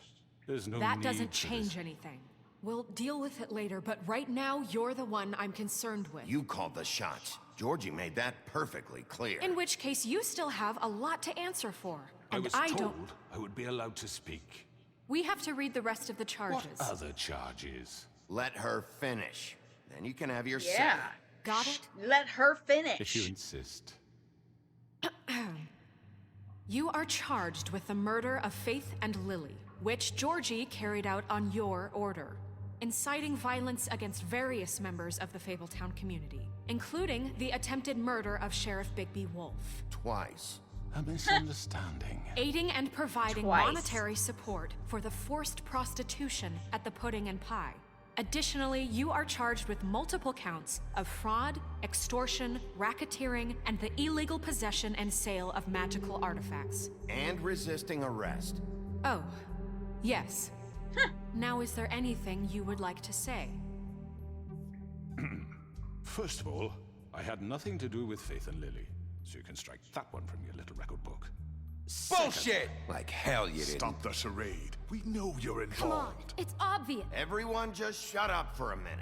There's no That need doesn't for change this. anything. We'll deal with it later, but right now, you're the one I'm concerned with. You called the shots. Georgie made that perfectly clear. In which case, you still have a lot to answer for. I And was I told don't... I would be allowed to speak. We have to read the rest of the charges. What other charges? Let her finish. Then you can have your Yeah. say. Got it? Let her finish. If you insist. You are charged with the murder of Faith and Lily, which Georgie carried out on your order, inciting violence against various members of the Fabletown community, including the attempted murder of Sheriff Bigby Wolf. Twice. A misunderstanding. Aiding and providing Twice. monetary support for the forced prostitution at the Pudding and Pie. Additionally, you are charged with multiple counts of fraud, extortion, racketeering, and the illegal possession and sale of magical artifacts. And resisting arrest. Oh, yes. Now, is there anything you would like to say? First of all, I had nothing to do with Faith and Lily, so you can strike that one from your little record book. Bullshit! Like hell you didn't. Stop the charade. We know you're Come on, involved. it's obvious. Everyone just shut up for a minute.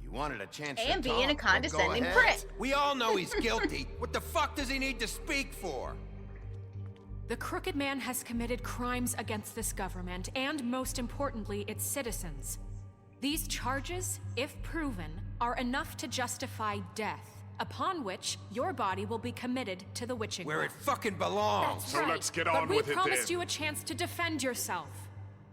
You wanted a chance And to being a talk. Well, condescending go ahead. prick. We all know he's guilty. What the fuck does he need to speak for? The Crooked Man has committed crimes against this government and, most importantly, its citizens. These charges, if proven, are enough to justify death, upon which your body will be committed to the witching Where well. it fucking belongs. That's So right. let's get But on we with it promised then. you a chance to defend yourself,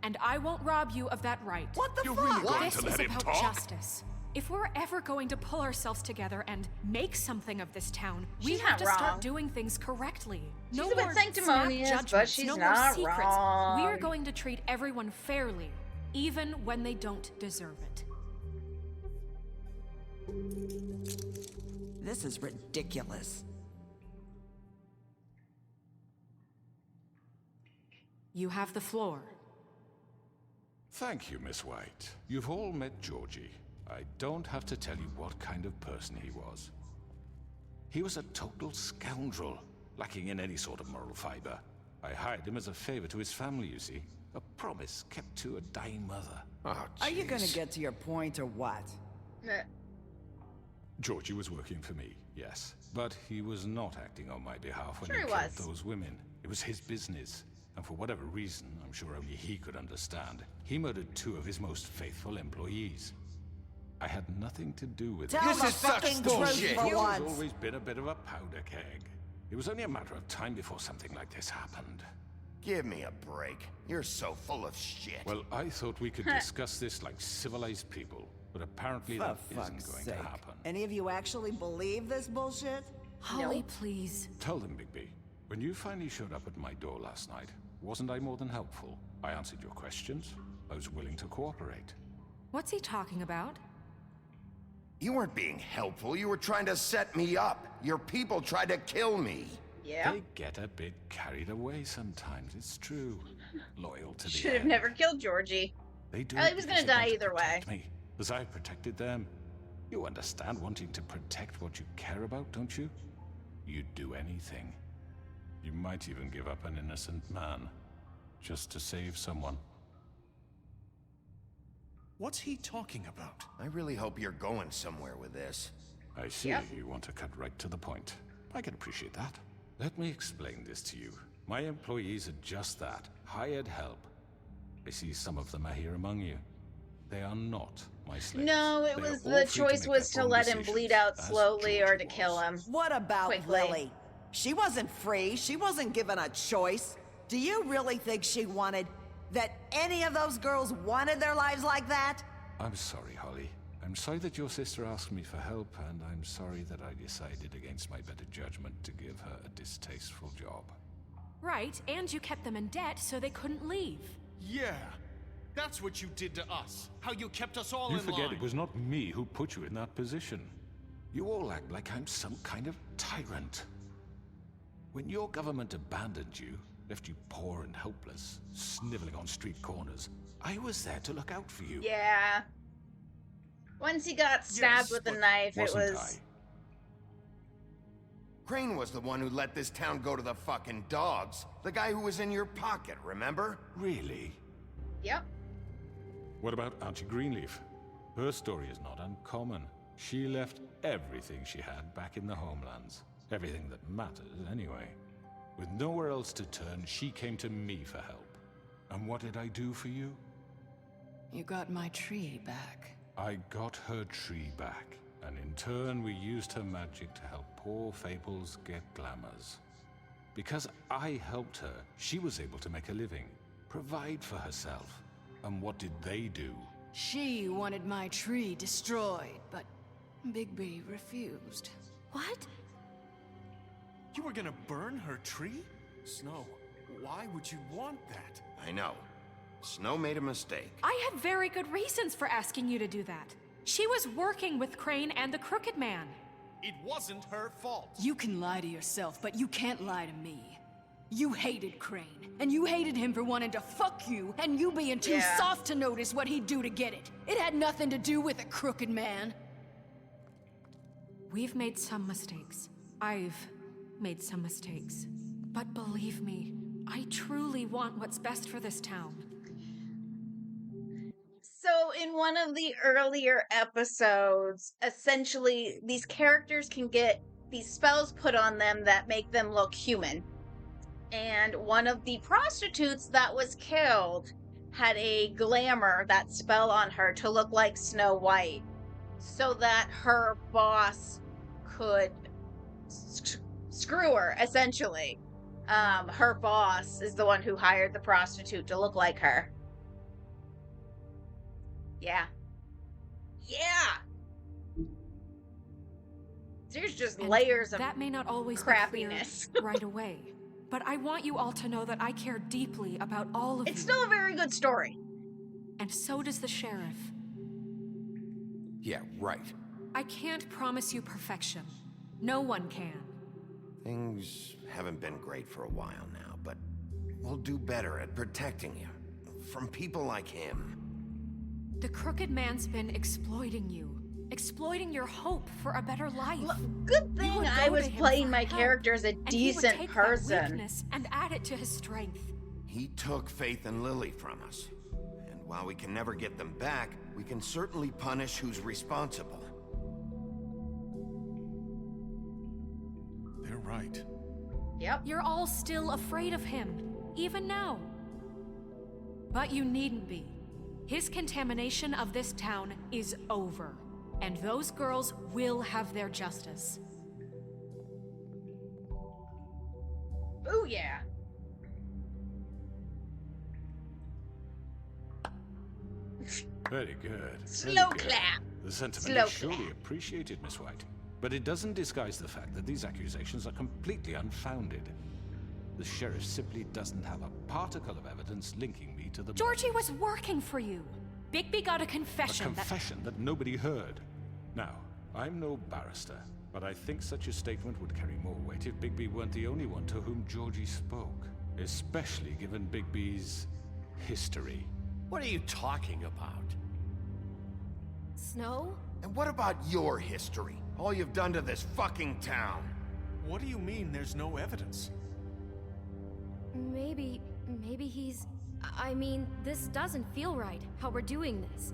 and I won't rob you of that right. What the You're fuck? really going This to is let him about talk? justice. If we're ever going to pull ourselves together and make something of this town, we She's have not to wrong. start doing things correctly. No She's a bit more sanctimonious, snap but judgments, she's no not more secrets. wrong. We are going to treat everyone fairly, even when they don't deserve it. This is ridiculous. You have the floor. Thank you, Miss White. You've all met Georgie. I don't have to tell you what kind of person he was. He was a total scoundrel, lacking in any sort of moral fiber. I hired him as a favor to his family, you see. A promise kept to a dying mother. Oh, Are you gonna jeez. get to your point or what? Georgie was working for me, yes. But he was not acting on my behalf when Sure he he killed was. those women. It was his business. And for whatever reason, I'm sure only he could understand, he murdered 2 of his most faithful employees. I had nothing to do with it. Tell the fucking truth for You've once. always been a bit of a powder keg. It was only a matter of time before something like this happened. Give me a break. You're so full of shit. Well, I thought we could discuss this like civilized people, but apparently that For isn't fuck's going sake. to happen. Any of you actually believe this bullshit? Holly, please. Tell them, Bigby. When you finally showed up at my door last night, wasn't I more than helpful? I answered your questions. I was willing to cooperate. What's he talking about? You weren't being helpful. You were trying to set me up. Your people tried to kill me. Yeah. They get a bit carried away sometimes, it's true. Loyal to the Should have end. never killed Georgie. They do Oh, he was because gonna they die want to either way. protect me, as I protected them. You understand wanting to protect what you care about, don't you? You'd do anything. You might even give up an innocent man, just to save someone. What's he talking about? I really hope you're going somewhere with this. I see Yep. you want to cut right to the point. I can appreciate that. Let me explain this to you. My employees are just that, hired help. I see some of them are here among you. They are not my slaves. No, it They are was all the free to choice make was their to own let him decisions, bleed out as slowly or Georgie to kill him. What about quickly. Lily? She wasn't free. She wasn't given a choice. Do you really think she wanted that any of those girls wanted their lives like that? I'm sorry, Holly. I'm sorry that your sister asked me for help, and I'm sorry that I decided against my better judgment to give her a distasteful job. Right, and you kept them in debt so they couldn't leave. Yeah. That's what you did to us. How you kept us all You in forget line. it was not me who put you in that position. You all act like I'm some kind of tyrant. When your government abandoned you, left you poor and helpless, sniveling on street corners, I was there to look out for you. Yeah. Once he got stabbed with a knife, it Wasn't was. Crane was the one who let this town go to the fucking dogs. The guy who was in your pocket, remember? Really? Yep. What about Auntie Greenleaf? Her story is not uncommon. She left everything she had back in the homelands. Everything that matters, anyway. With nowhere else to turn, she came to me for help. And what did I do for you? You got my tree back. I got her tree back, and in turn we used her magic to help poor Fables get glamours. Because I helped her, she was able to make a living, provide for herself. And what did they do? She wanted my tree destroyed, but Bigby refused. What? You were gonna burn her tree? Snow, why would you want that? I know. Snow made a mistake. I had very good reasons for asking you to do that. She was working with Crane and the Crooked Man. It wasn't her fault. You can lie to yourself, but you can't lie to me. You hated Crane, and you hated him for wanting to fuck you, and you being too Yeah. soft to notice what he'd do to get it. It had nothing to do with a crooked man. We've made some mistakes. I've made some mistakes. But believe me, I truly want what's best for this town. So, in one of the earlier episodes, essentially, these characters can get these spells put on them that make them look human. And one of the prostitutes that was killed had a glamour, that spell on her, to look like Snow White, so that her boss could screw her, essentially. Her boss is the one who hired the prostitute to look like her. Yeah. Yeah! There's just And layers of that may not always crappiness. be clear right away. But I want you all to know that I care deeply about all of you. It's still a very good story. And so does the sheriff. Yeah, right. I can't promise you perfection. No one can. Things haven't been great for a while now, but we'll do better at protecting you. From people like him. The Crooked Man's been exploiting you. Exploiting your hope for a better life. Good You thing would I go was to him playing for my help, character as a and he would decent take that person. weakness and add it to his strength. He took Faith and Lily from us. And while we can never get them back, we can certainly punish who's responsible. They're right. Yep. You're all still afraid of him, even now. But you needn't be. His contamination of this town is over, and those girls will have their justice. Ooh, yeah. Very good. Slow clap. The sentiment Slow is surely clap. appreciated, Miss White. But it doesn't disguise the fact that these accusations are completely unfounded. The sheriff simply doesn't have a particle of evidence linking me to the... Georgie was working for you. Bigby got a confession. A confession that nobody heard. Now, I'm no barrister, but I think such a statement would carry more weight if Bigby weren't the only one to whom Georgie spoke. Especially given Bigby's history. What are you talking about? Snow? And what about your history? All you've done to this fucking town. What do you mean there's no evidence? Maybe he's... I mean, this doesn't feel right, how we're doing this.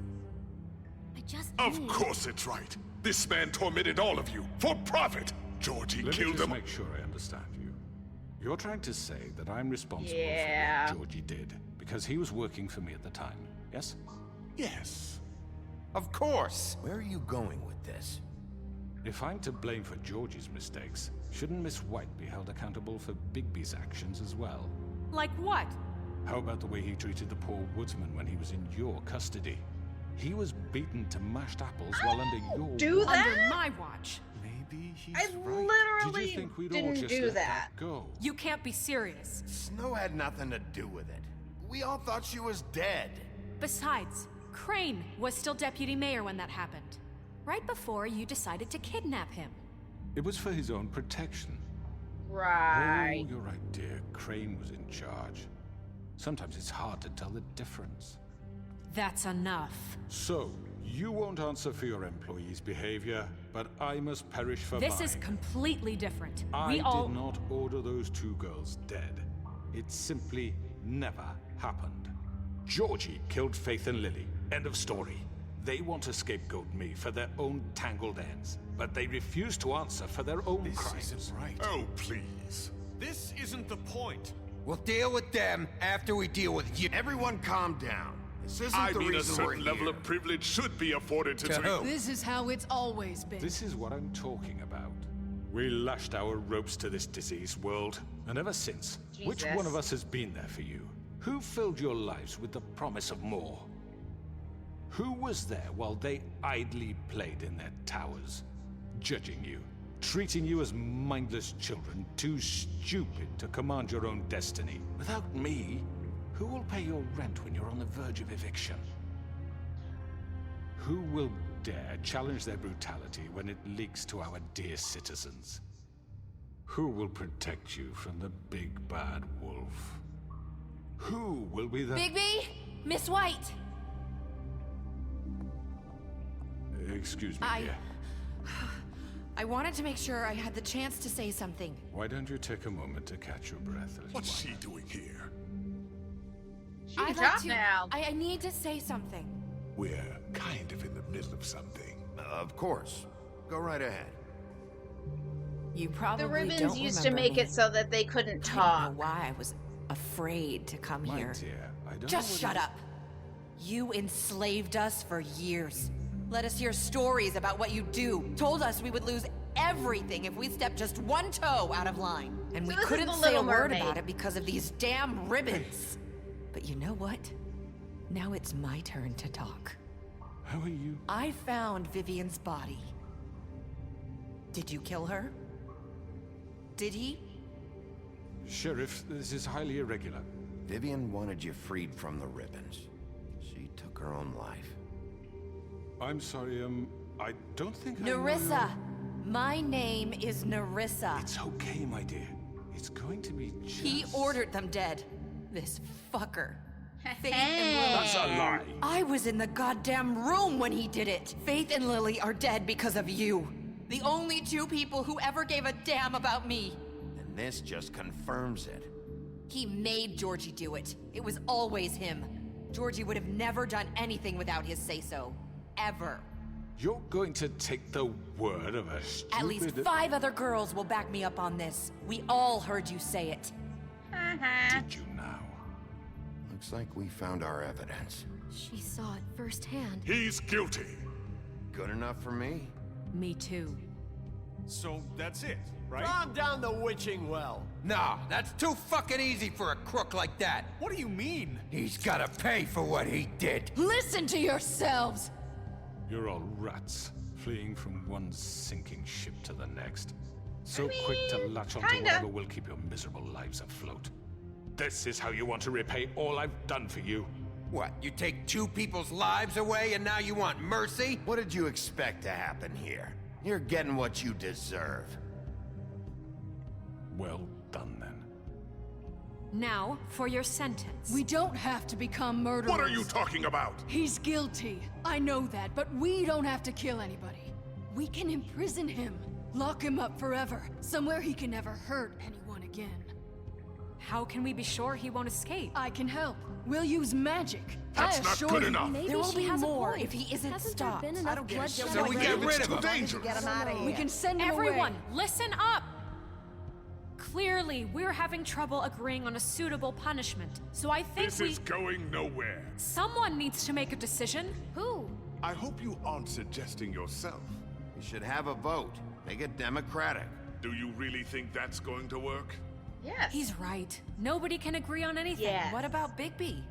I just Of course it's right. This man tormented all of you, for profit! Georgie Let killed me just him. make sure I understand you. You're trying to say that I'm responsible Yeah. for what Georgie did, because he was working for me at the time, yes? Yes. Of course! Where are you going with this? If I'm to blame for Georgie's mistakes, shouldn't Miss White be held accountable for Bigby's actions as well? Like what? How about the way he treated the poor woodsman when he was in your custody? He was beaten to mashed apples while under your do watch. that? Under my watch. Maybe he's I right. literally Did you think we'd all didn't just do let that. go? You can't be serious. Snow had nothing to do with it. We all thought she was dead. Besides, Crane was still deputy mayor when that happened. Right before you decided to kidnap him. It was for his own protection. Right. Oh, you're right, dear. Crane was in charge. Sometimes it's hard to tell the difference. That's enough. So, you won't answer for your employees' behavior, but I must perish for This mine. is completely different. I We all... did not order those two girls dead. It simply never happened. Georgie killed Faith and Lily. End of story. They want to scapegoat me for their own tangled ends, but they refuse to answer for their own crimes. This isn't right. Oh, please. This isn't the point. We'll deal with them after we deal with you. Everyone calm down. This isn't I the mean, a reason we're certain level here. of privilege should be afforded to... who? This is how it's always been. This is what I'm talking about. We lashed our ropes to this diseased world, and ever since, which Jesus. one of us has been there for you? Who filled your lives with the promise of more? Who was there while they idly played in their towers, judging you, treating you as mindless children, too stupid to command your own destiny? Without me, who will pay your rent when you're on the verge of eviction? Who will dare challenge their brutality when it leaks to our dear citizens? Who will protect you from the big bad wolf? Who will be the... Bigby? Miss White! Excuse me, dear. I wanted to make sure I had the chance to say something. Why don't you take a moment to catch your breath, little What's one? she doing here? She can I'd talk like to... now. I need to say something. We're kind of in the middle of something. Of course. Go right ahead. You probably The ribbons don't used to remember make me. it so that they couldn't I don't talk. know why I was afraid to come My here. dear, I don't Just know shut up. You enslaved us for years. Let us hear stories about what you do. Told us we would lose everything if we stepped just one toe out of line. And we this is couldn't the say a Little word Mermaid. about it because of these damn ribbons. But you know what? Now it's my turn to talk. How are you? I found Vivian's body. Did you kill her? Did he? Sheriff, this is highly irregular. Vivian wanted you freed from the ribbons. She took her own life. I'm sorry, I don't think I know Nerissa! My name is Nerissa. It's okay, my dear. It's going to be just... He ordered them dead. This fucker. Faith and Lily. That's a lie. I was in the goddamn room when he did it. Faith and Lily are dead because of you. The only two people who ever gave a damn about me. And this just confirms it. He made Georgie do it. It was always him. Georgie would have never done anything without his say-so. Ever. You're going to take the word of a stupid... At least 5 other girls will back me up on this. We all heard you say it. Did you now? Looks like we found our evidence. She saw it firsthand. He's guilty. Good enough for me? Me too. So that's it, right? Calm down the witching well. Nah, that's too fucking easy for a crook like that. What do you mean? He's gotta pay for what he did. Listen to yourselves! You're all rats, fleeing from one sinking ship to the next. So quick to latch onto whatever will keep your miserable lives afloat. This is how you want to repay all I've done for you? What, you take 2 people's lives away and now you want mercy? What did you expect to happen here? You're getting what you deserve. Well done, then. Now, for your sentence. We don't have to become murderers. What are you talking about? He's guilty. I know that, but we don't have to kill anybody. We can imprison him. Lock him up forever. Somewhere he can never hurt anyone again. How can we be sure he won't escape? I can help. We'll use magic. That's I not assure good you. enough. There will be more if he isn't Hasn't stopped. there been enough bloodshed? So we get rid of him. Dangerous. Get him out of here. We can send him Everyone, away. listen up! Clearly, we're having trouble agreeing on a suitable punishment, so I think This is going nowhere. Someone needs to make a decision. Who? I hope you aren't suggesting yourself. We should have a vote. Make it democratic. Do you really think that's going to work? Yes. He's right. Nobody can agree on anything. Yes. What about Bigby?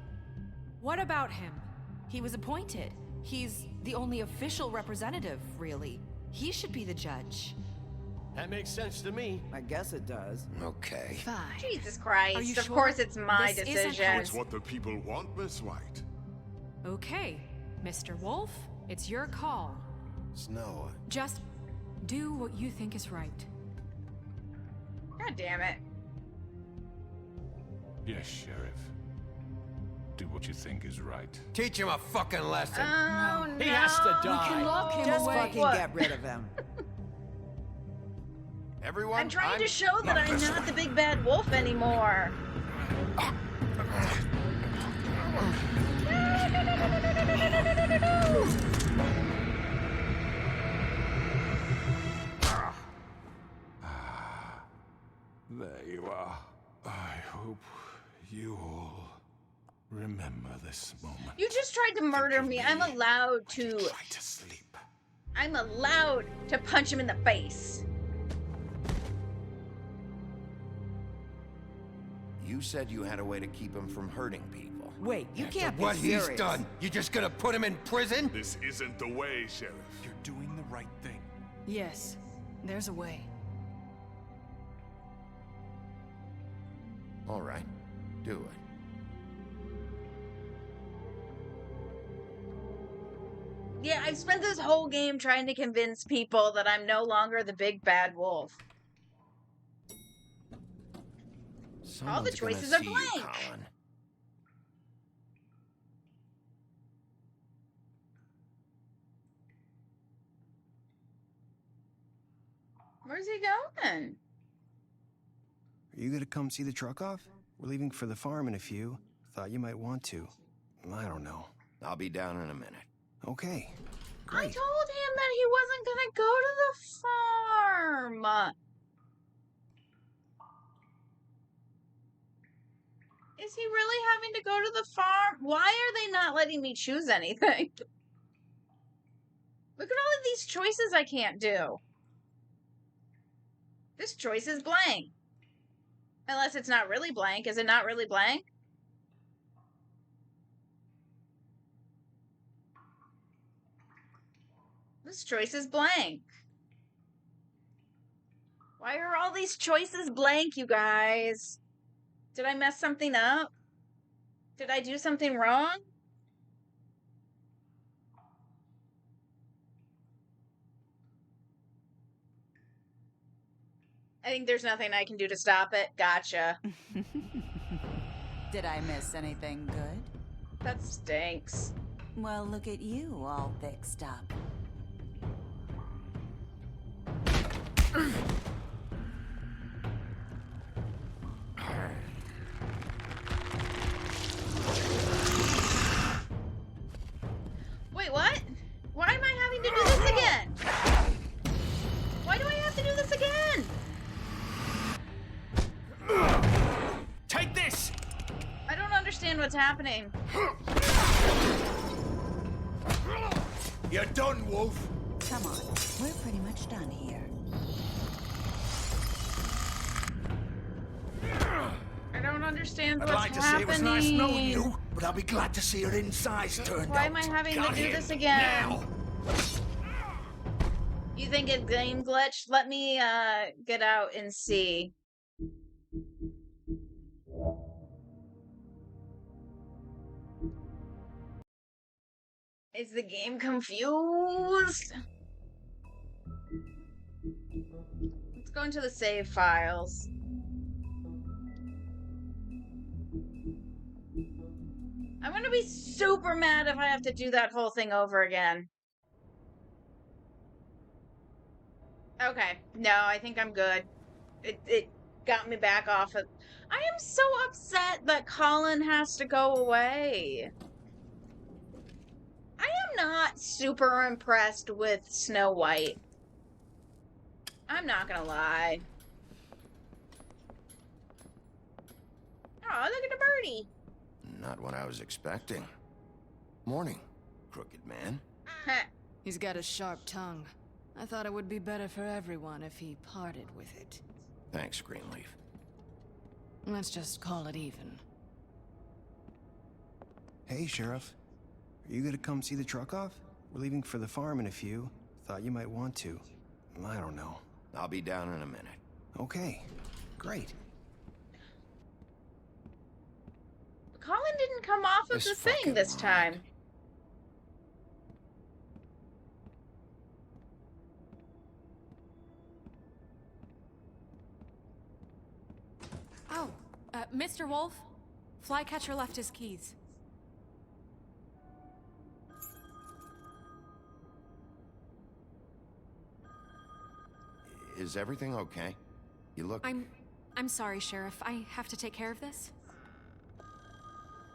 What about him? He was appointed. He's the only official representative, really. He should be the judge. That makes sense to me. I guess it does. Okay. Fine. Jesus Christ. Are you Of sure? course it's my This isn't decision. It's what the people want, Miss White. Okay, Mr. Wolf, it's your call. Snow. Just do what you think is right. God damn it. Yes, Sheriff. Do what you think is right. Teach him a fucking lesson. Oh, no. He has to We die. can lock him Just away. fucking get rid of him. Everyone, I'm trying to show that I'm not the big bad wolf anymore. There you are. I hope you all remember this moment. You just tried to murder me. I'm allowed to. Try to sleep. I'm allowed to punch him in the face. You said you had a way to keep him from hurting people. Wait, you can't be What serious. he's done, you just gonna put him in prison? This isn't the way, Sheriff. You're doing the right thing. Yes, there's a way. All right, do it. Yeah, I've spent this whole game trying to convince people that I'm no longer the big bad wolf. All the Someone's gonna choices are see you, blank. Colin. Where's he going? Are you gonna come see the truck off? We're leaving for the farm in a few. Thought you might want to. I don't know. I'll be down in a minute. Okay. I Great. told him that he wasn't gonna go to the farm. Is he really having to go to the farm? Why are they not letting me choose anything? Look at all of these choices I can't do. This choice is blank. Unless it's not really blank. Is it not really blank? This choice is blank. Why are all these choices blank, you guys? Did I mess something up? Did I do something wrong? I think there's nothing I can do to stop it. Gotcha. Did I miss anything good? That stinks. Well, look at you, all fixed up. Wait, what? Why am I having to do this what's happening. You're done, Wolf. Come on, we're pretty much done here. I don't understand I'd what's like to happening. say it was nice knowing you, but I'll be glad to see your insides turned Why out. am I having Got to do him. this again? Now. You think it's game glitched? Let me get out and see. Is the game confused? Let's go into the save files. I'm gonna be super mad if I have to do that whole thing over again. Okay, no, I think I'm good. It got me back off of... I am so upset that Colin has to go away. I am not super impressed with Snow White. I'm not gonna lie. Oh, look at the birdie. Not what I was expecting. Morning, crooked man. He's got a sharp tongue. I thought it would be better for everyone if he parted with it. Thanks, Greenleaf. Let's just call it even. Hey, Sheriff. Are you gonna come see the truck off? We're leaving for the farm in a few. Thought you might want to. I don't know. I'll be down in a minute. Okay, great. Colin didn't come off of the thing this time. Oh, Mr. Wolf, Flycatcher left his keys. Is everything okay? You look... I'm sorry, Sheriff. I have to take care of this.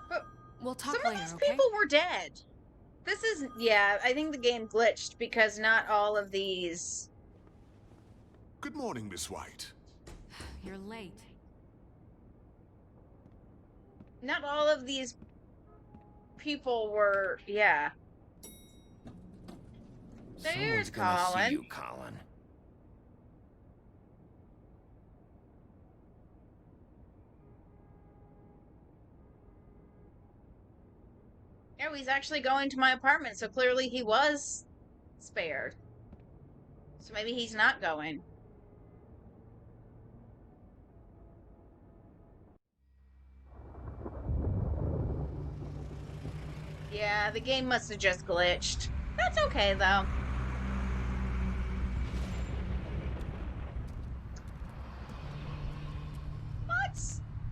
But we'll talk some later, of these okay? people were dead. This is... Yeah, I think the game glitched because not all of these... Good morning, Miss White. You're late. Not all of these people were... Yeah. There's Someone's gonna Colin. see you, Colin. Oh, he's actually going to my apartment, so clearly he was spared. So maybe he's not going. Yeah, the game must have just glitched. That's okay, though. What?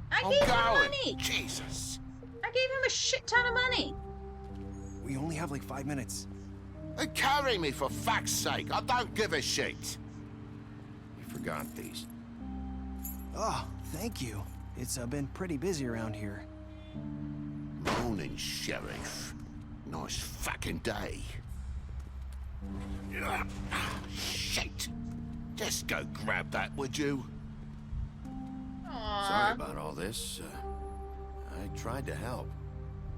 I gave him money! Jesus! I gave him a shit ton of money! We only have like 5 minutes. Carry me, for fuck's sake! I don't give a shit! You forgot these. Oh, thank you. It's been pretty busy around here. Morning, Sheriff. Nice fucking day. Shit! Just go grab that, would you? Sorry about all this. I tried to help.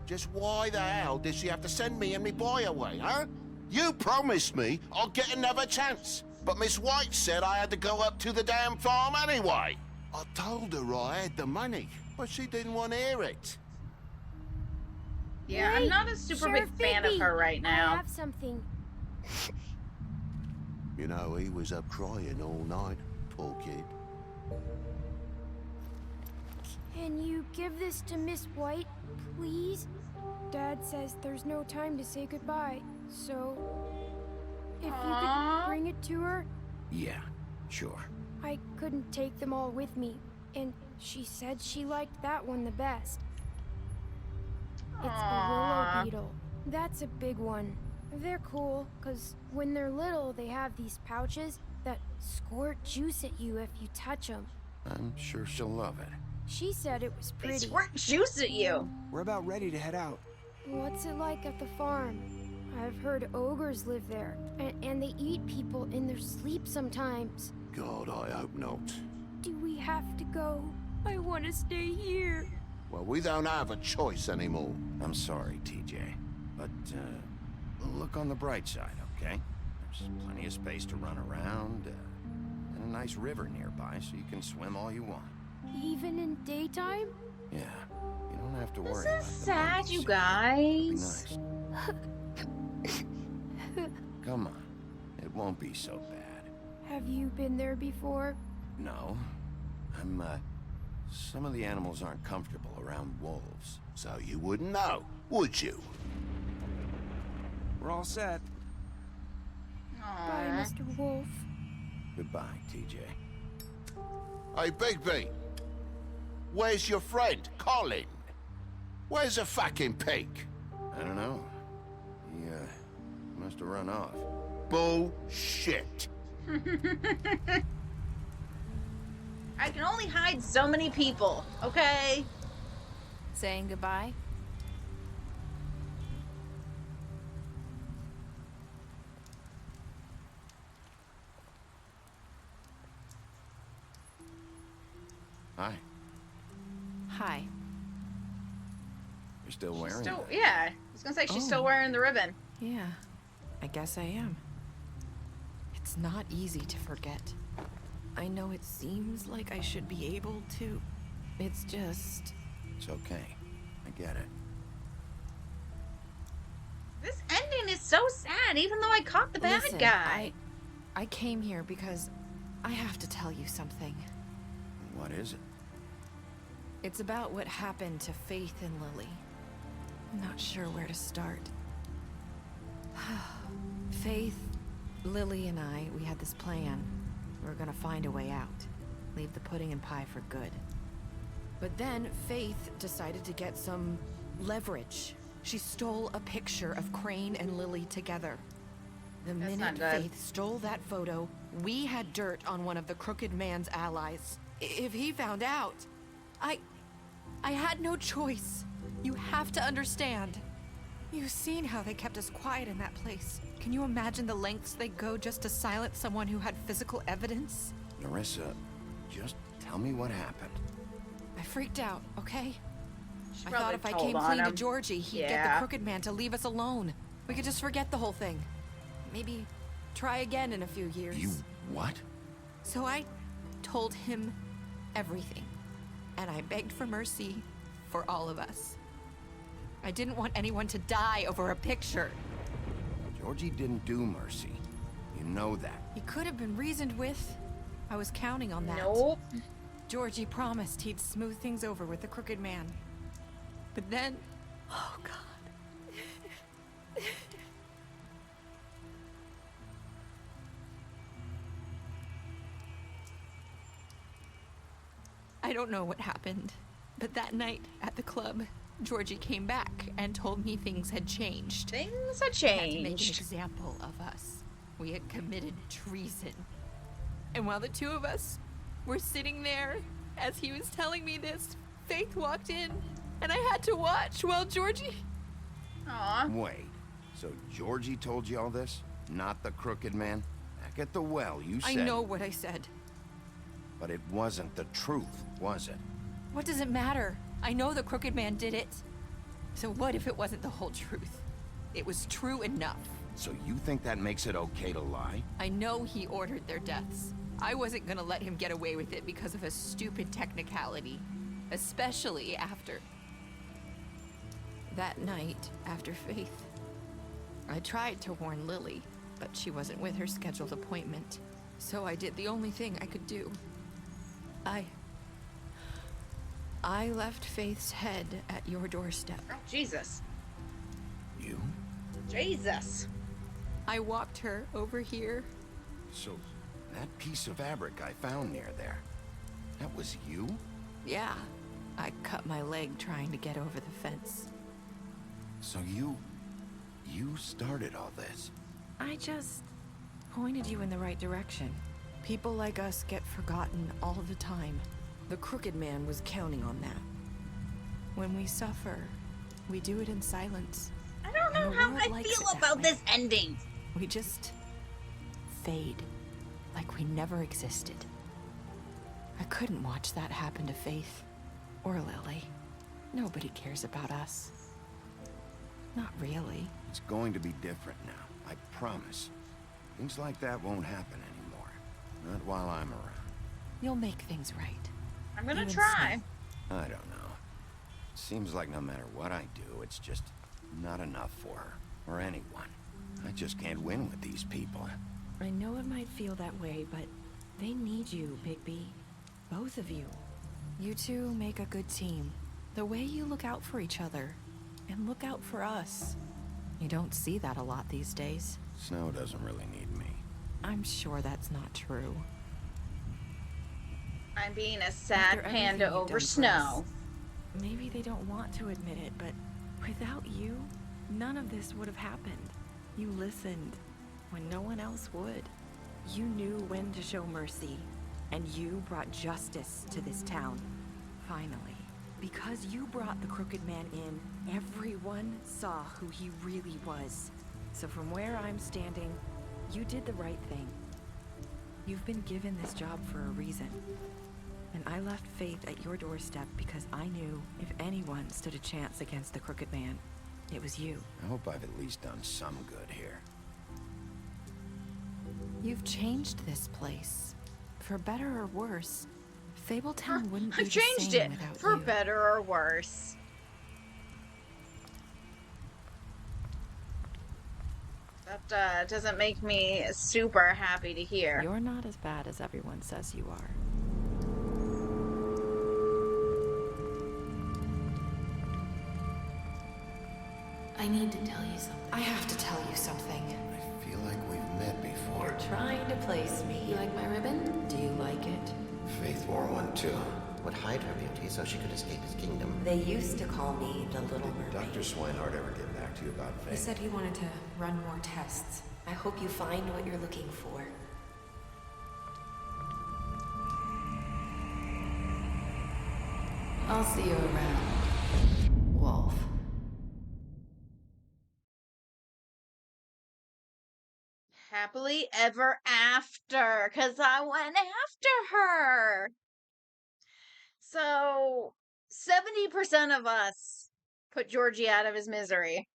Just why the hell did she have to send me and me boy away, huh? You promised me I'd get another chance, but Miss White said I had to go up to the damn farm anyway. I told her I had the money, but she didn't want to hear it. Yeah, I'm not a super Sheriff big fan of her right now. I have something. You know, he was up crying all night, poor kid. Can you give this to Miss White, please? Dad says there's no time to say goodbye, so... If you could bring it to her? Yeah, sure. I couldn't take them all with me, and she said she liked that one the best. It's the willow beetle. That's a big one. They're cool, because when they're little, they have these pouches that squirt juice at you if you touch them. I'm sure she'll love it. She said it was pretty. They squirt juice at you. We're about ready to head out. What's it like at the farm? I've heard ogres live there, and they eat people in their sleep sometimes. God, I hope not. Do we have to go? I want to stay here. Well, we don't have a choice anymore. I'm sorry, TJ. But, look on the bright side, okay? There's plenty of space to run around, and a nice river nearby, so you can swim all you want. Even in daytime? Yeah, you don't have to worry This is about the sad, monkeys. you It'll be guys. nice. Come on, it won't be so bad. Have you been there before? No, some of the animals aren't comfortable around wolves. So you wouldn't know, would you? We're all set. Bye, Mr. Wolf. Goodbye, TJ. Hey, Bigby. Where's your friend, Colin? Where's the fucking pig? I don't know. He, must have run off. Bullshit. I can only hide so many people, okay? Saying goodbye? Hi. Hi. You're still wearing it? Yeah, I was gonna say she's still wearing the ribbon. Yeah, I guess I am. It's not easy to forget. I know it seems like I should be able to. It's just... It's okay. I get it. This ending is so sad, even though I caught the bad Listen, guy. I came here because I have to tell you something. What is it? It's about what happened to Faith and Lily. I'm not sure where to start. Faith, Lily, and I, we had this plan. We were gonna find a way out. Leave the pudding and pie for good. But then Faith decided to get some leverage. She stole a picture of Crane and Lily together. The That's minute not good. Faith stole that photo, we had dirt on one of the Crooked Man's allies. If he found out, I had no choice. You have to understand. You've seen how they kept us quiet in that place. Can you imagine the lengths they go just to silence someone who had physical evidence? Nerissa, just tell me what happened. I freaked out, okay? She I thought probably if I told came on clean to him. Georgie, he'd get Yeah. the Crooked Man to leave us alone. We could just forget the whole thing. Maybe try again in a few years. You what? So I told him everything. And I begged for mercy for all of us. I didn't want anyone to die over a picture. Georgie didn't do mercy. You know that. He could have been reasoned with. I was counting on that. Nope. Georgie promised he'd smooth things over with the Crooked Man. But then... Oh, God. I don't know what happened, but that night at the club, Georgie came back and told me things had changed. Things had He had to make an changed. example of us. We had committed treason. And while the two of us were sitting there, as he was telling me this, Faith walked in, and I had to watch while Georgie... Aw. Wait, so Georgie told you all this? Not the Crooked Man? Back at the well, you said... I know what I said. But it wasn't the truth, was it? What does it matter? I know the Crooked Man did it. So what if it wasn't the whole truth? It was true enough. So you think that makes it okay to lie? I know he ordered their deaths. I wasn't gonna let him get away with it because of a stupid technicality. Especially after... that night, after Faith. I tried to warn Lily, but she wasn't with her scheduled appointment. So I did the only thing I could do. I left Faith's head at your doorstep. Oh, Jesus. You? Jesus. I walked her over here. So, that piece of fabric I found near there, that was you? Yeah, I cut my leg trying to get over the fence. So you started all this? I just pointed you in the right direction. People like us get forgotten all the time. The Crooked Man was counting on that. When we suffer, we do it in silence. I don't know And the how world I likes feel it that about way. this ending. We just fade, like we never existed. I couldn't watch that happen to Faith or Lily. Nobody cares about us. Not really. It's going to be different now, I promise. Things like that won't happen anymore. Not while I'm around. You'll make things right. I'm gonna Even try. Snow. I don't know. It seems like no matter what I do, it's just not enough for her, or anyone. I just can't win with these people. I know it might feel that way, but they need you, Bigby. Both of you. You two make a good team. The way you look out for each other, and look out for us. You don't see that a lot these days. Snow doesn't really need me. I'm sure that's not true. I'm being a sad After panda everything you've over done for snow. us, maybe they don't want to admit it, but without you, none of this would have happened. You listened when no one else would. You knew when to show mercy, and you brought justice to this town. Finally. Because you brought the Crooked Man in, everyone saw who he really was. So from where I'm standing, you did the right thing. You've been given this job for a reason. And I left Faith at your doorstep because I knew if anyone stood a chance against the Crooked Man, it was you. I hope I've at least done some good here. You've changed this place. For better or worse. Fabletown wouldn't be I've the changed same it without for you. better or worse. That doesn't make me super happy to hear. You're not as bad as everyone says you are. I need to tell you something. I have to tell you something. I feel like we've met before. You're trying to place me. You like my ribbon? Do you like it? Faith wore one too. Would hide her beauty so she could escape his kingdom. They used to call me the Little Mermaid. Dr. Swinehart ever get back to you about Faith? He said he wanted to run more tests. I hope you find what you're looking for. I'll see you around, Wolf. Happily ever after, because I went after her. So 70% of us put Georgie out of his misery.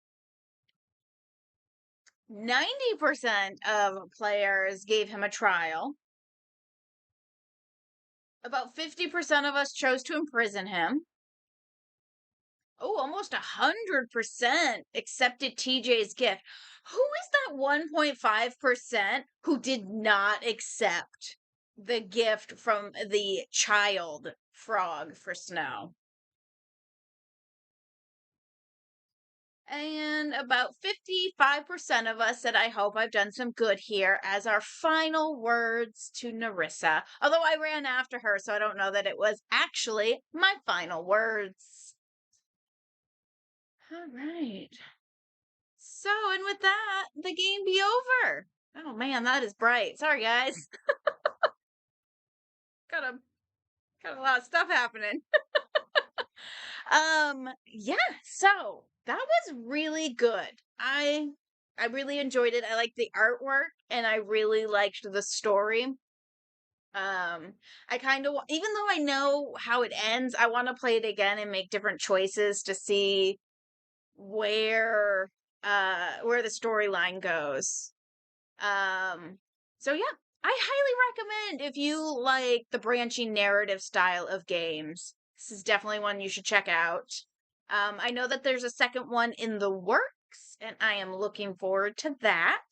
90% of players gave him a trial. About 50% of us chose to imprison him. Oh, almost 100% accepted TJ's gift. Who is that 1.5% who did not accept the gift from the child frog for Snow? And about 55% of us said, I hope I've done some good here, as our final words to Nerissa. Although I ran after her, so I don't know that it was actually my final words. All right. So, and with that, the game be over. Oh man, that is bright. Sorry, guys. got a lot of stuff happening. Yeah, so that was really good. I really enjoyed it. I liked the artwork and I really liked the story. I kind of, even though I know how it ends, I want to play it again and make different choices to see where the storyline goes. So yeah, I highly recommend if you like the branching narrative style of games. This is definitely one you should check out. I know that there's a second one in the works, and I am looking forward to that.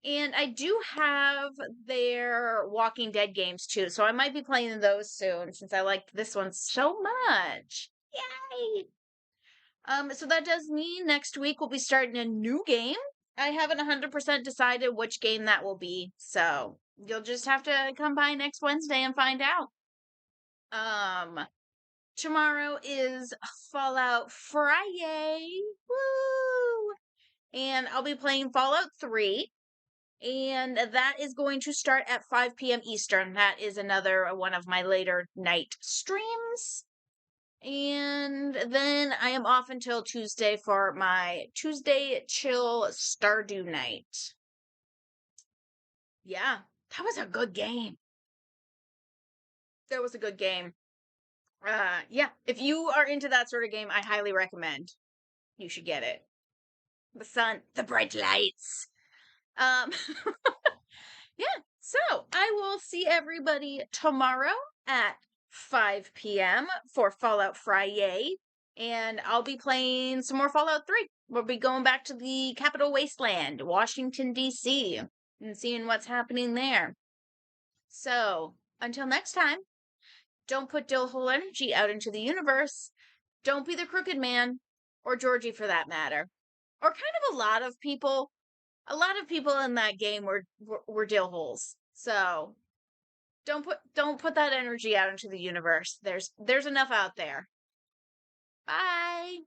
And I do have their Walking Dead games too, so I might be playing those soon since I liked this one so much. Yay! So that does mean next week we'll be starting a new game. I haven't 100% decided which game that will be, so you'll just have to come by next Wednesday and find out. Tomorrow is Fallout Friday. Woo! And I'll be playing Fallout 3. And that is going to start at 5 p.m. Eastern. That is another one of my later night streams. And then I am off until Tuesday for my Tuesday Chill Stardew night. Yeah, that was a good game. That was a good game. Yeah, if you are into that sort of game, I highly recommend you should get it. The sun, the bright lights. Um, yeah, so I will see everybody tomorrow at 5 p.m. for Fallout Friday, and I'll be playing some more Fallout 3. We'll be going back to the Capital Wasteland, Washington, D.C., and seeing what's happening there. So, until next time, don't put Dillhole energy out into the universe. Don't be the Crooked Man, or Georgie for that matter. Or kind of a lot of people. A lot of people in that game were Dillholes. So don't put that energy out into the universe. There's enough out there. Bye.